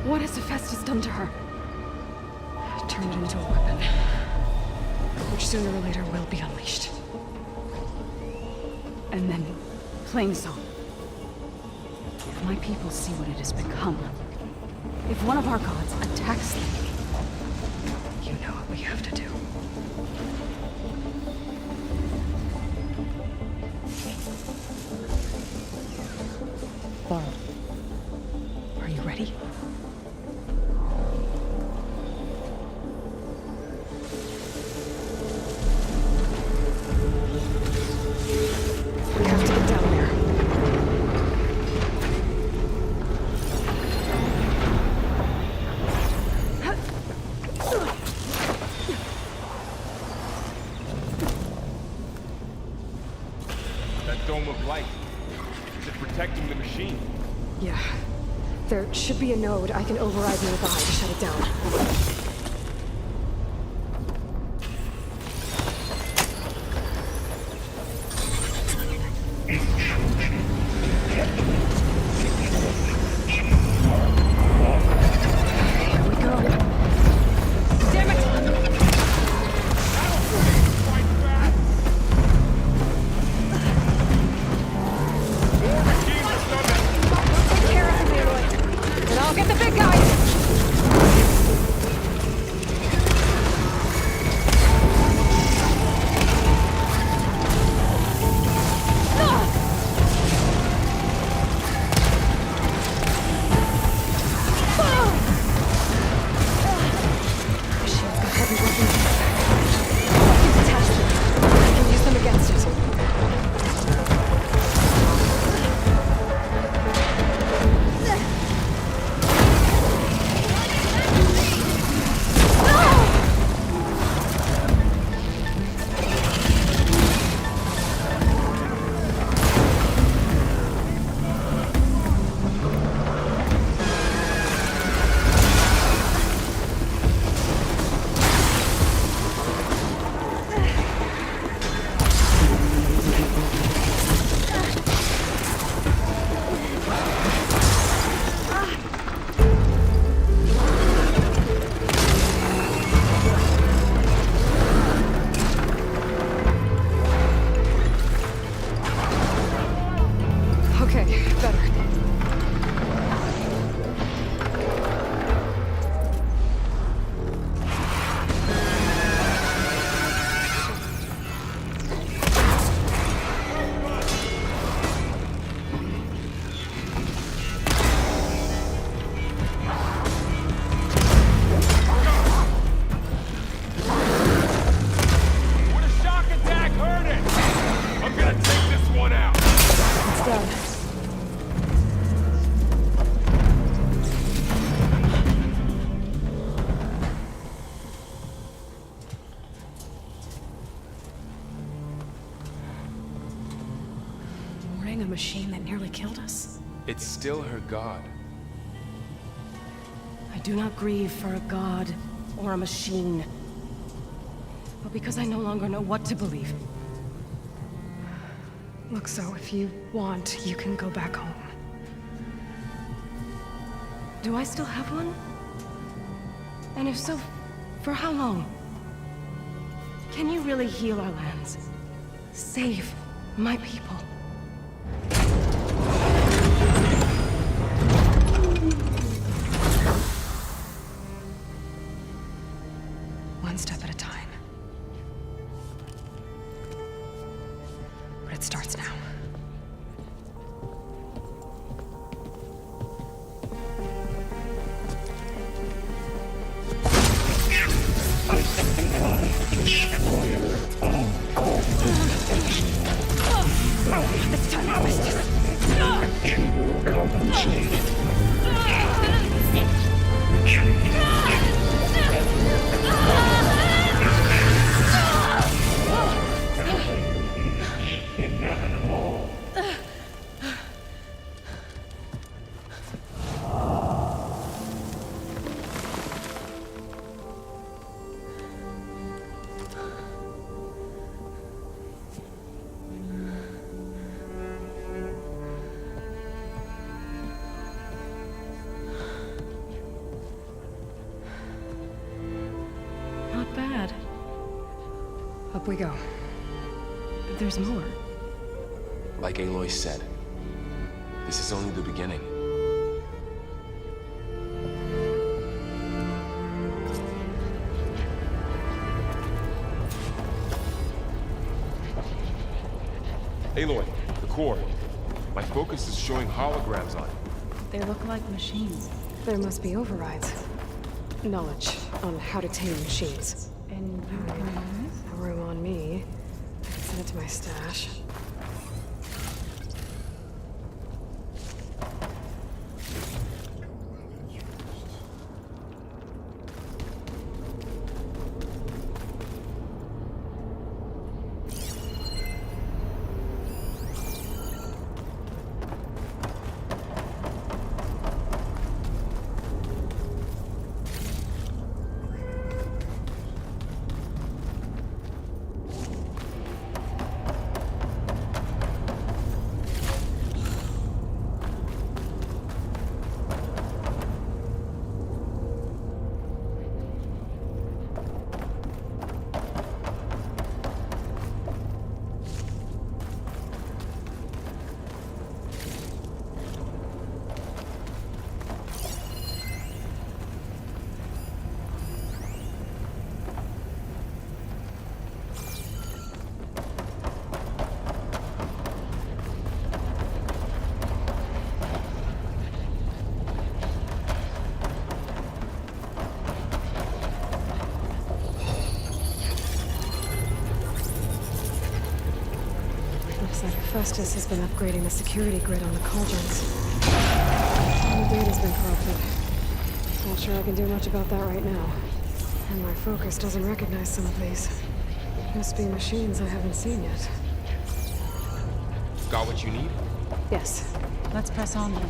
What has Hephaestus done to her? Turn it into a weapon. Which sooner or later will be unleashed. And then, Plain Song. If my people see what it has become, if one of our gods attacks them, You know what we have to do. Laurel, are you ready? We have to get down there. That dome of light. Is it protecting the machine? Yeah. There should be a node I can override nearby to shut it down. Here we go. Damn it! Take care of him, Leroy. And I'll get the big guys! machine that nearly killed us? It's still her god. I do not grieve for a god or a machine, but because I no longer know what to believe. Look, so if you want, you can go back home. Do I still have one? And if so, for how long? Can you really heal our lands? Save my people? One step at a time. But it starts now. This time I missed it. Not bad. Up we go. There's more. Like Aloy said, this is only the beginning. Aloy, the core. My focus is showing holograms on it. They look like machines. There must be overrides. Knowledge on how to tame machines. And you can use? A room on me. I can send it to my stash. Looks like Festus has been upgrading the security grid on the cauldrons. All the data's been corrupted. Not sure I can do much about that right now. And my focus doesn't recognize some of these. Must be machines I haven't seen yet. Got what you need? Yes. Let's press on then.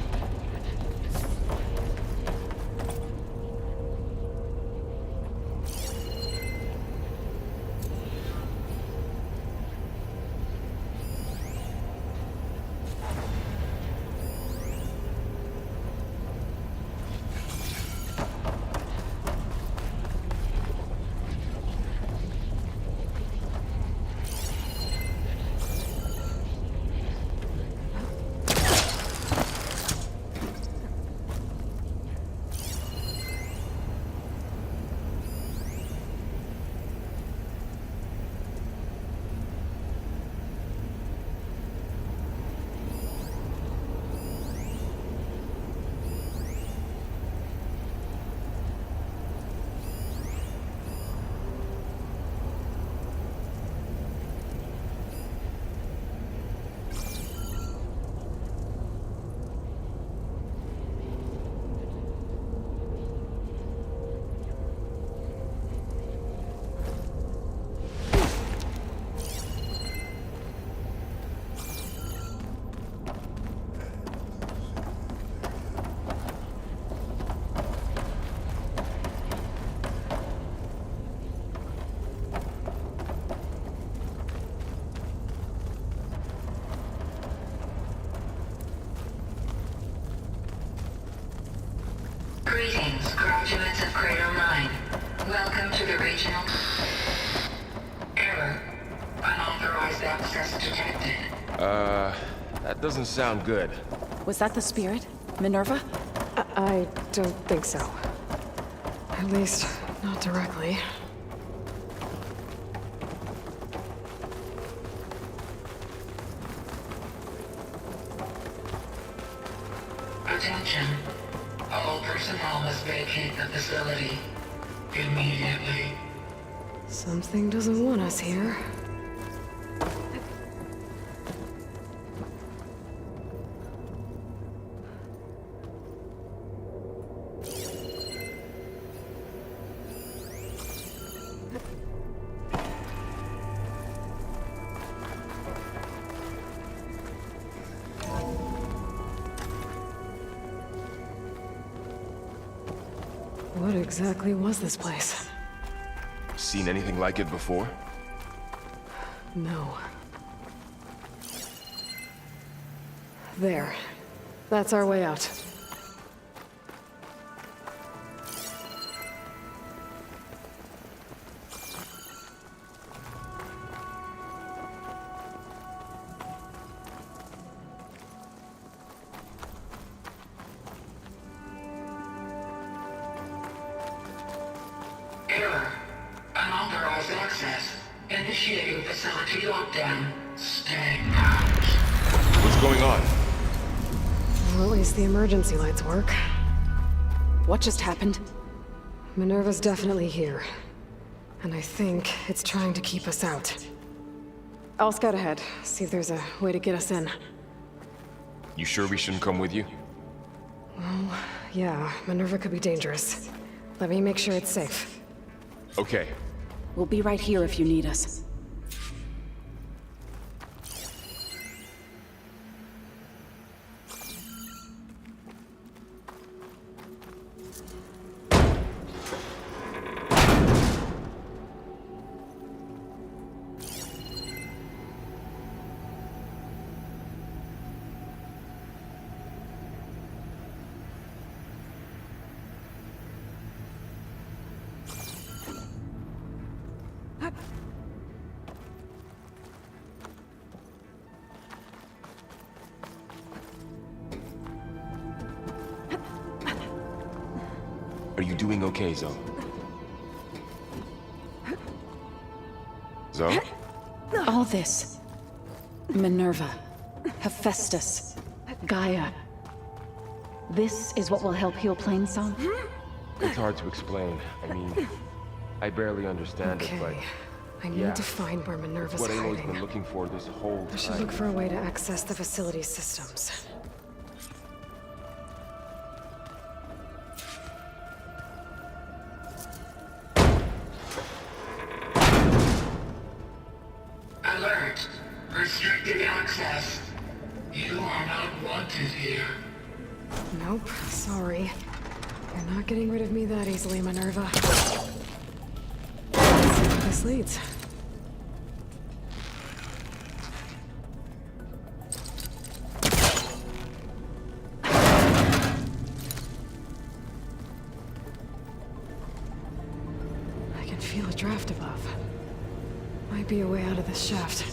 That doesn't sound good. Was that the spirit? Minerva? I don't think so. At least, not directly. Attention. All personnel must vacate the facility immediately. Something doesn't want us here. What exactly was this place? Seen anything like it before? No. There. That's our way out. Error. Unauthorized access. Initiating facility lockdown. Stay out. What's going on? Well, at least the emergency lights work. What just happened? Minerva's definitely here. And I think it's trying to keep us out. I'll scout ahead, see if there's a way to get us in. You sure we shouldn't come with you? Well, yeah, Minerva could be dangerous. Let me make sure it's safe. Okay. We'll be right here if you need us. Are you doing okay, Zoe? Zoe? All this. Minerva. Hephaestus. Gaia. This is what will help heal Plainsong? It's hard to explain. I mean, I barely understand it, but... I need to find where Minerva's what Aloy's hiding. been looking for this whole time. I should look for a way to access the facility's systems. Alert. Restricted access. You are not wanted here. Nope, sorry. You're not getting rid of me that easily, Minerva. Let's see where this leads. I can feel a draft above. Might be a way out of this shaft.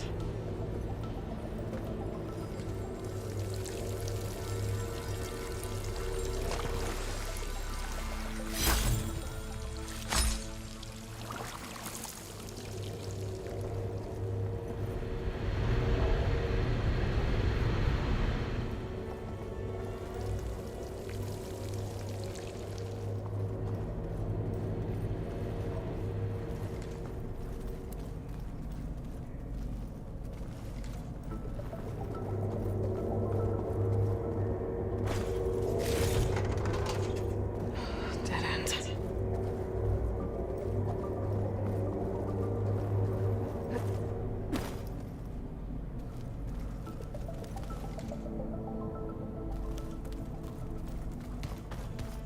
Dead end.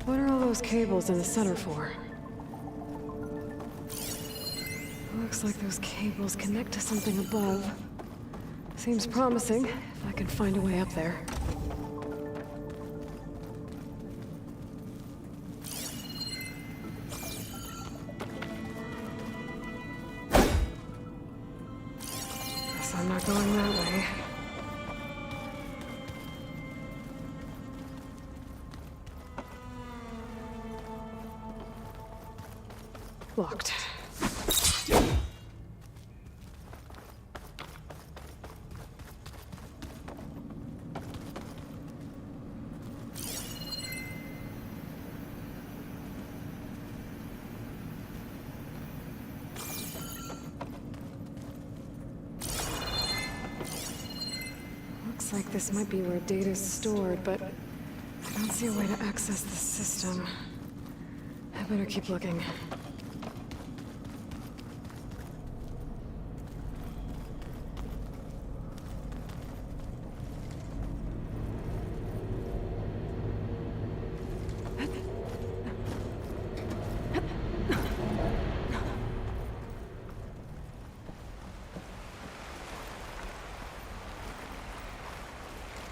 What are all those cables in the center for? Looks like those cables connect to something above. Seems promising, if I can find a way up there. Guess I'm not going that way. Locked. Looks like this might be where data's stored, but I don't see a way to access the system. I better keep looking.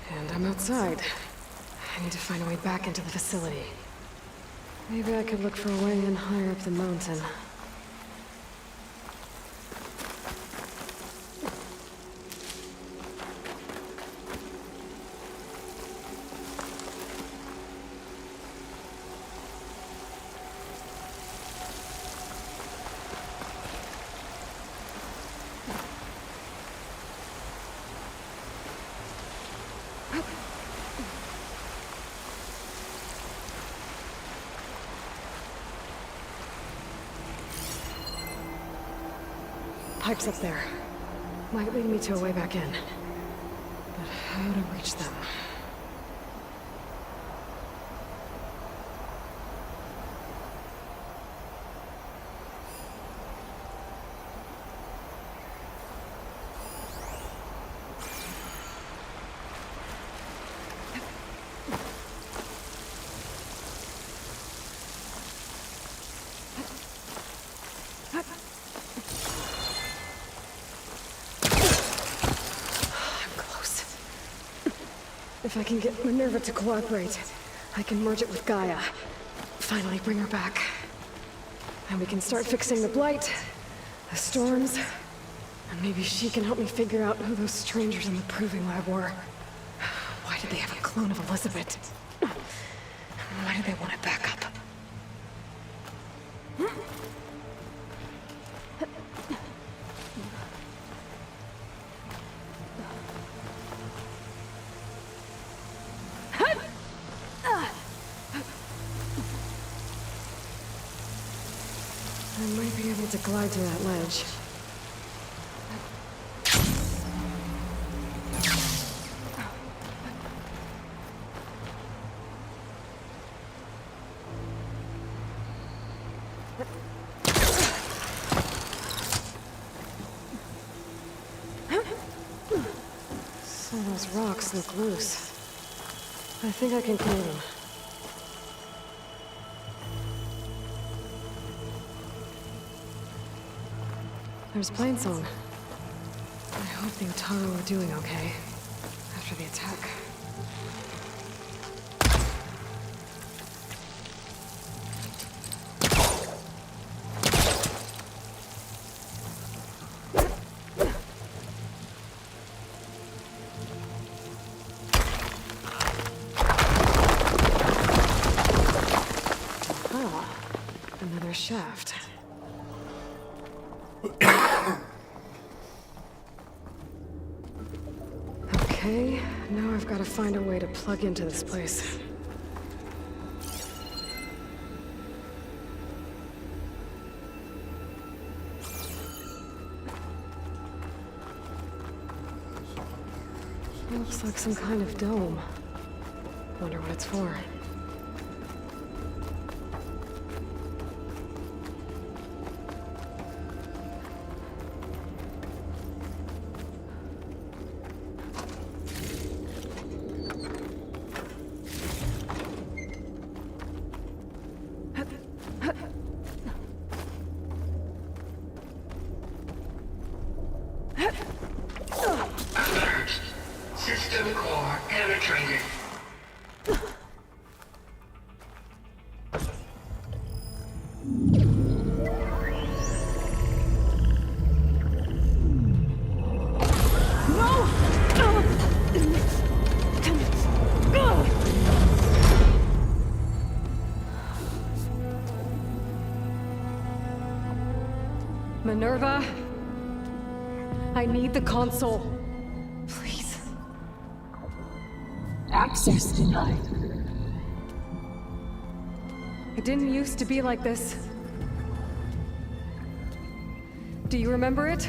And I'm outside. I need to find a way back into the facility. Maybe I could look for a way in higher up the mountain. Pipes up there. Might lead me to a way back in. But how to reach them? If I can get Minerva to cooperate, I can merge it with Gaia. Finally bring her back. And we can start fixing the Blight, the storms, and maybe she can help me figure out who those strangers in the Proving Lab were. Why did they have a clone of Elizabeth? Why did they want it back up? I might be able to glide through that ledge. Some of those rocks look loose. I think I can clear them. There's Plainsong. I hope the Utaru are doing okay after the attack. Ah, another shaft. Okay, now I've got to find a way to plug into this place. Looks like some kind of dome. Wonder what it's for. System core penetrated. Minerva, I need the console. Please. Access denied. It didn't used to be like this. Do you remember it?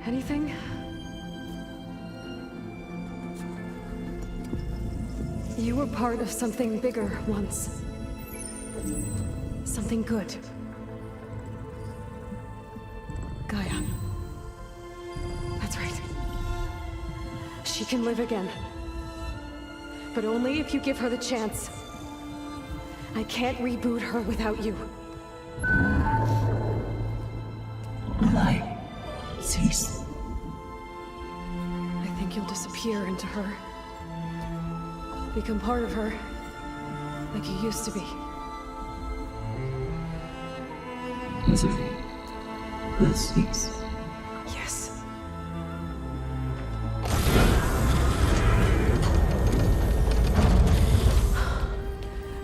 Anything? You were part of something bigger once. Something good. Gaia. That's right. She can live again. But only if you give her the chance. I can't reboot her without you. Light. Cease. I think you'll disappear into her. Become part of her, like you used to be. Misery. Will cease. Yes.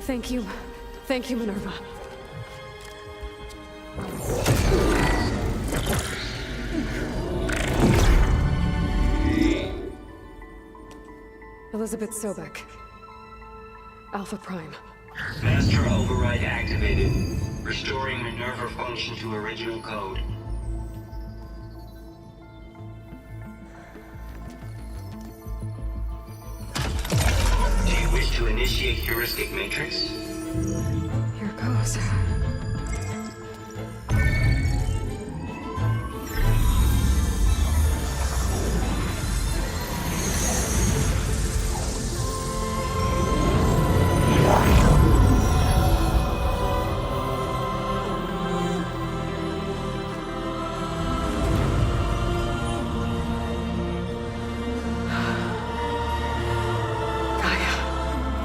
Thank you. Thank you, Minerva. Elizabeth Sobek. Alpha Prime. Master override activated. Restoring Minerva function to original code. Do you wish to initiate heuristic matrix? Here goes.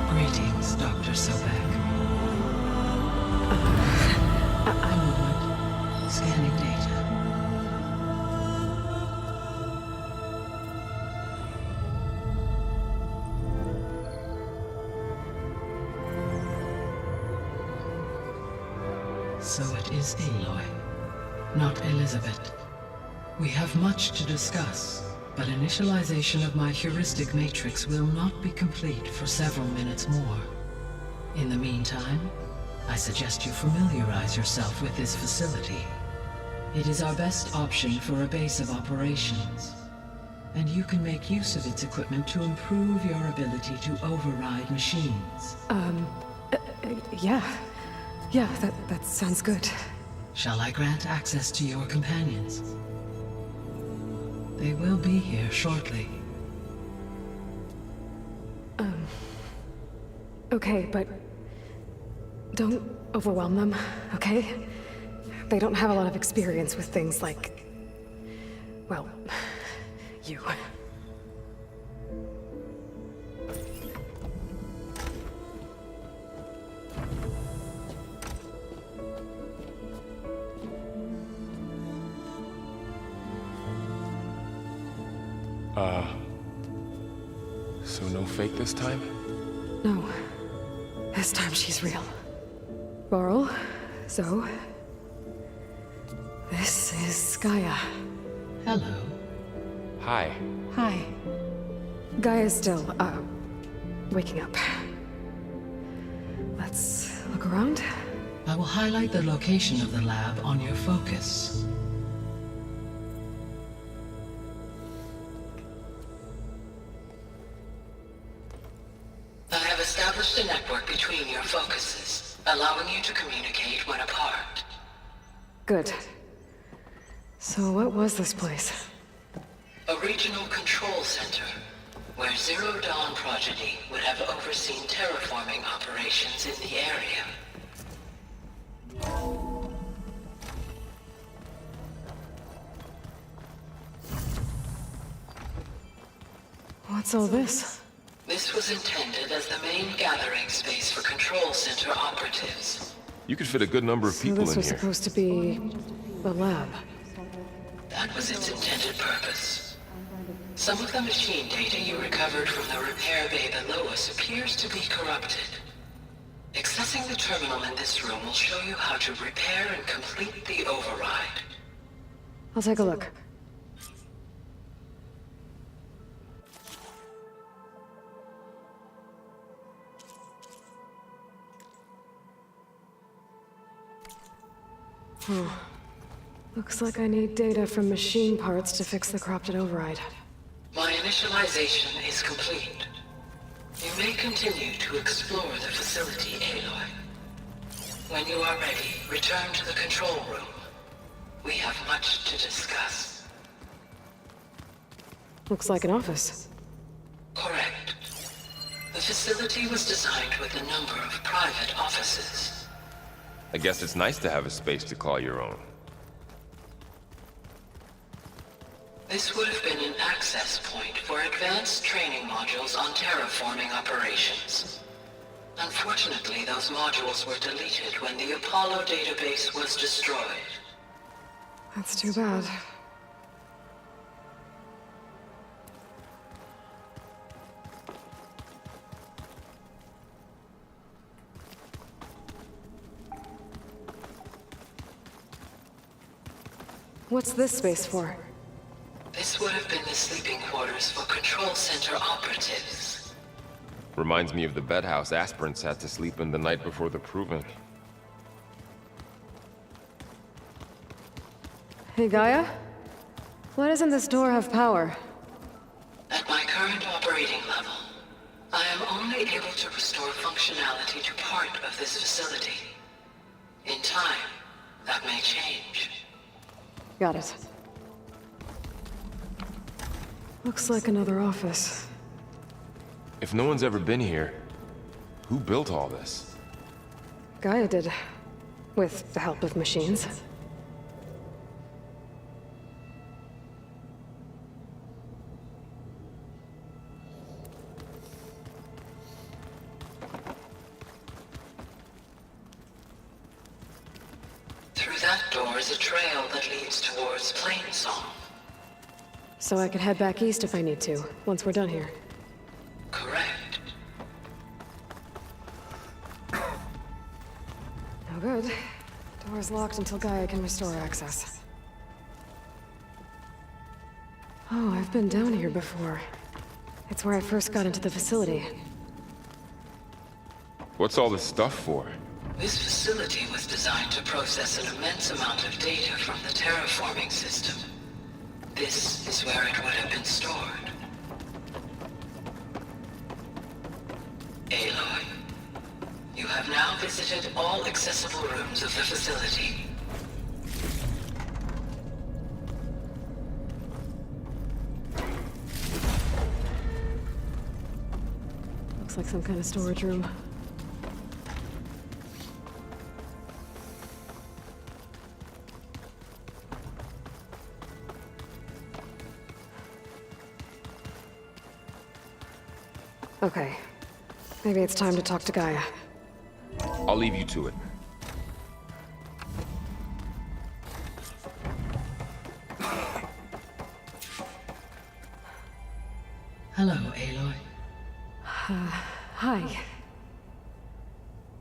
Greetings, Dr. Sobek. I'm Wood. Scanning data. So it is Aloy, not Elizabeth. We have much to discuss, but initialization of my heuristic matrix will not be complete for several minutes more. In the meantime, I suggest you familiarize yourself with this facility. It is our best option for a base of operations, and you can make use of its equipment to improve your ability to override machines. Yeah. Yeah, that sounds good. Shall I grant access to your companions? They will be here shortly. Okay, but don't overwhelm them, okay? They don't have a lot of experience with things like, well, you. So no fake this time? No. This time she's real. Varl, Zoe. This is Gaia. Hello. Hi. Hi. Gaia's still, waking up. Let's look around. I will highlight the location of the lab on your focus. I have established a network between your focuses, allowing you to communicate when apart. Good. So what was this place? A regional control center, where Zero Dawn progeny would have overseen terraforming operations in the area. What's all this? This was intended as the main gathering space for control center operatives. You could fit a good number of people this in was here. supposed to be the lab. That was its intended purpose. Some of the machine data you recovered from the repair bay below us appears to be corrupted. Accessing the terminal in this room will show you how to repair and complete the override. I'll take a look. Looks like I need data from machine parts to fix the corrupted override. My initialization is complete. You may continue to explore the facility, Aloy. When you are ready, return to the control room. We have much to discuss. Looks like an office. Correct. The facility was designed with a number of private offices. I guess it's nice to have a space to call your own. This would have been an access point for advanced training modules on terraforming operations. Unfortunately, those modules were deleted when the Apollo database was destroyed. That's too bad. What's this space for? This would have been the sleeping quarters for Control Center operatives. Reminds me of the bedhouse aspirants had to sleep in the night before the proving. Hey, Gaia? Why doesn't this door have power? At my current operating level, I am only able to restore functionality to part of this facility. In time, that may change. Got it. Looks like another office. If no one's ever been here, who built all this? Gaia did. With the help of machines. Through that door is a trail that leads towards Plainsong. So I could head back east if I need to, once we're done here. Correct. No good. Door's locked until Gaia can restore access. Oh, I've been down here before. It's where I first got into the facility. What's all this stuff for? This facility was designed to process an immense amount of data from the terraforming system. This is where it would have been stored. Aloy, you have now visited all accessible rooms of the facility. Looks like some kind of storage room. Okay. Maybe it's time to talk to Gaia. I'll leave you to it. Hello, Aloy. Hi.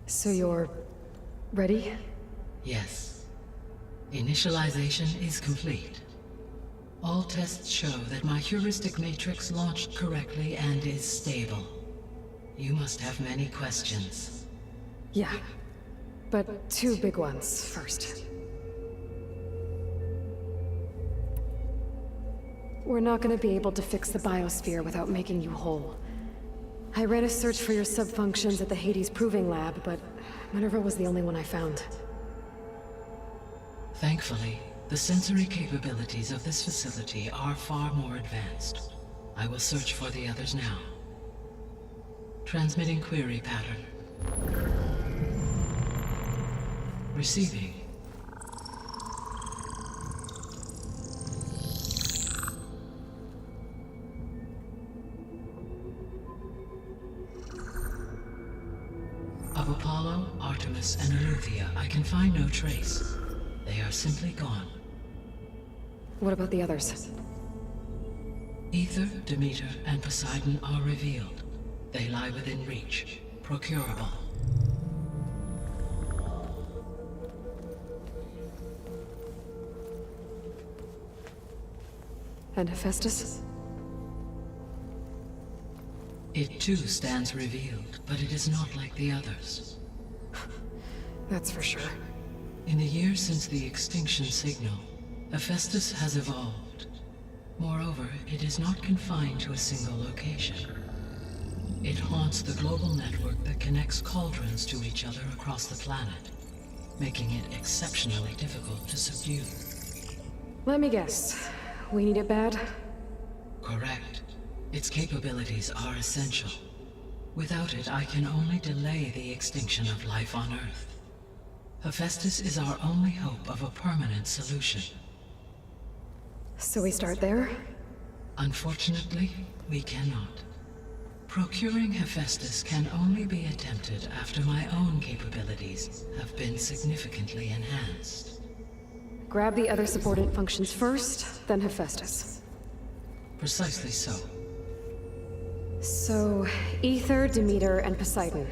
So you're... ready? Yes. Initialization is complete. All tests show that my heuristic matrix launched correctly and is stable. You must have many questions. Yeah. But two big ones first. We're not gonna be able to fix the biosphere without making you whole. I ran a search for your sub-functions at the Hades Proving Lab, but Minerva was the only one I found. Thankfully, the sensory capabilities of this facility are far more advanced. I will search for the others now. Transmitting query pattern. Receiving. Of Apollo, Artemis, and Eleuthia, I can find no trace. They are simply gone. What about the others? Ether, Demeter, and Poseidon are revealed. They lie within reach, procurable. And Hephaestus? It too stands revealed, but it is not like the others. That's for sure. In the years since the extinction signal, Hephaestus has evolved. Moreover, it is not confined to a single location. It haunts the global network that connects cauldrons to each other across the planet, making it exceptionally difficult to subdue. Let me guess. We need it bad? Correct. Its capabilities are essential. Without it, I can only delay the extinction of life on Earth. Hephaestus is our only hope of a permanent solution. So we start there? Unfortunately, we cannot. Procuring Hephaestus can only be attempted after my own capabilities have been significantly enhanced. Grab the other subordinate functions first, then Hephaestus. Precisely so. So, Ether, Demeter, and Poseidon.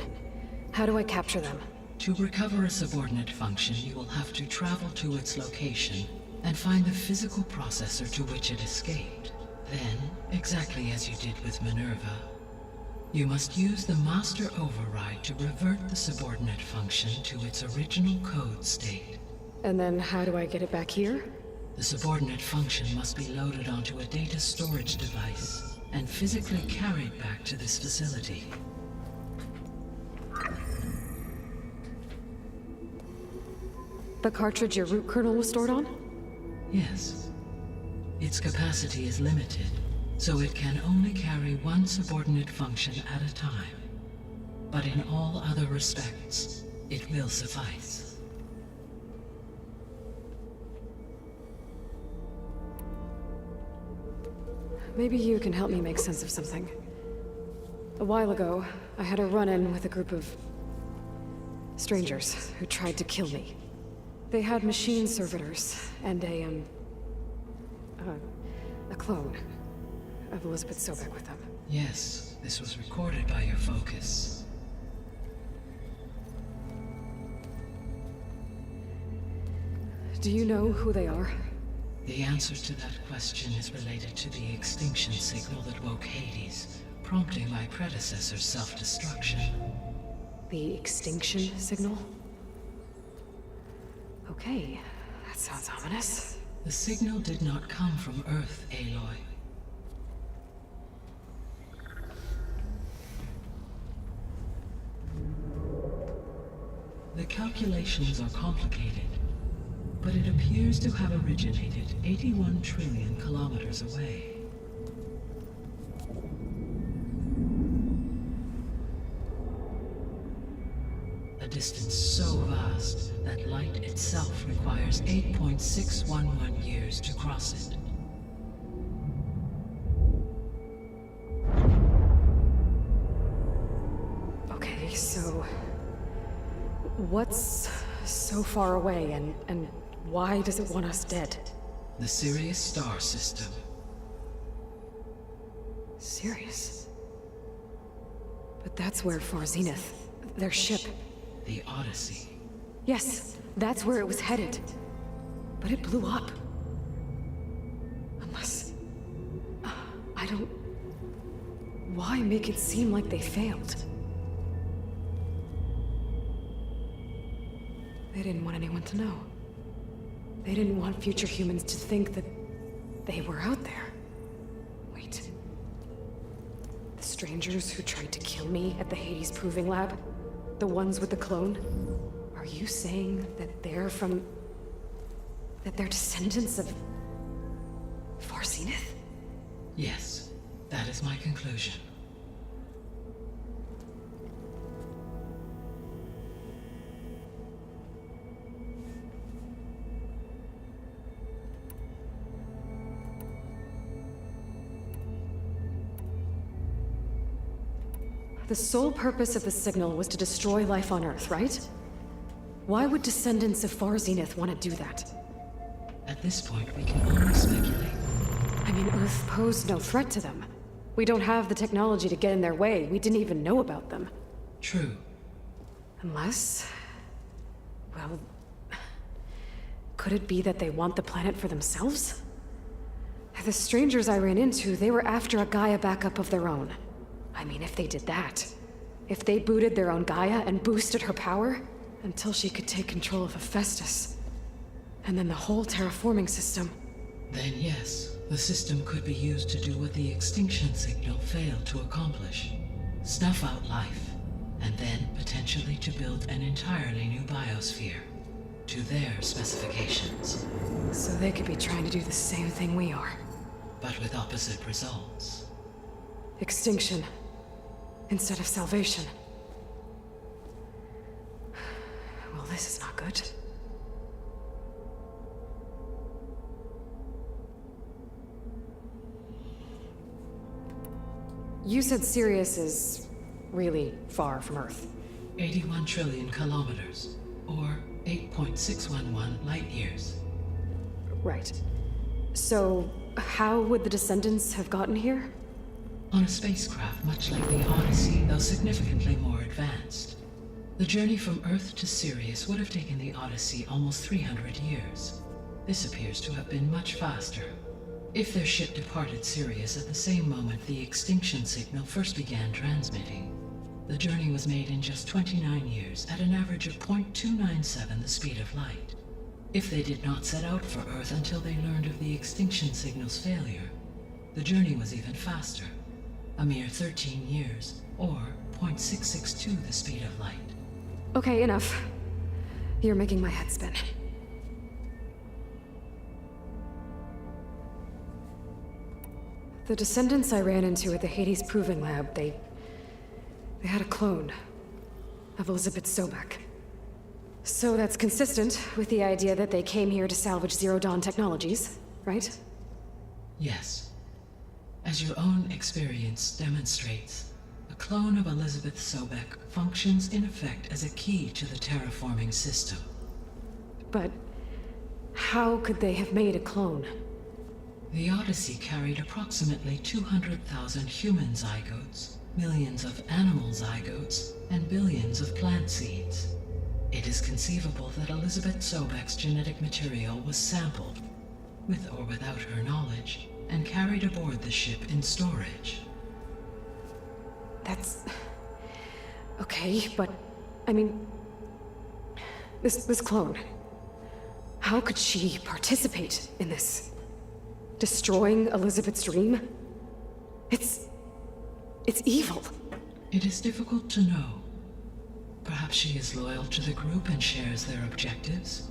How do I capture them? To recover a subordinate function, you will have to travel to its location and find the physical processor to which it escaped. Then, exactly as you did with Minerva, you must use the master override to revert the subordinate function to its original code state. And then how do I get it back here? The subordinate function must be loaded onto a data storage device and physically carried back to this facility. The cartridge your root kernel was stored on? Yes. Its capacity is limited, so it can only carry one subordinate function at a time. But in all other respects, it will suffice. Maybe you can help me make sense of something. A while ago, I had a run-in with a group of strangers who tried to kill me. They had machine servitors and a clone of Elizabeth Sobek with them. Yes, this was recorded by your focus. Do you know who they are? The answer to that question is related to the extinction signal that woke Hades, prompting my predecessor's self-destruction. The extinction signal? Okay, that sounds ominous. The signal did not come from Earth, Aloy. The calculations are complicated, but it appears to have originated 81 trillion kilometers away. A distance so vast that light itself requires 8.611 years to cross it. Okay, so what's so far away and why does it want us dead? The Sirius star system. Sirius? But that's where Far Zenith, their ship. The Odyssey. Yes, that's where it was headed. But it blew up. Unless... I don't... Why make it seem like they failed? They didn't want anyone to know. They didn't want future humans to think that they were out there. Wait. The strangers who tried to kill me at the Hades Proving Lab? The ones with the clone? Are you saying that they're from... that they're descendants of... Far Zenith? Yes, that is my conclusion. The sole purpose of the signal was to destroy life on Earth, right? Why would descendants of Far Zenith want to do that? At this point, we can only speculate. I mean, Earth posed no threat to them. We don't have the technology to get in their way. We didn't even know about them. True. Unless... well... could it be that they want the planet for themselves? The strangers I ran into, they were after a Gaia backup of their own. I mean, if they did that. If they booted their own Gaia and boosted her power, until she could take control of Hephaestus. And then the whole terraforming system. Then yes, the system could be used to do what the extinction signal failed to accomplish. Snuff out life, and then potentially to build an entirely new biosphere. To their specifications. So they could be trying to do the same thing we are. But with opposite results. Extinction. Instead of salvation. Well, this is not good. You said Sirius is really far from Earth. 81 trillion kilometers, or 8.611 light years. Right. So, how would the descendants have gotten here? On a spacecraft much like the Odyssey, though significantly more advanced. The journey from Earth to Sirius would have taken the Odyssey almost 300 years. This appears to have been much faster. If their ship departed Sirius at the same moment the extinction signal first began transmitting, the journey was made in just 29 years at an average of 0.297 the speed of light. If they did not set out for Earth until they learned of the extinction signal's failure, the journey was even faster, a mere 13 years, or 0.662 the speed of light. Okay, enough. You're making my head spin. The descendants I ran into at the Hades Proving Lab, they had a clone of Elizabeth Sobek. So that's consistent with the idea that they came here to salvage Zero Dawn technologies, right? Yes. As your own experience demonstrates, a clone of Elizabeth Sobek functions in effect as a key to the terraforming system. But how could they have made a clone? The Odyssey carried approximately 200,000 human zygotes, millions of animal zygotes, and billions of plant seeds. It is conceivable that Elizabeth Sobek's genetic material was sampled, with or without her knowledge, and carried aboard the ship in storage. That's... okay, but... I mean... This clone... How could she participate in this? Destroying Elizabeth's dream? It's evil. It is difficult to know. Perhaps she is loyal to the group and shares their objectives.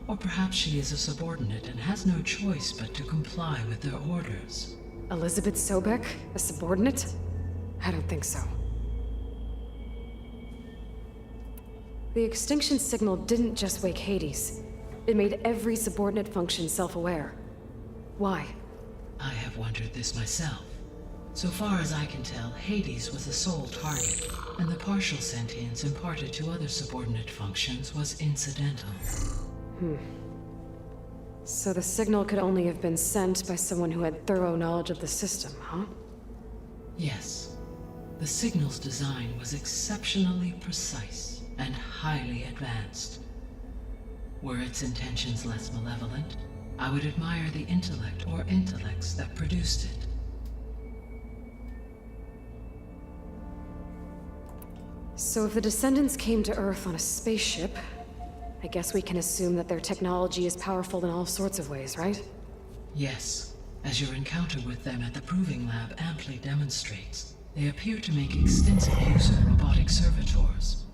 Or perhaps she is a subordinate and has no choice but to comply with their orders. Elizabeth Sobek? A subordinate? I don't think so. The extinction signal didn't just wake Hades. It made every subordinate function self-aware. Why? I have wondered this myself. So far as I can tell, Hades was the sole target, and the partial sentience imparted to other subordinate functions was incidental. So the signal could only have been sent by someone who had thorough knowledge of the system, huh? Yes. The signal's design was exceptionally precise and highly advanced. Were its intentions less malevolent, I would admire the intellect or intellects that produced it. So if the descendants came to Earth on a spaceship, I guess we can assume that their technology is powerful in all sorts of ways, right? Yes. As your encounter with them at the Proving Lab amply demonstrates, they appear to make extensive use of robotic servitors.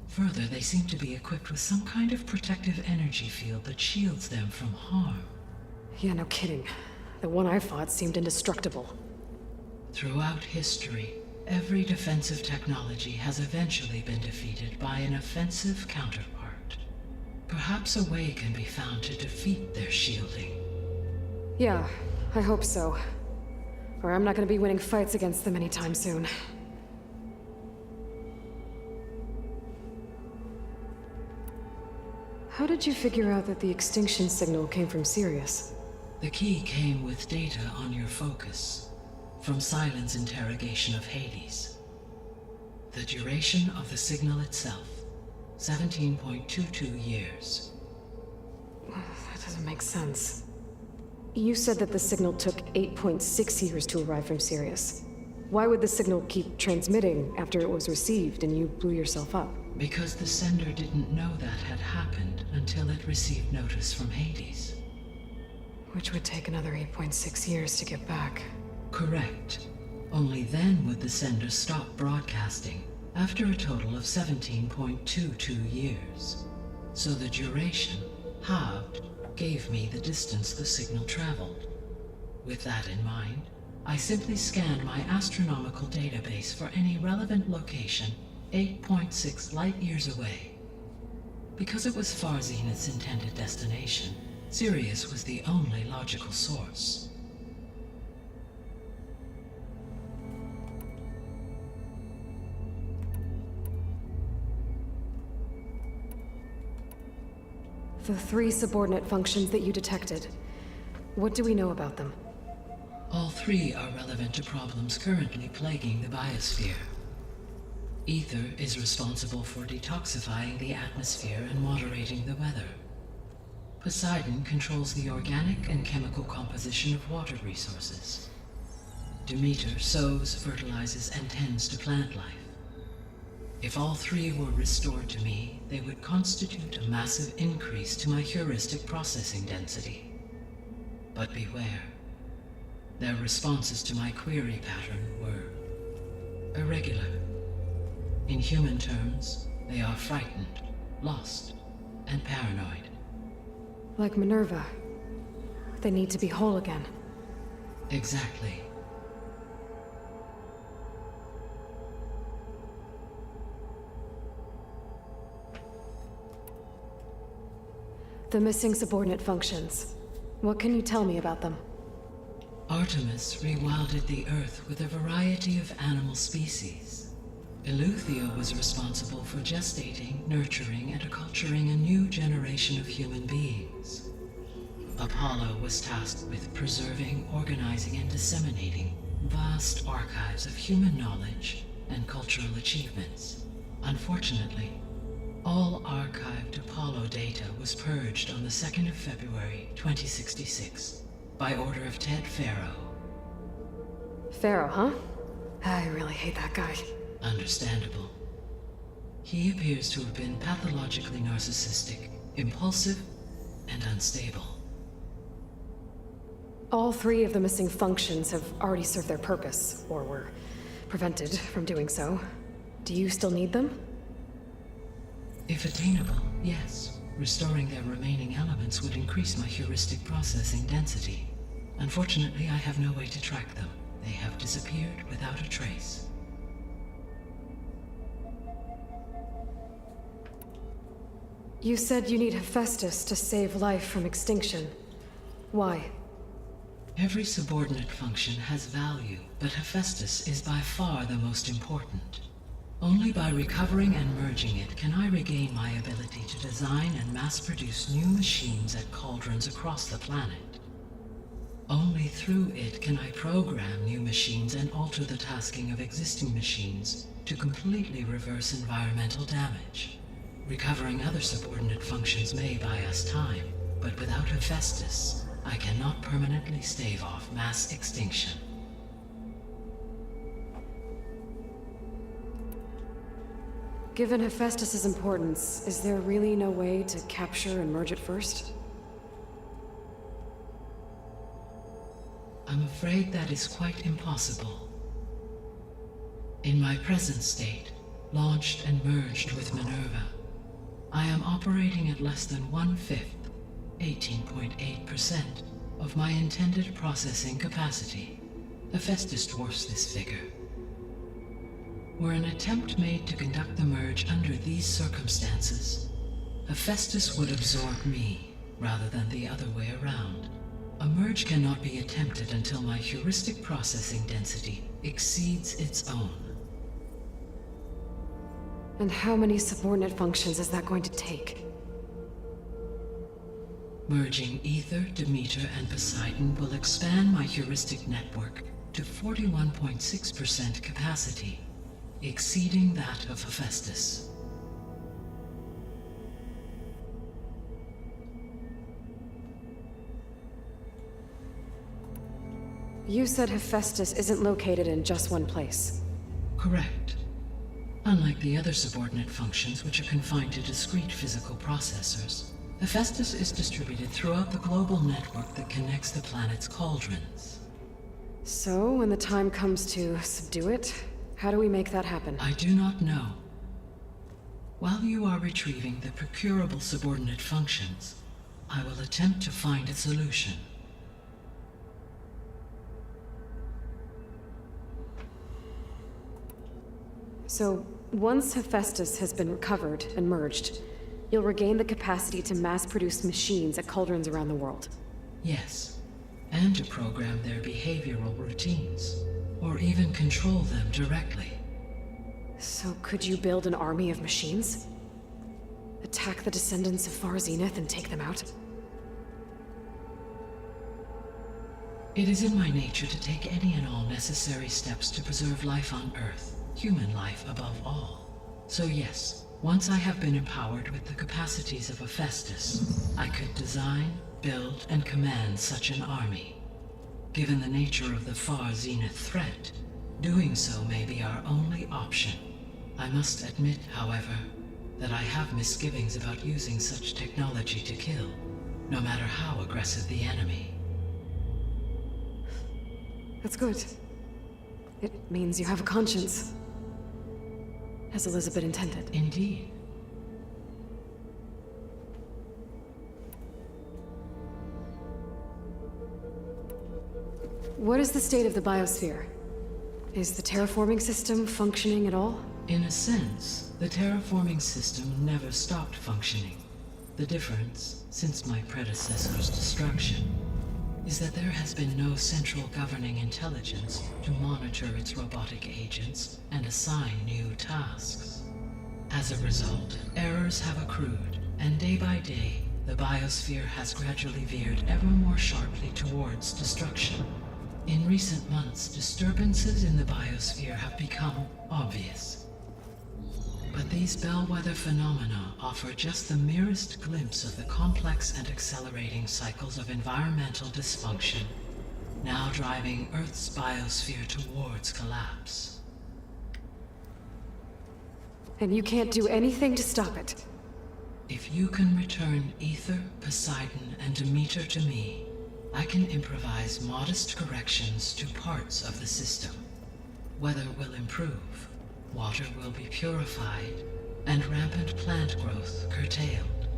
Further, they seem to be equipped with some kind of protective energy field that shields them from harm. Yeah, no kidding. The one I fought seemed indestructible. Throughout history, every defensive technology has eventually been defeated by an offensive counterpart. Perhaps a way can be found to defeat their shielding. Yeah, I hope so. Or I'm not gonna be winning fights against them anytime soon. How did you figure out that the extinction signal came from Sirius? The key came with data on your focus, from Silent's interrogation of Hades. The duration of the signal itself, 17.22 years. That doesn't make sense. You said that the signal took 8.6 years to arrive from Sirius. Why would the signal keep transmitting after it was received and you blew yourself up? Because the sender didn't know that had happened until it received notice from Hades. Which would take another 8.6 years to get back. Correct. Only then would the sender stop broadcasting, after a total of 17.22 years. So the duration, halved, gave me the distance the signal traveled. With that in mind, I simply scanned my astronomical database for any relevant location 8.6 light-years away. Because it was Far Zenith's intended destination, Sirius was the only logical source. The 3 subordinate functions that you detected, what do we know about them? All 3 are relevant to problems currently plaguing the biosphere. Ether is responsible for detoxifying the atmosphere and moderating the weather. Poseidon controls the organic and chemical composition of water resources. Demeter sows, fertilizes, and tends to plant life. If all 3 were restored to me, they would constitute a massive increase to my heuristic processing density. But beware. Their responses to my query pattern were irregular. In human terms, they are frightened, lost, and paranoid. Like Minerva. They need to be whole again. Exactly. The missing subordinate functions. What can you tell me about them? Artemis rewilded the Earth with a variety of animal species. Eleuthia was responsible for gestating, nurturing, and acculturating a new generation of human beings. Apollo was tasked with preserving, organizing, and disseminating vast archives of human knowledge and cultural achievements. Unfortunately, all archived Apollo data was purged on the 2nd of February, 2066, by order of Ted Faro. Pharaoh, huh? I really hate that guy. Understandable. He appears to have been pathologically narcissistic, impulsive, and unstable. All 3 of the missing functions have already served their purpose, or were prevented from doing so. Do you still need them? If attainable, yes. Restoring their remaining elements would increase my heuristic processing density. Unfortunately, I have no way to track them. They have disappeared without a trace. You said you need Hephaestus to save life from extinction. Why? Every subordinate function has value, but Hephaestus is by far the most important. Only by recovering and merging it can I regain my ability to design and mass-produce new machines at cauldrons across the planet. Only through it can I program new machines and alter the tasking of existing machines to completely reverse environmental damage. Recovering other subordinate functions may buy us time, but without Hephaestus, I cannot permanently stave off mass extinction. Given Hephaestus's importance, is there really no way to capture and merge it first? I'm afraid that is quite impossible. In my present state, launched and merged with Minerva, I am operating at less than 1/5, 18.8%, of my intended processing capacity. Hephaestus dwarfs this figure. Were an attempt made to conduct the merge under these circumstances, Hephaestus would absorb me, rather than the other way around. A merge cannot be attempted until my heuristic processing density exceeds its own. And how many subordinate functions is that going to take? Merging Ether, Demeter, and Poseidon will expand my heuristic network to 41.6% capacity, exceeding that of Hephaestus. You said Hephaestus isn't located in just one place. Correct. Unlike the other subordinate functions, which are confined to discrete physical processors, Hephaestus is distributed throughout the global network that connects the planet's cauldrons. So, when the time comes to subdue it, how do we make that happen? I do not know. While you are retrieving the procurable subordinate functions, I will attempt to find a solution. So, once Hephaestus has been recovered and merged, you'll regain the capacity to mass-produce machines at cauldrons around the world. Yes, and to program their behavioral routines, or even control them directly. So could you build an army of machines? Attack the descendants of Far Zenith and take them out? It is in my nature to take any and all necessary steps to preserve life on Earth, human life above all. So yes, once I have been empowered with the capacities of Hephaestus, I could design, build, and command such an army. Given the nature of the Far Zenith threat, doing so may be our only option. I must admit, however, that I have misgivings about using such technology to kill, no matter how aggressive the enemy. That's good. It means you have a conscience. As Elizabeth intended. Indeed. What is the state of the biosphere? Is the terraforming system functioning at all? In a sense, the terraforming system never stopped functioning. The difference, since my predecessor's destruction, is that there has been no central governing intelligence to monitor its robotic agents and assign new tasks. As a result, errors have accrued, and day by day, the biosphere has gradually veered ever more sharply towards destruction. In recent months, disturbances in the biosphere have become obvious. But these bellwether phenomena offer just the merest glimpse of the complex and accelerating cycles of environmental dysfunction, now driving Earth's biosphere towards collapse. And you can't do anything to stop it? If you can return Ether, Poseidon, and Demeter to me, I can improvise modest corrections to parts of the system. Weather will improve, water will be purified, and rampant plant growth curtailed.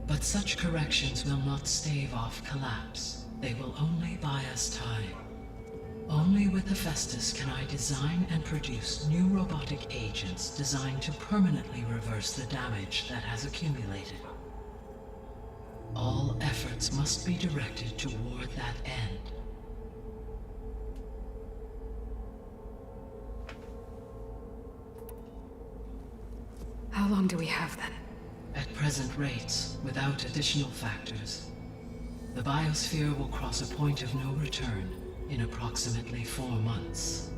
But such corrections will not stave off collapse. They will only buy us time. Only with Hephaestus can I design and produce new robotic agents designed to permanently reverse the damage that has accumulated. All efforts must be directed toward that end. How long do we have then? At present rates, without additional factors, the biosphere will cross a point of no return in approximately 4 months.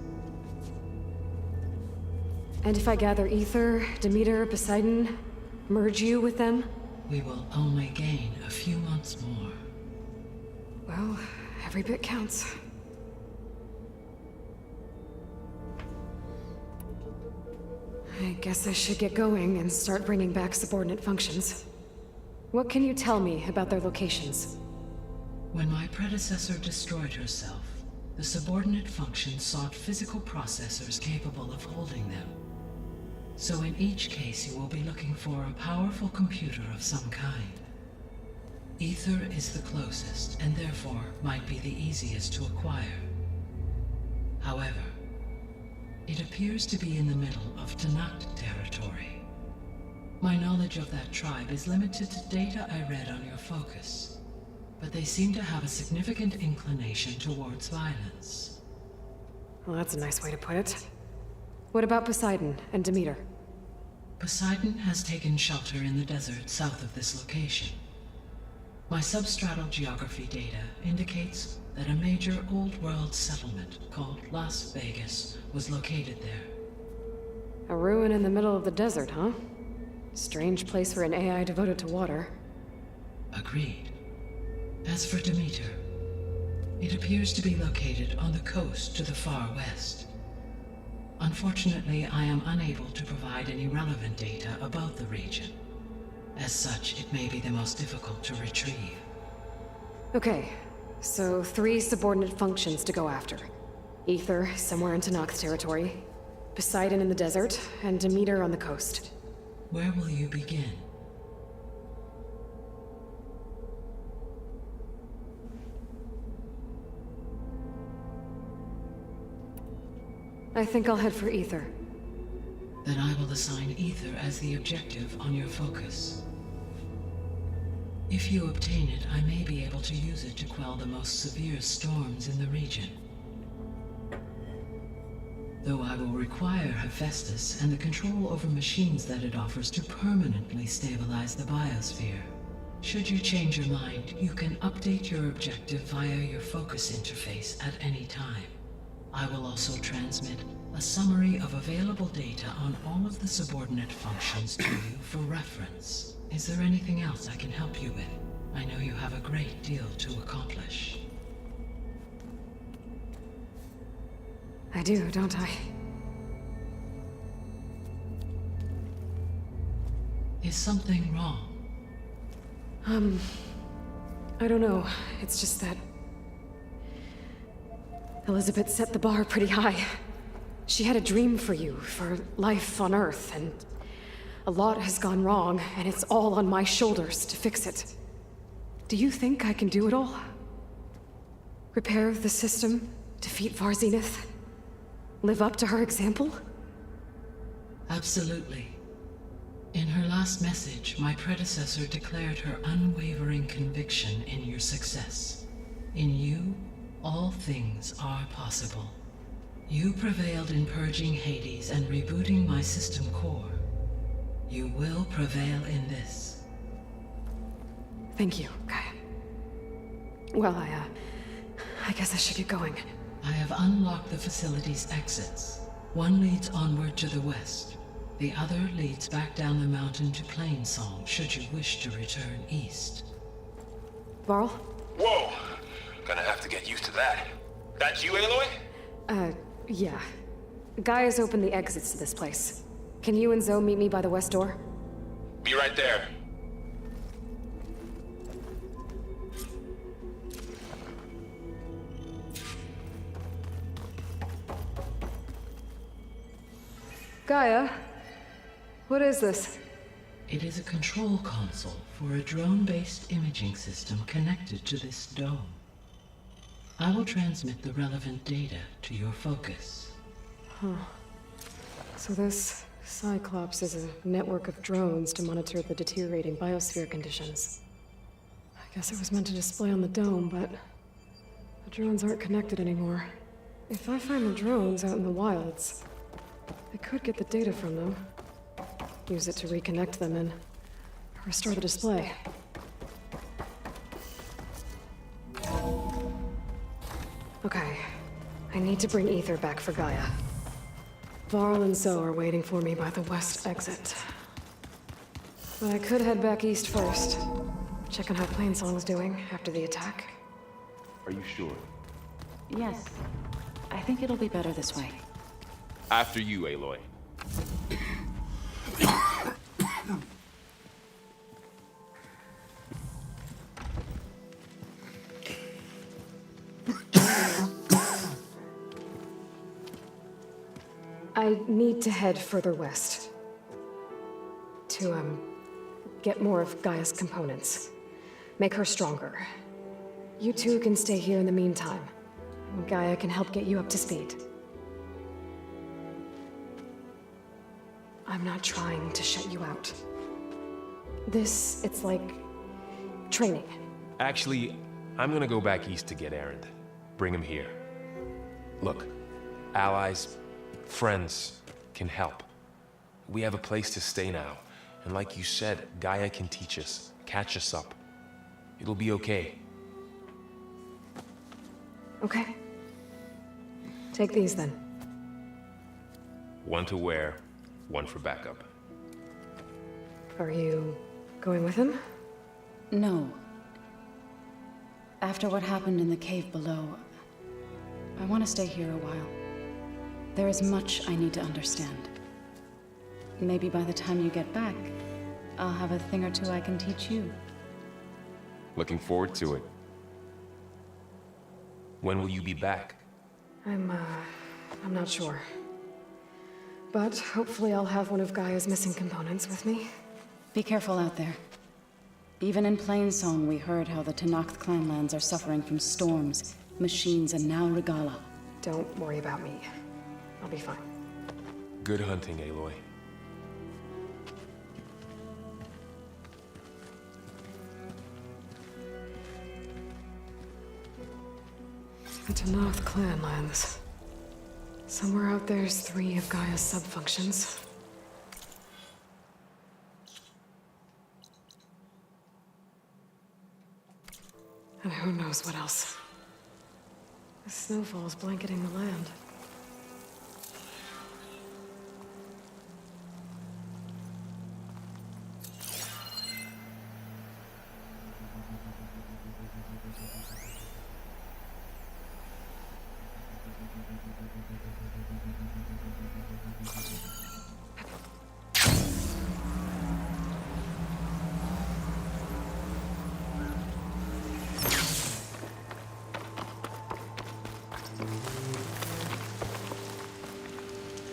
And if I gather Ether, Demeter, Poseidon, merge you with them? We will only gain a few months more. Well, every bit counts. I guess I should get going and start bringing back subordinate functions. What can you tell me about their locations? When my predecessor destroyed herself, the subordinate functions sought physical processors capable of holding them. So in each case you will be looking for a powerful computer of some kind. Ether is the closest, and therefore might be the easiest to acquire. However, it appears to be in the middle of Tanakh territory. My knowledge of that tribe is limited to data I read on your focus, but they seem to have a significant inclination towards violence. Well, that's a nice way to put it. What about Poseidon and Demeter? Poseidon has taken shelter in the desert south of this location. My substratal geography data indicates that a major old-world settlement called Las Vegas was located there. A ruin in the middle of the desert, huh? Strange place for an AI devoted to water. Agreed. As for Demeter, It appears to be located on the coast to the far west. Unfortunately, I am unable to provide any relevant data about the region. As such, it may be the most difficult to retrieve. Okay, so 3 subordinate functions to go after. Ether, somewhere in Tanakh territory, Poseidon in the desert, and Demeter on the coast. Where will you begin? I think I'll head for Ether. Then I will assign Ether as the objective on your focus. If you obtain it, I may be able to use it to quell the most severe storms in the region. Though I will require Hephaestus and the control over machines that it offers to permanently stabilize the biosphere. Should you change your mind, you can update your objective via your focus interface at any time. I will also transmit a summary of available data on all of the subordinate functions to you for reference. Is there anything else I can help you with? I know you have a great deal to accomplish. I do, don't I? Is something wrong? I don't know. It's just that Elizabeth set the bar pretty high. She had a dream for you, for life on Earth, and a lot has gone wrong, and it's all on my shoulders to fix it. Do you think I can do it all? Repair the system, defeat Varzenith, live up to her example? Absolutely. In her last message, my predecessor declared her unwavering conviction in your success. In you, all things are possible. You prevailed in purging Hades and rebooting my system core. You will prevail in this. Thank you, Gaia. Well, I guess I should get going. I have unlocked the facility's exits. One leads onward to the west. The other leads back down the mountain to Plainsong, should you wish to return east. Varl? Whoa! Gonna have to get used to that. That's you, Aloy? Yeah. Gaia's opened the exits to this place. Can you and Zoe meet me by the west door? Be right there. Gaia? What is this? It is a control console for a drone-based imaging system connected to this dome. I will transmit the relevant data to your focus. Huh. So this Cyclops is a network of drones to monitor the deteriorating biosphere conditions. I guess it was meant to display on the dome, but the drones aren't connected anymore. If I find the drones out in the wilds, I could get the data from them, use it to reconnect them and restore the display. Okay, I need to bring Ether back for Gaia. Varl and Zoe are waiting for me by the west exit. But I could head back east first. Check on how Plainsong's doing after the attack. Are you sure? Yes. I think it'll be better this way. After you, Aloy. I need to head further west. To, get more of Gaia's components. Make her stronger. You two can stay here in the meantime. Gaia can help get you up to speed. I'm not trying to shut you out. It's like training. Actually, I'm gonna go back east to get Erend. Bring him here. Look, allies, friends can help. We have a place to stay now. And like you said, Gaia can teach us, catch us up. It'll be okay. Okay. Take these then. One to wear, one for backup. Are you going with him? No. After what happened in the cave below, I want to stay here a while. There is much I need to understand. Maybe by the time you get back, I'll have a thing or two I can teach you. Looking forward to it. When will you be back? I'm not sure. But hopefully I'll have one of Gaia's missing components with me. Be careful out there. Even in Plainsong, we heard how the Tenakth clanlands are suffering from storms, machines, and now Regala. Don't worry about me. I'll be fine. Good hunting, Aloy. The Tenakth clanlands. Somewhere out there's 3 of Gaia's subfunctions. And who knows what else. The snowfall's blanketing the land.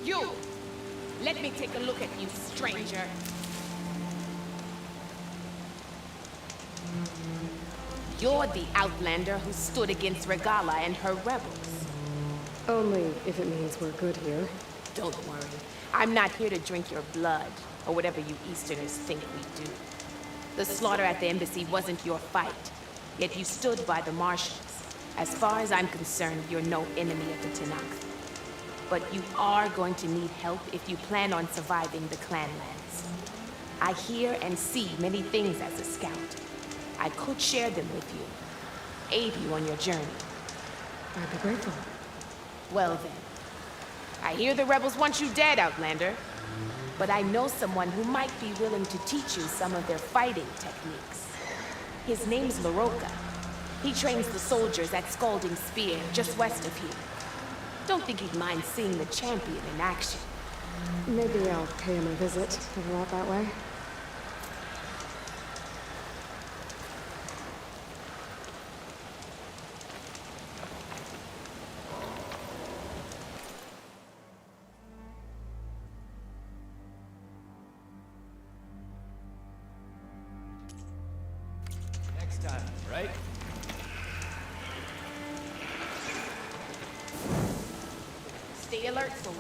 You! Let me take a look at you, stranger. You're the Outlander who stood against Regala and her rebels. Only if it means we're good here. Don't worry. I'm not here to drink your blood, or whatever you Easterners think we do. The slaughter at the embassy wasn't your fight, yet you stood by the Martians. As far as I'm concerned, you're no enemy of the Tenakth. But you are going to need help if you plan on surviving the clanlands. I hear and see many things as a scout. I could share them with you, aid you on your journey. I'd be grateful. Well then, I hear the rebels want you dead, Outlander. But I know someone who might be willing to teach you some of their fighting techniques. His name's Laroka. He trains the soldiers at Scalding Spear, just west of here. Don't think he'd mind seeing the champion in action. Maybe I'll pay him a visit if we're out that way. Next time, right? Stay alert, soldier.